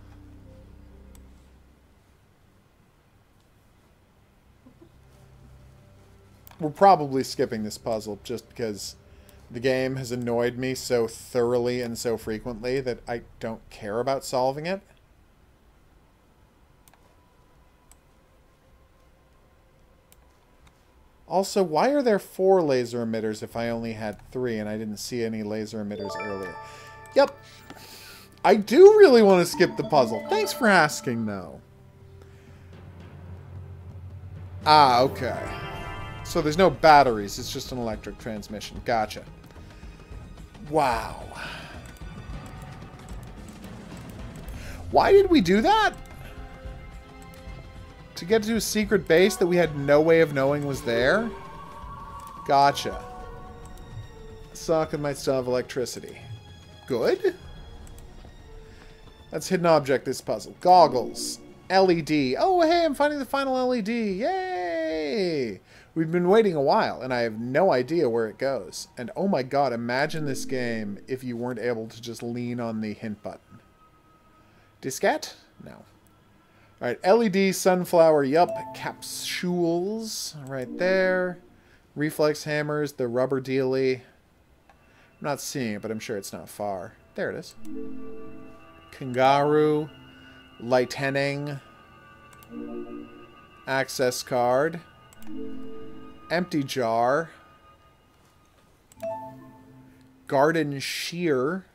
We're probably skipping this puzzle just because the game has annoyed me so thoroughly and so frequently that I don't care about solving it. Also, why are there 4 laser emitters if I only had 3 and I didn't see any laser emitters earlier? Yep. I do really want to skip the puzzle. Thanks for asking, though. Ah, okay. So there's no batteries. It's just an electric transmission. Gotcha. Wow. Why did we do that? To get to a secret base that we had no way of knowing was there? Gotcha. Socket might still have electricity. Good. That's hidden object, this puzzle. Goggles. LED. Oh, hey, I'm finding the final LED. Yay! We've been waiting a while, and I have no idea where it goes. And oh my god, imagine this game if you weren't able to just lean on the hint button. Diskette? No. Alright, LED, sunflower, yup. Capsules, right there. Reflex hammers, the rubber dealy. I'm not seeing it, but I'm sure it's not far. There it is. HOGuru. Lightning. Access card. Empty jar. Garden shear.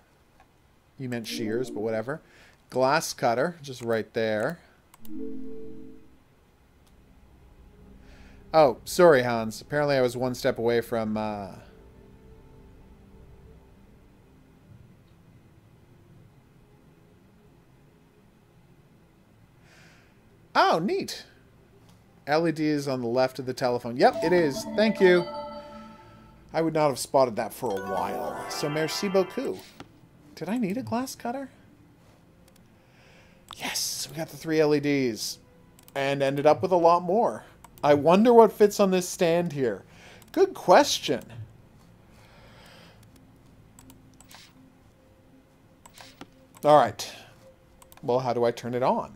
You meant shears, but whatever. Glass cutter, just right there. Oh, sorry, Hans. Apparently I was one step away from, Oh, neat. LED is on the left of the telephone. Yep, it is. Thank you. I would not have spotted that for a while. So, merci beaucoup. Did I need a glass cutter? Yes, we got the 3 LEDs. And ended up with a lot more. I wonder what fits on this stand here. Good question. Alright. Well, how do I turn it on?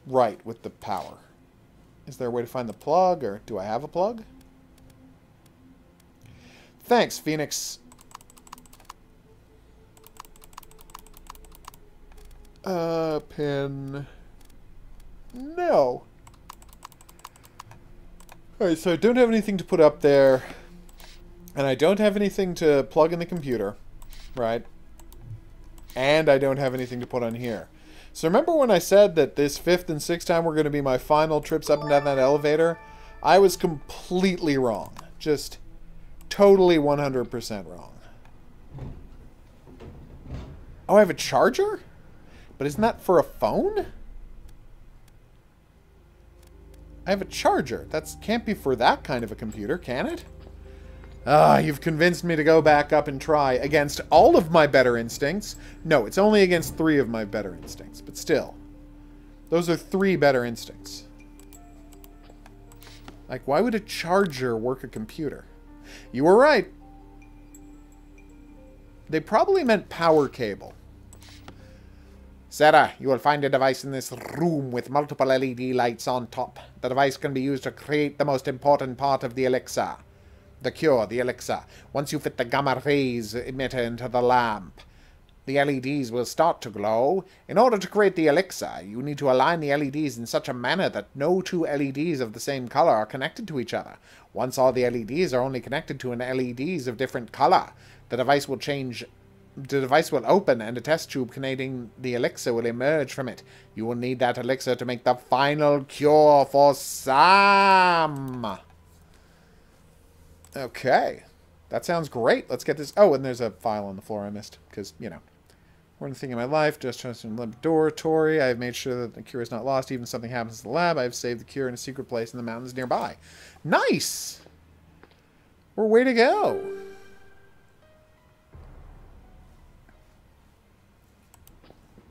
Right, with the power. Is there a way to find the plug, or do I have a plug? Thanks, Phoenix. Pin. No. Alright, so I don't have anything to put up there. And I don't have anything to plug in the computer. Right? And I don't have anything to put on here. So remember when I said that this 5th and 6th time were going to be my final trips up and down that elevator? I was completely wrong. Just totally 100% wrong. Oh, I have a charger? But isn't that for a phone? I have a charger. That can't be for that kind of a computer, can it? Ah, you've convinced me to go back up and try against all of my better instincts. No, it's only against 3 of my better instincts, but still. Those are 3 better instincts. Like, why would a charger work a computer? You were right. They probably meant power cable. Sarah, you will find a device in this room with multiple LED lights on top. The device can be used to create the most important part of the elixir. The cure, the elixir. Once you fit the gamma rays emitter into the lamp, the LEDs will start to glow. In order to create the elixir, you need to align the LEDs in such a manner that no 2 LEDs of the same color are connected to each other. Once all the LEDs are only connected to an LEDs of different color, the device will change. The device will open and a test tube containing the elixir will emerge from it. You will need that elixir to make the final cure for Sam. Okay. That sounds great. Let's get this. Oh, and there's a file on the floor I missed. Because, you know, One thing in my life, just trusting the laboratory. I have made sure that the cure is not lost. Even if something happens in the lab, I have saved the cure in a secret place in the mountains nearby. Nice! We're way to go.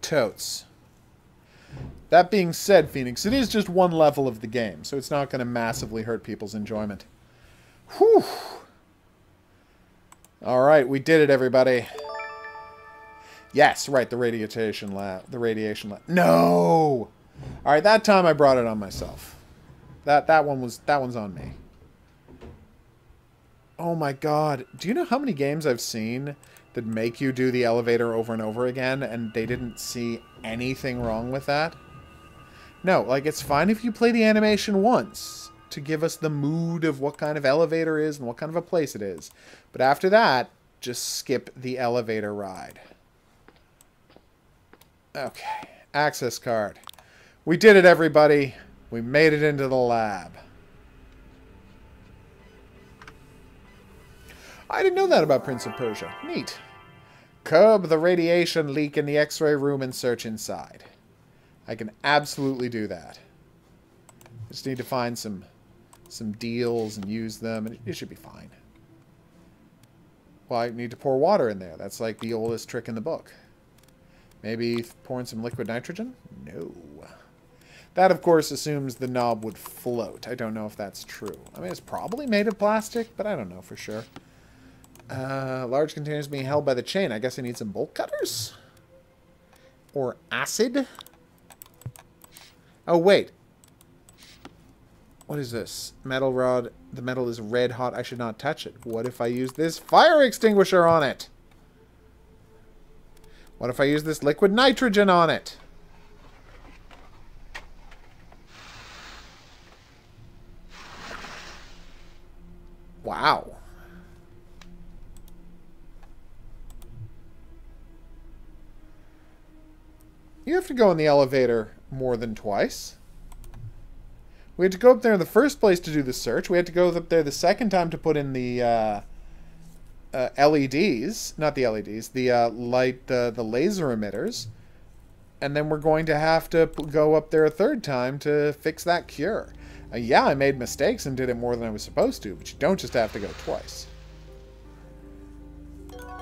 Totes. That being said, Phoenix, it is just one level of the game, so it's not going to massively hurt people's enjoyment. Whew! Alright, we did it, everybody. Yes, right, the radiation lab. The radiation lab. No! Alright, that time I brought it on myself. That one's on me. Oh my god. Do you know how many games I've seen that make you do the elevator over and over again, and they didn't see anything wrong with that? No, like, it's fine if you play the animation once to give us the mood of what kind of elevator is and what kind of a place it is. But after that, just skip the elevator ride. Okay, access card. We did it, everybody. We made it into the lab. I didn't know that about Prince of Persia. Neat. Curb the radiation leak in the X-ray room and search inside. I can absolutely do that. Just need to find some deals and use them, and it should be fine. Well, I need to pour water in there. That's like the oldest trick in the book. Maybe pouring some liquid nitrogen? No. That, of course, assumes the knob would float. I don't know if that's true. I mean, it's probably made of plastic, but I don't know for sure. Large containers being held by the chain. I guess I need some bolt cutters? Or acid? Oh, wait. What is this? Metal rod. The metal is red hot. I should not touch it. What if I use this fire extinguisher on it? What if I use this liquid nitrogen on it? Wow. You have to go in the elevator more than twice. We had to go up there in the first place to do the search. We had to go up there the second time to put in the LEDs. Not the LEDs. The the laser emitters. And then we're going to have to go up there a third time to fix that cure. Yeah, I made mistakes and did it more than I was supposed to, but you don't just have to go twice.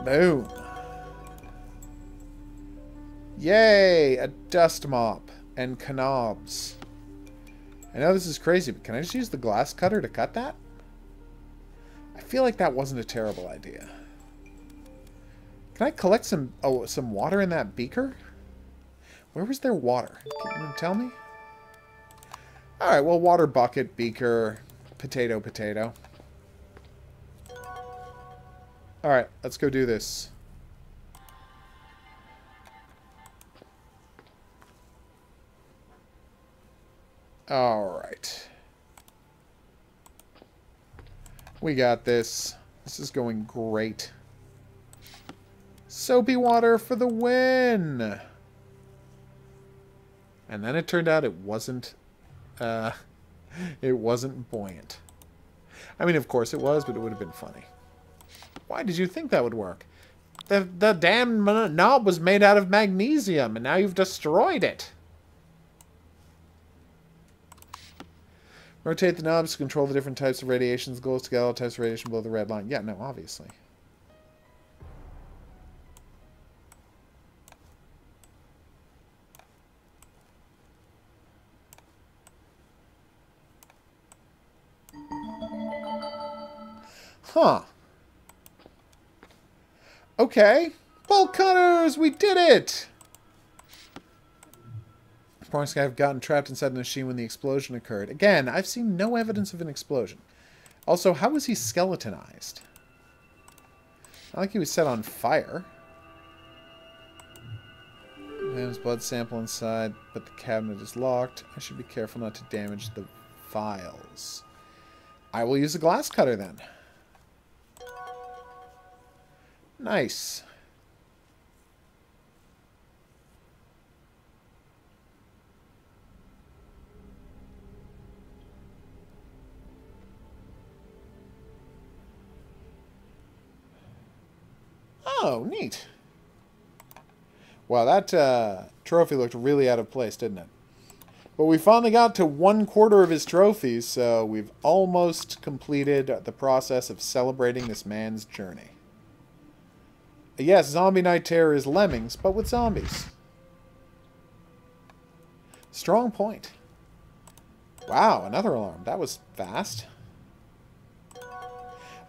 Boom. Yay! A dust mop and knobs. I know this is crazy, but can I just use the glass cutter to cut that? I feel like that wasn't a terrible idea. Can I collect some water in that beaker? Where was there water? Can you tell me? Alright, well, water bucket, beaker, potato, potato. Alright, let's go do this. Alright. We got this. This is going great. Soapy water for the win! And then it turned out it wasn't buoyant. I mean, of course it was, but it would have been funny. Why did you think that would work? The damn knob was made out of magnesium, and now you've destroyed it. Rotate the knobs to control the different types of radiations. The goal is to get all types of radiation below the red line. Yeah, no, obviously. Huh. Okay. Bolt cutters! We did it! Reports guy have gotten trapped inside the machine when the explosion occurred. Again, I've seen no evidence of an explosion. Also, how was he skeletonized? Not like he was set on fire. There's blood sample inside, but the cabinet is locked. I should be careful not to damage the files. I will use a glass cutter then. Nice. Oh, neat. Wow, that trophy looked really out of place, didn't it? But we finally got to 1/4 of his trophies, so we've almost completed the process of celebrating this man's journey. Yes, Zombie Night Terror is Lemmings, but with zombies. Strong point. Wow, another alarm. That was fast.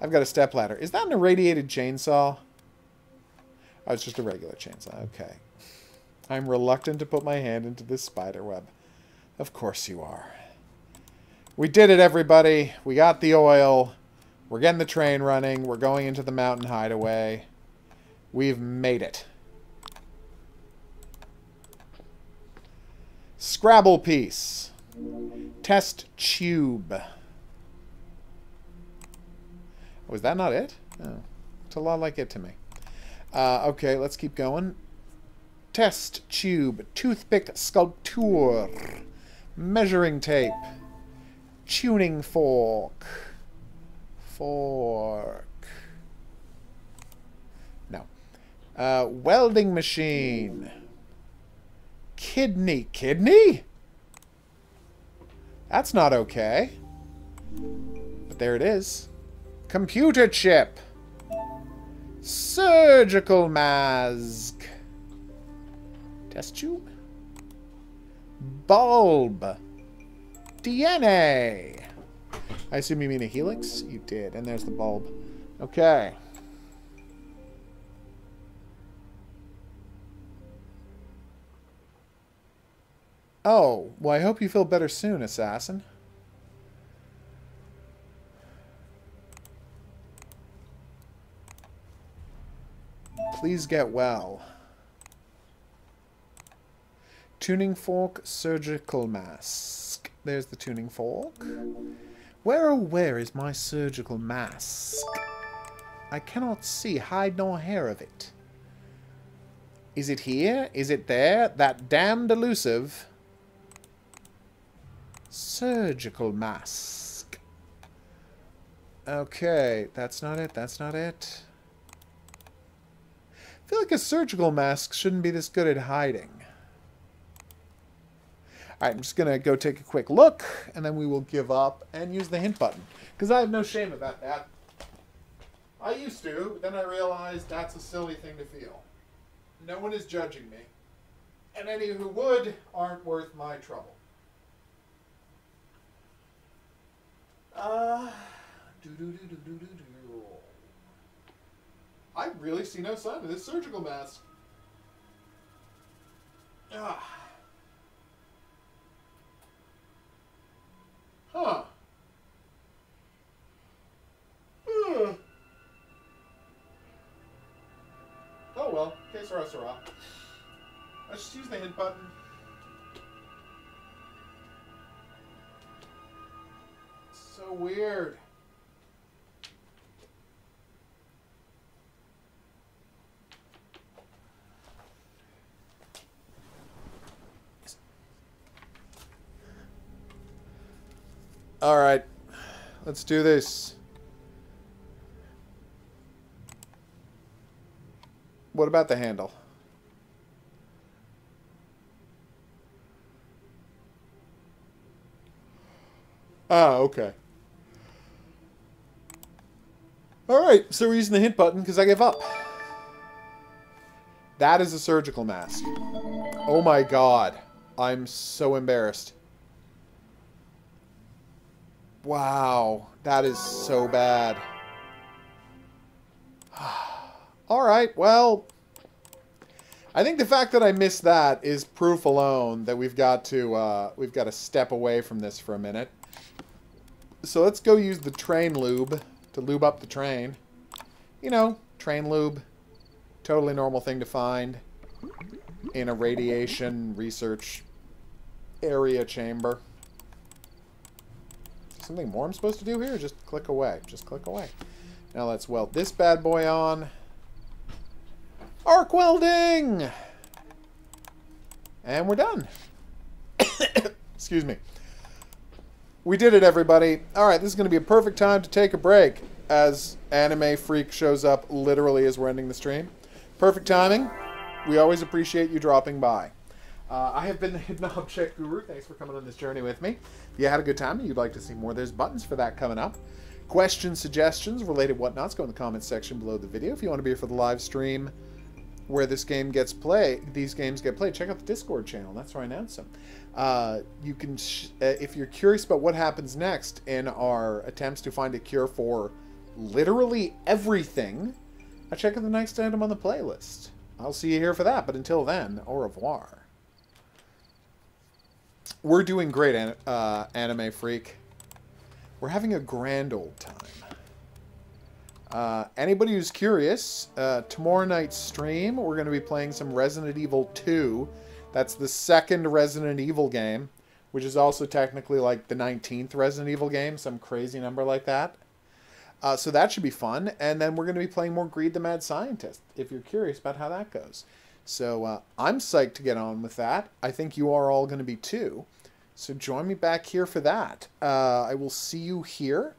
I've got a stepladder. Is that an irradiated chainsaw? Oh, it's just a regular chainsaw. Okay. I'm reluctant to put my hand into this spider web. Of course you are. We did it, everybody. We got the oil. We're getting the train running. We're going into the mountain hideaway. We've made it. Scrabble piece. Test tube. Was that not it? Oh, it's a lot like it to me. Okay, let's keep going. Test tube. Toothpick sculpture. Measuring tape. Tuning fork. No. Welding machine. Kidney. Kidney? That's not okay. But there it is. Computer chip. Surgical mask. Test tube. Bulb. DNA. I assume you mean a helix? You did. And there's the bulb. Okay. Oh, well, I hope you feel better soon, assassin. Please get well. Tuning fork, surgical mask. There's the tuning fork. Where, oh where is my surgical mask? I cannot see hide nor hair of it. Is it here? Is it there? That damned elusive surgical mask. Okay, that's not it. That's not it. I feel like a surgical mask shouldn't be this good at hiding. Alright, I'm just going to go take a quick look, and then we will give up and use the hint button. Because I have no shame about that. I used to, but then I realized that's a silly thing to feel. No one is judging me. And any who would aren't worth my trouble. I really see no sign of this surgical mask. Huh. Oh well, que sera, sera. Let's just use the hint button. So weird. All right, let's do this. What about the handle? Ah, okay. All right, so we're using the hint button because I gave up. That is a surgical mask. Oh my god. I'm so embarrassed. Wow, that is so bad. All right, well, I think the fact that I missed that is proof alone that we've got to step away from this for a minute. So let's go use the train lube to lube up the train. You know, train lube, totally normal thing to find in a radiation research area chamber. Something more I'm supposed to do here? Just click away. Just click away. Now let's weld this bad boy on. Arc welding! And we're done. Excuse me. We did it, everybody. Alright, this is going to be a perfect time to take a break as Anime Freak shows up literally as we're ending the stream. Perfect timing. We always appreciate you dropping by. I have been the Hidden Object Guru. Thanks for coming on this journey with me. If you had a good time and you'd like to see more, there's buttons for that coming up. Questions, suggestions, related whatnots, go in the comments section below the video. If you want to be here for the live stream where this game gets played, these games get played, check out the Discord channel. That's where I announce them. You can, if you're curious about what happens next in our attempts to find a cure for literally everything, check out the next item on the playlist. I'll see you here for that, but until then, au revoir. We're doing great, Anime Freak. We're having a grand old time. Anybody who's curious, tomorrow night's stream, we're going to be playing some Resident Evil 2. That's the second Resident Evil game, which is also technically like the 19th Resident Evil game, some crazy number like that. So that should be fun. And then we're going to be playing more Greed the Mad Scientist, if you're curious about how that goes. So I'm psyched to get on with that. I think you are all going to be too. So join me back here for that. I will see you here.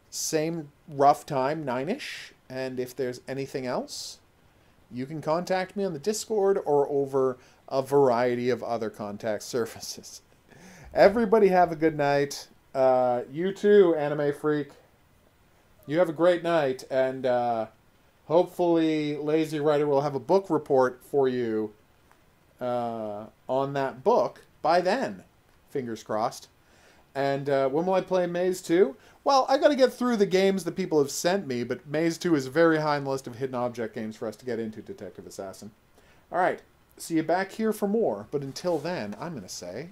Same rough time, 9-ish. And if there's anything else, you can contact me on the Discord or over a variety of other contact services. Everybody have a good night. You too, Anime Freak. You have a great night. And hopefully Lazy Writer will have a book report for you on that book by then. Fingers crossed. And when will I play Maze 2? Well, I got to get through the games that people have sent me, but Maze 2 is very high on the list of hidden object games for us to get into, Detective Assassin. Alright, see you back here for more, but until then, I'm going to say